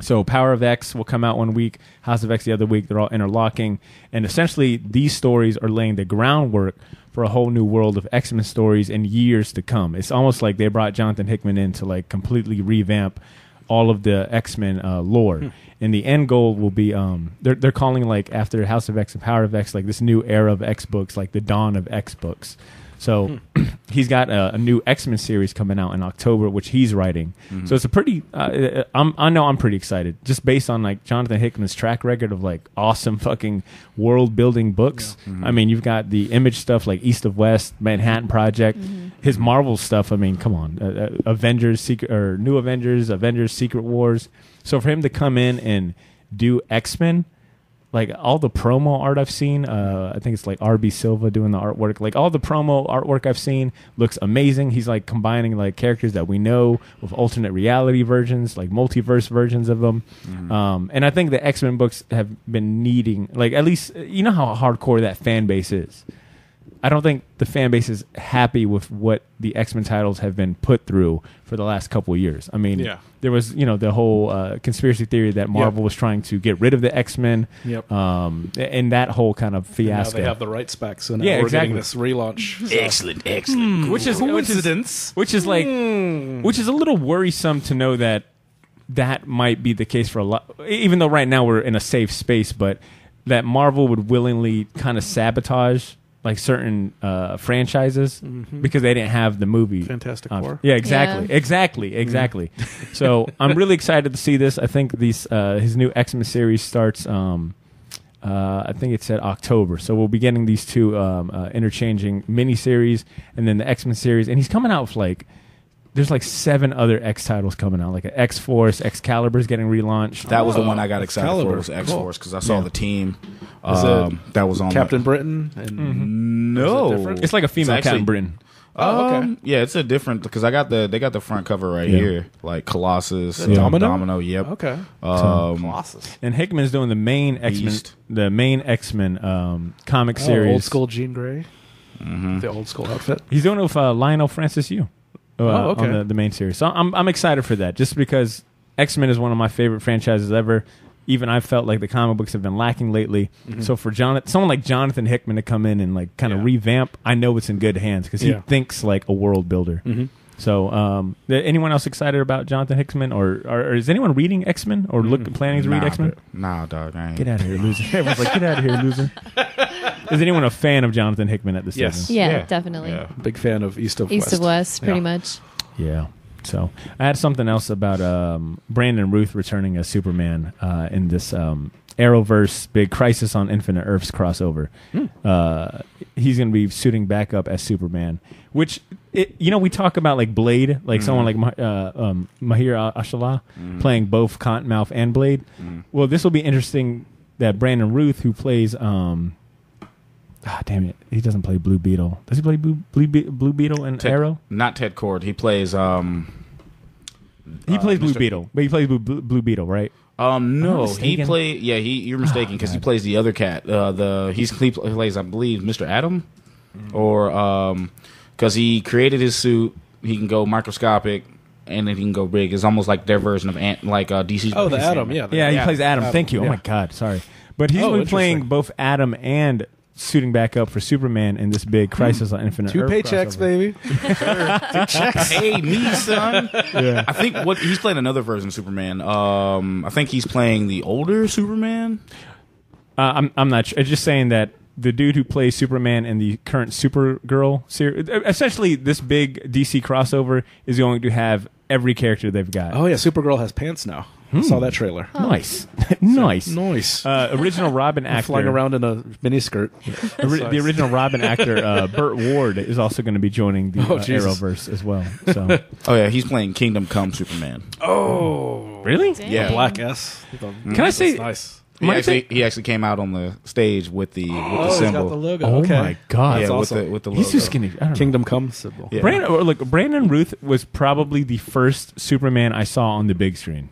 So Power of X will come out one week, House of X the other week. They're all interlocking. And essentially, these stories are laying the groundwork for a whole new world of X-Men stories in years to come. It's almost like they brought Jonathan Hickman in to like completely revamp all of the X-Men lore. And the end goal will be they're calling like after House of X and Power of X like this new era of X books, like the dawn of X books. So he's got a new X-Men series coming out in October, which he's writing. So it's a pretty. I know I'm pretty excited, just based on like Jonathan Hickman's track record of like awesome fucking world building books. I mean, you've got the Image stuff like East of West, Manhattan Project, his Marvel stuff. I mean, come on, Avengers, New Avengers, Avengers Secret Wars. So for him to come in and do X-Men. Like all the promo art I've seen, I think it's like RB Silva doing the artwork. Like all the promo artwork I've seen looks amazing. He's like combining like characters that we know with alternate reality versions, like multiverse versions of them. And I think the X-Men books have been needing, like at least you know how hardcore that fan base is. I don't think the fan base is happy with what the X-Men titles have been put through for the last couple of years. I mean, there was, the whole conspiracy theory that Marvel was trying to get rid of the X-Men, and that whole kind of fiasco. And now they have the right specs, and we're getting this relaunch. So. Excellent. Which is coincidence. Which is a little worrisome to know that might be the case for a lot. Even though right now we're in a safe space, but that Marvel would willingly kind of sabotage like certain franchises because they didn't have the movie Fantastic Four. Yeah, exactly. So I'm really excited to see this. I think his new X-Men series starts I think it said October. So we'll be getting these two interchanging miniseries and then the X-Men series, and he's coming out with there's like 7 other X titles coming out, like X-Force, Excalibur's getting relaunched. That was the one I got excited for, was X-Force, because I saw the team that was on Captain Britain. And no, it's like a female Captain Britain. Oh, okay. Yeah, it's a different, because they got the front cover right here, like Colossus, Domino. Yep. Okay. Colossus. And Hickman's doing the main X-Men, comic series. Old school Jean Grey, the old school outfit. He's doing it with Lionel Francis Yu. On the main series. So I'm excited for that, just because X-Men is one of my favorite franchises ever. Even I felt like the comic books have been lacking lately. So for someone like Jonathan Hickman to come in and like kind of revamp, I know it's in good hands because he thinks like a world builder. So anyone else excited about Jonathan Hickman, or is anyone reading X-Men or planning to read X-Men? Nah, dog. I ain't. Get out of here, loser. Everyone's like, get out of here, loser. Is anyone a fan of Jonathan Hickman at this Yes. time? Yeah, definitely. Yeah. Big fan of East of West. East of West, pretty much. Yeah. So I had something else about Brandon Routh returning as Superman in this Arrowverse Big Crisis on Infinite Earths crossover. He's going to be suiting back up as Superman, which we talk about like Blade, like someone like Mahir Ashala playing both Cottonmouth and Blade. Well, this will be interesting that Brandon Routh, who plays damn it, he doesn't play Blue Beetle. Does he play Blue Beetle in Arrow? Not Ted Kord. He plays Blue Beetle, but he plays Blue Beetle, right? No, he played. Yeah, you're mistaken, because he plays the other cat. He plays, I believe, Mr. Atom, or because he created his suit, he can go microscopic, and then he can go big. It's almost like their version of DC. Oh, the Atom, yeah. He plays Atom. Thank you. Yeah. Oh my God, sorry, but he's been playing both Atom and suiting back up for Superman in this big Crisis on Infinite Earth. 2 paychecks, crossover. baby. 2 checks. Hey, me, son. Yeah. I think he's playing another version of Superman. I think he's playing the older Superman. I'm not sure. It's just saying that the dude who plays Superman in the current Supergirl series, essentially this big DC crossover is going to have every character they've got. Oh, yeah, Supergirl has pants now. I saw that trailer. Nice. Nice. Original Robin actor. Flying around in a miniskirt. The original Robin actor, Burt Ward, is also going to be joining the Arrowverse as well. So. Oh, yeah, he's playing Kingdom Come Superman. Oh. Really? Damn. Yeah. Black S. Can I say... Nice. He actually came out on the stage with the He's symbol. got the logo. Oh Okay. my God. Yeah, That's with awesome. the logo. He's too skinny. I don't know. Kingdom Come symbol. Yeah. Brandon Routh was probably the first Superman I saw on the big screen.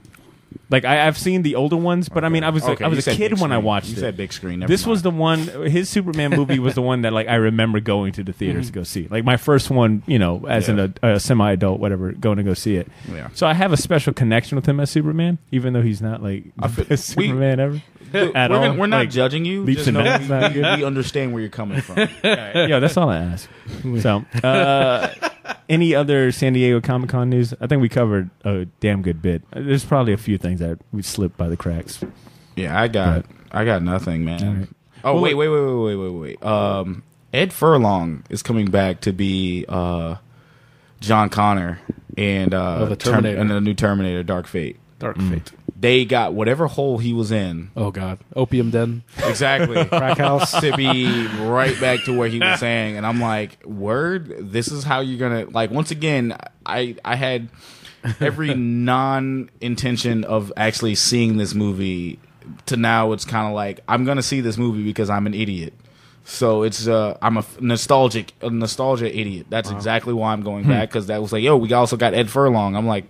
Like I've seen the older ones, but I mean I was a kid when I watched it. You said big screen. This was the one. His Superman movie was the one that like I remember going to the theaters to go see. Like my first one, as a semi-adult, whatever, going to go see it. Yeah. So I have a special connection with him as Superman, even though he's not like the best Superman ever. At all. We're not Like, judging you. leaps Just and know bounds, not good. we understand where you're coming from. Yeah, that's all I ask. So, any other San Diego Comic-Con news? I think we covered a damn good bit. There's probably a few things that we slipped by the cracks. Yeah, I got nothing, man. Right. Oh, Well, wait. Ed Furlong is coming back to be John Connor and the Terminator. and the new Terminator, Dark Fate. Dark Fate. They got whatever hole he was in. Oh God, opium den, Exactly. crack house. To be right back to where he was saying, and I'm like, word, this is how you're gonna, like, once again, I had every non-intention of actually seeing this movie to now it's kind of like, I'm gonna see this movie because I'm an idiot. So it's I'm a nostalgia idiot. That's exactly why I'm going back, because that was like, yo, we also got Ed Furlong. I'm like,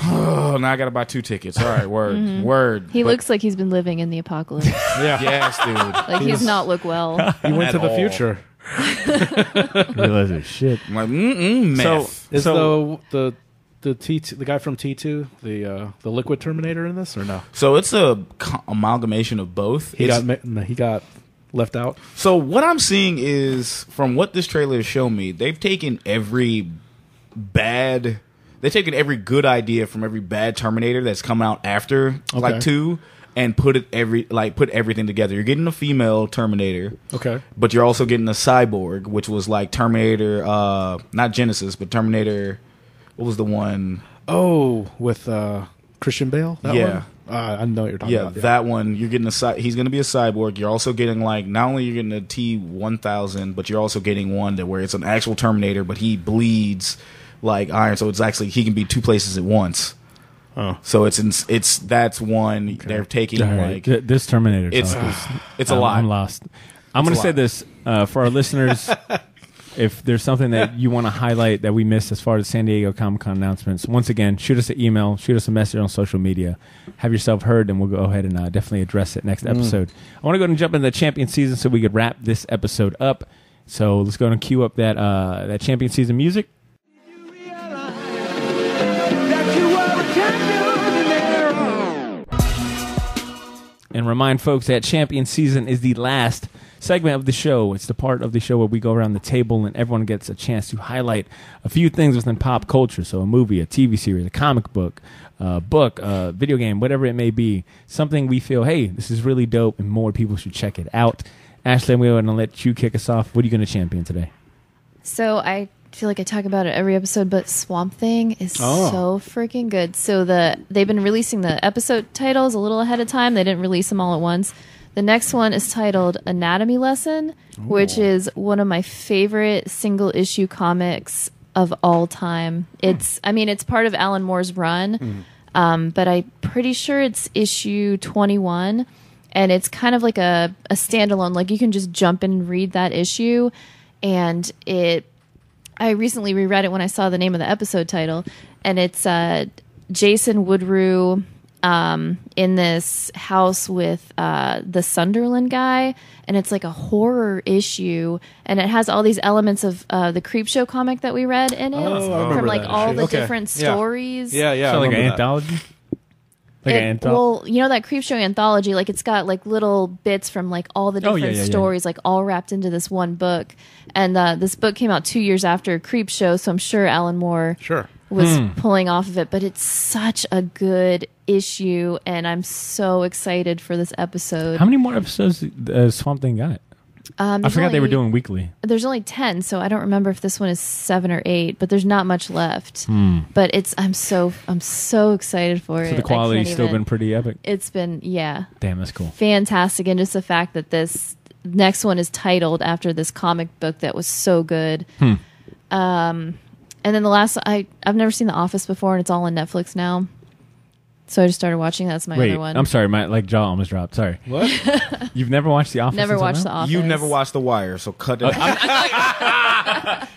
oh, now I gotta buy 2 tickets. All right, word, word. He But- looks like he's been living in the apocalypse. Yeah, yes, dude. Like he's not look well. he went to At the all. future. Realize it. Shit. I'm like, meth. Is the T2, the guy from T2, the liquid Terminator in this or no? So it's a amalgamation of both. He got left out. So what I'm seeing is, from what this trailer has shown me, they've taken every good idea from every bad Terminator that's come out after like 2, and put everything together. You're getting a female Terminator, Okay. but you're also getting a cyborg, which was like Terminator, not Genesis, but Terminator. What was the one? Oh, with Christian Bale. That Yeah. one? I know what you're talking about. That one. You're getting he's going to be a cyborg. You're also getting, like, not only you're getting a T-1000, but you're also getting one where it's an actual Terminator, but he bleeds like iron. So it's actually, he can be 2 places at once. Oh. So that's one they're taking, All right. like, This Terminator it's talk is- it's a lot. I'm lost. I'm going to say this for our listeners. If there's something that you want to highlight that we missed as far as San Diego Comic-Con announcements, once again, shoot us an email, shoot us a message on social media. Have yourself heard, and we'll go ahead and definitely address it next episode. I want to go and jump into the champion season so we could wrap this episode up. So let's go and cue up that champion season music. And remind folks that champion season is the last segment of the show. It's the part of the show where we go around the table and everyone gets a chance to highlight a few things within pop culture. So a movie, a TV series, a comic book, a video game, whatever it may be. Something we feel, hey, this is really dope and more people should check it out. Ashley, I'm going to let you kick us off. What are you going to champion today? So I feel like I talk about it every episode, but Swamp Thing is so freaking good. So they've been releasing the episode titles a little ahead of time. They didn't release them all at once. The next one is titled Anatomy Lesson, which is one of my favorite single issue comics of all time. It's part of Alan Moore's run, but I'm pretty sure it's issue 21, and it's kind of like a standalone. Like, you can just jump in and read that issue, and I recently reread it when I saw the name of the episode title, and it's Jason Woodrue in this house with the Sunderland guy, and it's like a horror issue, and it has all these elements of the Creepshow comic that we read in it, from like all the different stories. Yeah. So like an anthology? Well, you know that Creepshow anthology, like, it's got like little bits from like all the different stories, like all wrapped into this one book. And this book came out 2 years after Creepshow, so I'm sure Alan Moore was pulling off of it. But it's such a good issue, and I'm so excited for this episode. How many more episodes Swamp Thing got? I forgot they were doing weekly. There's only 10, so I don't remember if this one is 7 or 8, but there's not much left. But I'm so excited for it. So the quality's still been pretty epic. It's been, Damn, that's cool. Fantastic. And just the fact that this next one is titled after this comic book that was so good. And then the last, I've never seen The Office before, and it's all on Netflix now. So I just started watching. That's my other one. I'm sorry, my jaw almost dropped. Sorry. What? You've never watched The Office? Never watched The Office. You never watched The Wire, so cut it.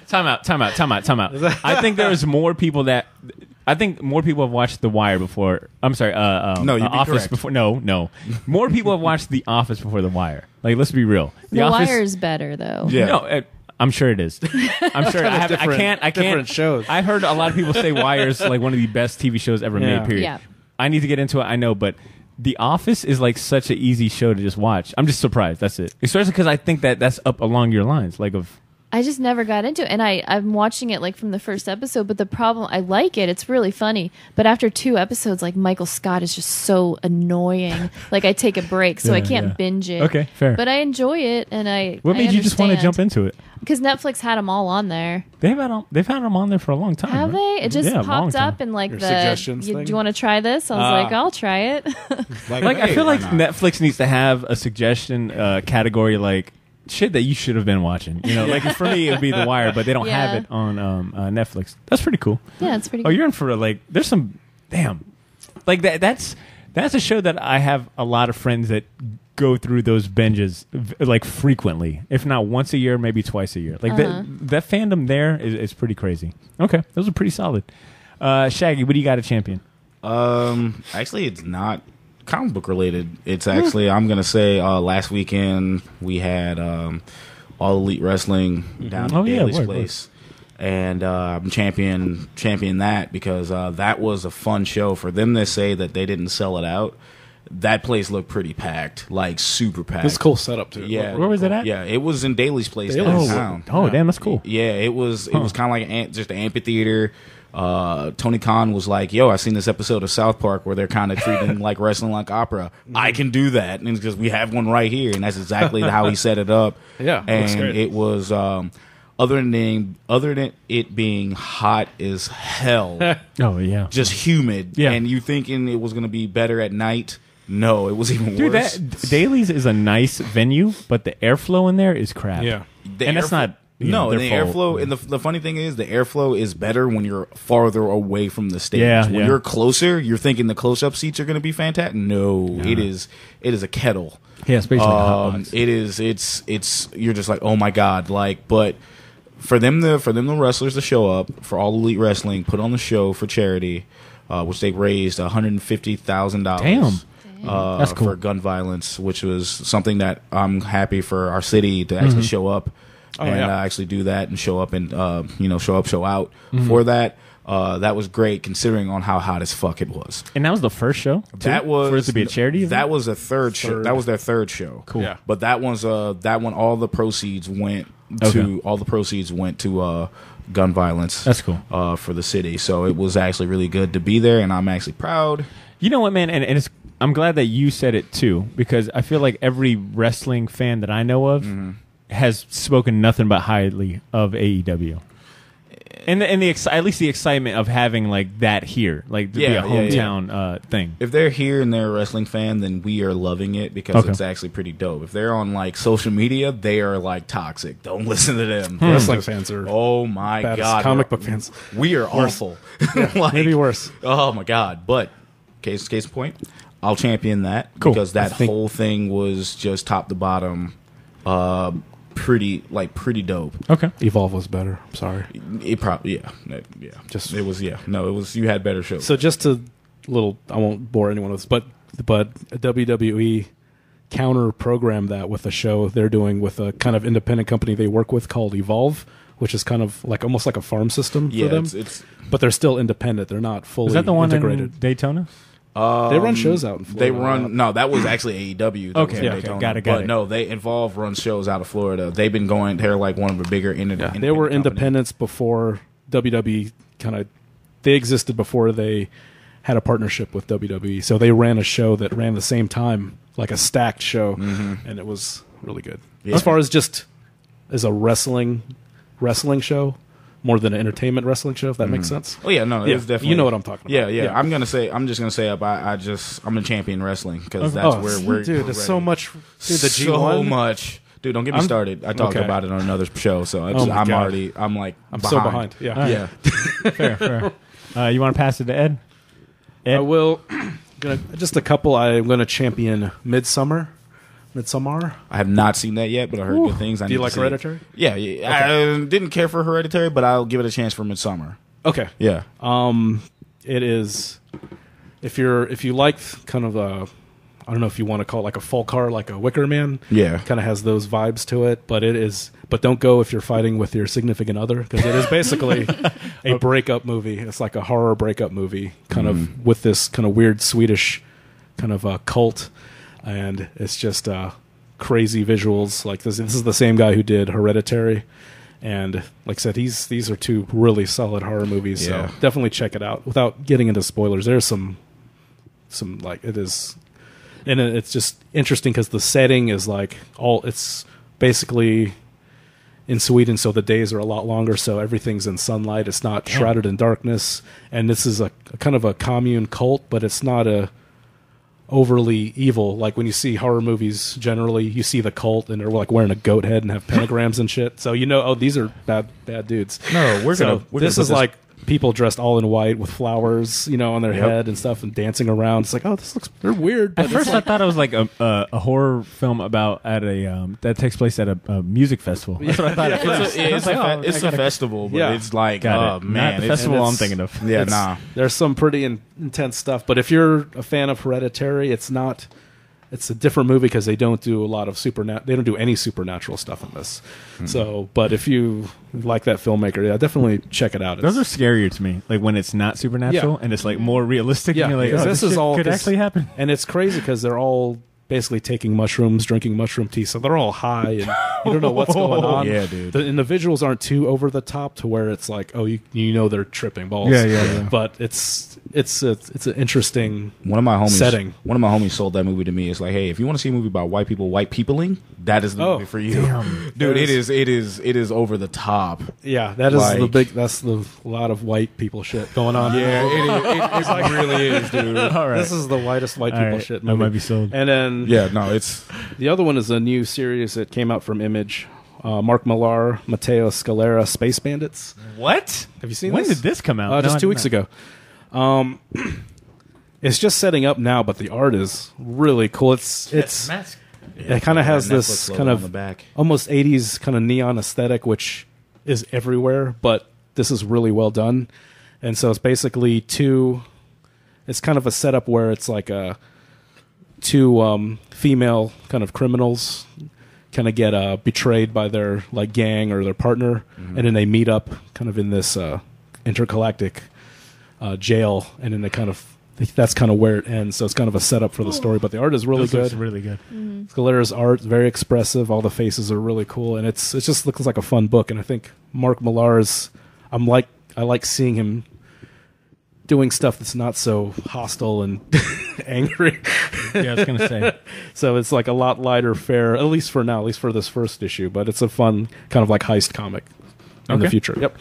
Time out. I think there's more people have watched The Wire before. I'm sorry. No, you'd be Office correct. before. No. More people have watched The Office before The Wire. Like, let's be real. The Office, Wire's better, though. Yeah. No, I'm sure it is. I'm sure. I can't. different shows. I heard a lot of people say Wire's like one of the best TV shows ever made. Period. Yeah. I need to get into it. I know, but The Office is like such an easy show to just watch. I'm just surprised. That's it. Especially because I think that's up along your lines, like of I just never got into it, and I'm watching it like from the first episode. But the problem, I like it; it's really funny. But after 2 episodes, like Michael Scott is just so annoying. Like I take a break, so I can't binge it. Okay, fair. But I enjoy it, and What made you just want to jump into it? Because Netflix had them all on there. They've had them on there for a long time. Have right? they? It just Yeah, popped long up in like Your the. suggestions Do thing? you want to try this? I was like, I'll try it. Like I feel like Netflix needs to have a suggestion category like shit that you should have been watching. You know, like for me it would be The Wire, but they don't have it on Netflix. That's pretty cool. Yeah, it's pretty. Oh, you're in for there's some like that's a show that I have a lot of friends that go through those binges like frequently, if not once a year, maybe twice a year. Like that fandom there is pretty crazy. Okay, those are pretty solid. Shaggy, what do you got to champion? Actually, it's not comic book related. It's actually I'm gonna say last weekend we had All Elite Wrestling down at Daly's place. And I'm champion that because that was a fun show. For them to say that they didn't sell it out, that place looked pretty packed, like super packed. It's a cool setup too. Yeah, where was it at? Yeah, it was in Daly's place Daly's. downtown. Oh, damn, that's cool. Yeah, it was kind of like just an amphitheater. Tony Khan was like, "Yo, I've seen this episode of South Park where they're kind of treating like wrestling like opera. I can do that, and because we have one right here, and that's exactly how he set it up. Yeah, looks and great. it was other than it being hot as hell, Oh yeah, just humid. Yeah. And you thinking it was going to be better at night. No, it was even dude, worse. Daly's is a nice venue, but the airflow in there is crap. Yeah. And that's not No, and the their fault. airflow, and the funny thing is, the airflow is better when you're farther away from the stage. Yeah, when yeah. you're closer, you're thinking the close-up seats are going to be fantastic. No, it is a kettle. Yeah, it's basically like a hot box. It is. It's. You're just like, oh my god, like. But for them, the wrestlers to show up for All Elite Wrestling, put on the show for charity, which they raised $150,000. Damn. That's cool. For gun violence, which was something that I'm happy for our city to actually show up and actually do that and show up and show out for that. That was great considering on how hot as fuck it was. And that was the first show. That was for it to be a charity event? That was a third show. That was their third show. Cool. Yeah. But that one all the proceeds went to gun violence. That's cool. For the city. So it was actually really good to be there, and I'm actually proud. You know what, man? And it's I'm glad that you said it too, because I feel like every wrestling fan that I know of has spoken nothing but highly of AEW. And at least the excitement of having like that here, like to be a hometown thing. If they're here and they're a wrestling fan, then we are loving it because it's actually pretty dope. If they're on like social media, they are like toxic. Don't listen to them. Wrestling fans are oh my bad as god, comic book fans. We are awful. Like, Maybe worse. Oh my god! But case in point, I'll champion that because that whole thing was just top to bottom. Pretty dope. Okay. Evolve was better. I'm sorry. It probably it was you had better shows. So just I won't bore anyone with this, but WWE counter programmed that with a show they're doing with a kind of independent company they work with called Evolve, which is kind of like almost like a farm system for them. But they're still independent. They're not fully Is that the one integrated. in Daytona? They run shows out in Florida. No, that was actually AEW. Got it. But no, they Evolve runs shows out of Florida. They've been going. They're like one of the bigger independent. They were companies. independents before WWE they existed before they had a partnership with WWE. So they ran a show that ran the same time, like a stacked show, and it was really good. Yeah. As far as just as a wrestling show, more than an entertainment wrestling show, if that makes sense. Oh yeah, no, it was definitely. You know what I'm talking about. Yeah. I'm just gonna say I'm a champion wrestling because that's where we're. Dude, there's so much. Dude, the so G1. much. Dude, don't get me started. I talked about it on another show, so my God. I'm so behind. Yeah. Fair. You want to pass it to Ed? I will. Just a couple. I'm going to champion Midsommar. I have not seen that yet, but I heard good things. Do you like Hereditary? Yeah. Okay. I didn't care for Hereditary, but I'll give it a chance for Midsommar. Okay. Yeah. It is. If you like kind of I don't know if you want to call it like a folk horror, like a Wicker Man. Yeah. Kind of has those vibes to it, but it is. But don't go if you're fighting with your significant other, because it is basically a breakup movie. It's like a horror breakup movie, kind of with this kind of weird Swedish kind of cult, and it's just crazy visuals. Like this is the same guy who did Hereditary, And like I said, these are two really solid horror movies. Yeah. So definitely check it out. Without getting into spoilers, there's some like it is, and it's just interesting because the setting is like it's basically in Sweden, so the days are a lot longer, so everything's in sunlight. It's not shrouded in darkness, and this is a kind of a commune cult, but it's not a overly evil. Like when you see horror movies, generally you see the cult and they're like wearing a goat head and have pentagrams and shit. So these are bad dudes. No, this is like people dressed all in white with flowers, on their head and stuff and dancing around. It's like, oh, they're weird. But At first, I thought it was like a horror film about that takes place at a music festival. That's what I thought. At first. It's a festival, but it's like, oh man, not the festival I'm thinking of. Yeah, nah. There's some pretty intense stuff, but if you're a fan of Hereditary, it's not. It's a different movie because they don't do a lot of they don't do any supernatural stuff in this. So, but if you like that filmmaker, definitely check it out. Those are scarier to me, like when it's not supernatural and it's like more realistic. Yeah, and you're like, because this is all could actually happen. And it's crazy because they're all basically taking mushrooms, drinking mushroom tea, so they're all high and you don't know what's going on. Yeah, dude. And the visuals aren't too over the top to where it's like, oh, they're tripping balls. Yeah. But it's an interesting One of my homies setting. One of my homies sold that movie to me. It's like, hey, if you want to see a movie about white people, white peopling, that is the movie for you. Damn. Dude, it is over the top. Yeah, that is that's a lot of white people shit going on. Yeah, it really is, dude. All right. This is the whitest white people shit movie. That might be sold. And then it's the other one is a new series that came out from Image. Mark Millar, Matteo Scalera, Space Bandits. What? Have you seen When this? did this come out? Just 2 weeks ago. It's just setting up now, but the art is really cool. It kind of has this kind of almost 80s kind of neon aesthetic, which is everywhere, but this is really well done. And so it's basically it's kind of a setup where it's like two female kind of criminals kind of get betrayed by their like gang or their partner, and then they meet up kind of in this intergalactic jail, and then that's kind of where it ends. So it's kind of a setup for the story, but the art is really good. It's really good. Scalera's art is very expressive. All the faces are really cool, and it just looks like a fun book. And I think Mark Millar I like seeing him doing stuff that's not so hostile and angry. Yeah, I was gonna say. So it's like a lot lighter fare, at least for now, at least for this first issue. But it's a fun kind of like heist comic in the future. Yep.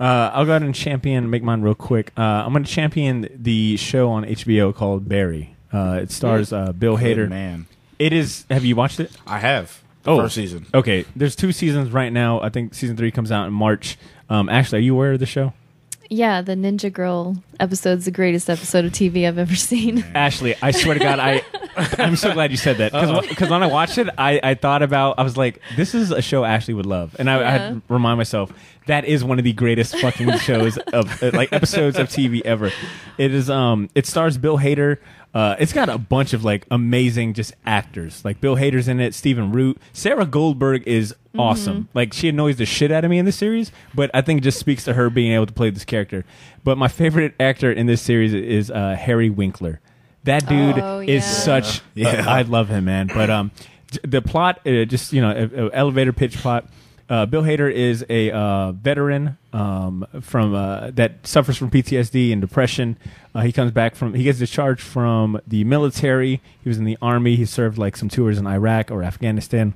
I'll go ahead and make mine real quick. I'm going to champion the show on HBO called Barry. It stars Bill Hader. Man, it is. Have you watched it? I have. First season. Okay, there's 2 seasons right now. I think season 3 comes out in March. Ashley, are you aware of the show? Yeah, the Ninja Girl episode's the greatest episode of TV I've ever seen. Ashley, I swear to God, I'm so glad you said that. Because when I watched it, I was like, this is a show Ashley would love. And I had to remind myself, that is one of the greatest fucking shows of, like, episodes of TV ever. It is, it stars Bill Hader. It's got a bunch of like amazing just actors. Like Bill Hader's in it, Stephen Root. Sarah Goldberg is awesome. Like she annoys the shit out of me in this series, but I think it just speaks to her being able to play this character. But my favorite actor in this series is Harry Winkler. That dude is such. I love him, man. But the plot, just elevator pitch plot. Bill Hader is a veteran from that suffers from PTSD and depression. He comes back he gets discharged from the military. He was in the army. He served like some tours in Iraq or Afghanistan.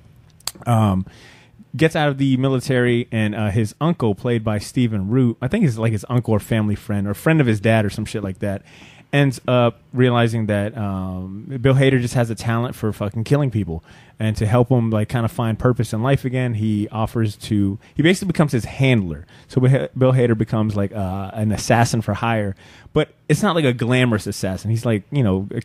Gets out of the military, and his uncle, played by Stephen Root, I think he's like his uncle or family friend or friend of his dad or some shit like that, ends up realizing that Bill Hader just has a talent for fucking killing people. And to help him like kind of find purpose in life again, he basically becomes his handler. So Bill Hader becomes like an assassin for hire, but it's not like a glamorous assassin. He's like,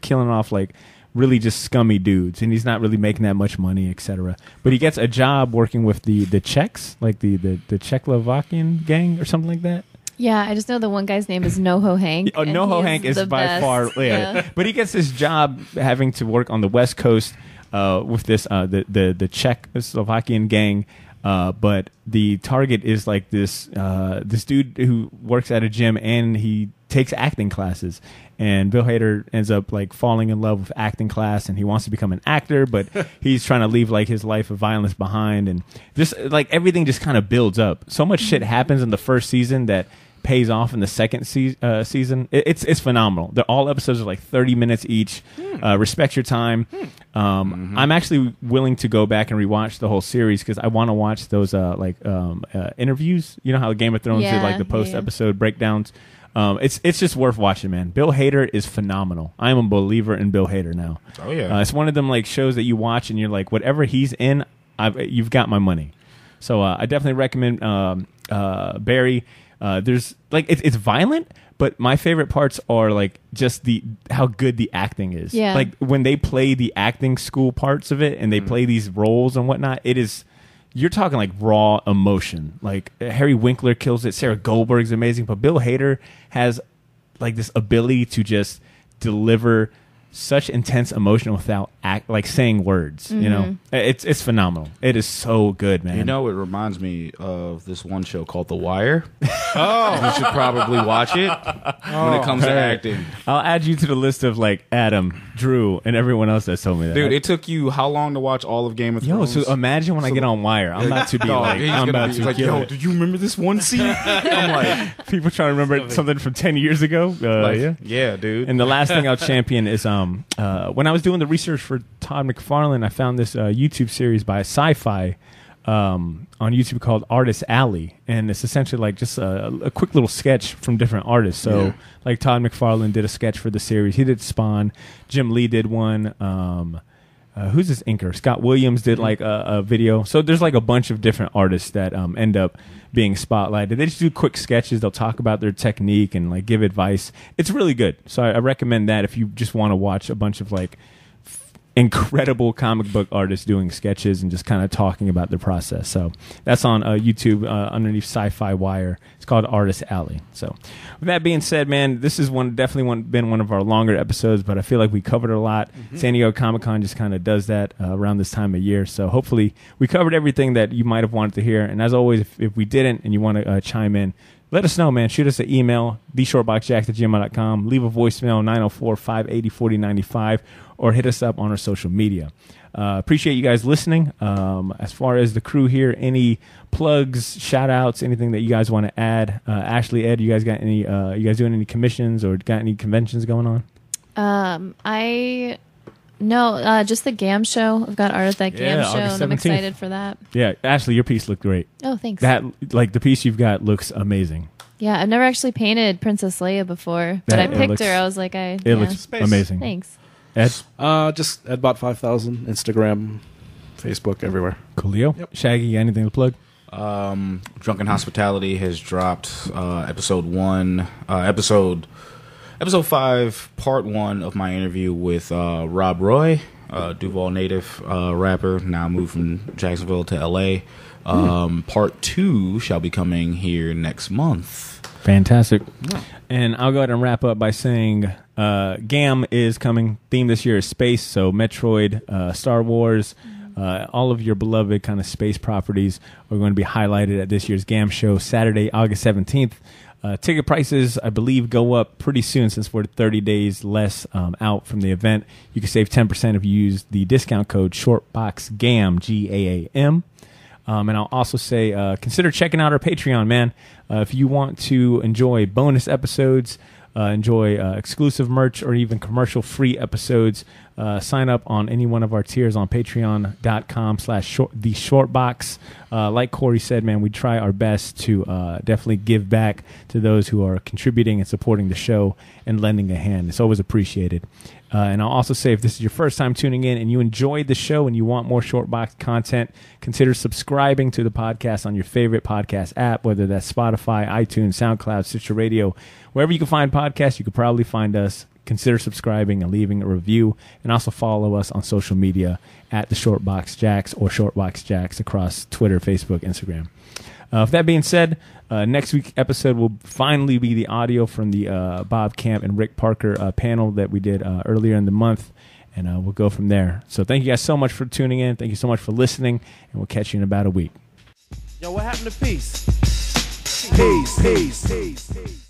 killing off like really just scummy dudes, and he's not really making that much money, etc. But he gets a job working with the Czechs, like the Czechoslovakian gang or something like that. Yeah, I just know the one guy's name is NoHo Hank. Oh, NoHo Hank is by far, yeah. But he gets this job having to work on the West Coast with this the Czechoslovakian gang. But the target is like this dude who works at a gym, and he takes acting classes, and Bill Hader ends up like falling in love with acting class, and he wants to become an actor, but he's trying to leave like his life of violence behind, and just like everything just kind of builds up. So much shit happens in the first season that pays off in the second season. It's phenomenal. All episodes are like 30 minutes each. Respect your time. I'm actually willing to go back and rewatch the whole series because I want to watch those interviews. You know how Game of Thrones did like the post episode breakdowns. It's just worth watching, man. Bill Hader is phenomenal. I am a believer in Bill Hader now. Oh yeah, it's one of them like shows that you watch and you're like, whatever he's in, you've got my money. So I definitely recommend Barry. There's like it's violent, but my favorite parts are like just how good the acting is. Yeah. Like when they play the acting school parts of it and they play these roles and whatnot, you're talking like raw emotion. Like Harry Winkler kills it, Sarah Goldberg's amazing, but Bill Hader has like this ability to just deliver such intense emotion without saying words. You know, it's phenomenal. It is so good, man. You know, it reminds me of this one show called The Wire. You should probably watch it when it comes to acting. I'll add you to the list of like Adam, Drew, and everyone else that's told me that. Dude, it took you how long to watch all of Game of Thrones? Yo, so imagine when I get on Wire. I'm about to be yo, do you remember this one scene? I'm like, people trying to remember something from 10 years ago. Yeah, dude. And the last thing I'll champion is when I was doing the research for Todd McFarlane, I found this YouTube series by Sci-Fi on YouTube called Artist Alley, and it's essentially like just a quick little sketch from different artists. So like Todd McFarlane did a sketch for the series. He did Spawn. Jim Lee did one. Who's this inker? Scott Williams did like a video. So there's like a bunch of different artists that end up being spotlighted. They just do quick sketches. They'll talk about their technique and like give advice. It's really good. So I recommend that if you just want to watch a bunch of like incredible comic book artists doing sketches and just kind of talking about their process. So that's on YouTube underneath Sci-Fi Wire. It's called Artist Alley. So with that being said, man, this is been one of our longer episodes, but I feel like we covered a lot. San Diego Comic-Con just kind of does that around this time of year. So hopefully we covered everything that you might have wanted to hear. And as always, if we didn't and you want to chime in, let us know, man. Shoot us an email, theshortboxjacks@gmail.com. Leave a voicemail, 904-580-4095, or hit us up on our social media. Appreciate you guys listening. As far as the crew here, any plugs, shout-outs, anything that you guys want to add? Ashley, Ed, you guys got any? You guys doing any commissions or got any conventions going on? No, just the GAM show. I've got art at that GAM show, and I'm excited for that. Yeah, Ashley, your piece looked great. Oh, thanks. The piece you've got looks amazing. Yeah, I've never actually painted Princess Leia before, but I picked her. I was like, it looks amazing. Thanks. Ed? Just Edbot5000, Instagram, Facebook, everywhere. Coolio. Yep. Shaggy, you got anything to plug? Drunken Hospitality has dropped episode 5, part 1 of my interview with Rob Roy, Duval native rapper, now moved from Jacksonville to LA. Part 2 shall be coming here next month. Fantastic. Yeah. And I'll go ahead and wrap up by saying GAM is coming. Theme this year is space, so Metroid, Star Wars, all of your beloved kind of space properties are going to be highlighted at this year's GAM show, Saturday, August 17th. Ticket prices, I believe, go up pretty soon since we're 30 days less out from the event. You can save 10% if you use the discount code ShortboxGAM, GAAM. And I'll also say, consider checking out our Patreon, man. If you want to enjoy bonus episodes, enjoy exclusive merch, or even commercial-free episodes, sign up on any one of our tiers on patreon.com/theshortbox. Like Corey said, man, we try our best to definitely give back to those who are contributing and supporting the show and lending a hand. It's always appreciated. And I'll also say, if this is your first time tuning in and you enjoyed the show and you want more Shortbox content, consider subscribing to the podcast on your favorite podcast app, whether that's Spotify, iTunes, SoundCloud, Stitcher Radio. Wherever you can find podcasts, you could probably find us. Consider subscribing and leaving a review, and also follow us on social media at the Shortbox Jacks or Shortbox Jacks across Twitter, Facebook, Instagram. With that being said, next week's episode will finally be the audio from the Bob Camp and Rick Parker panel that we did earlier in the month, and we'll go from there. So thank you guys so much for tuning in. Thank you so much for listening, and we'll catch you in about a week. Yo, what happened to peace? Peace.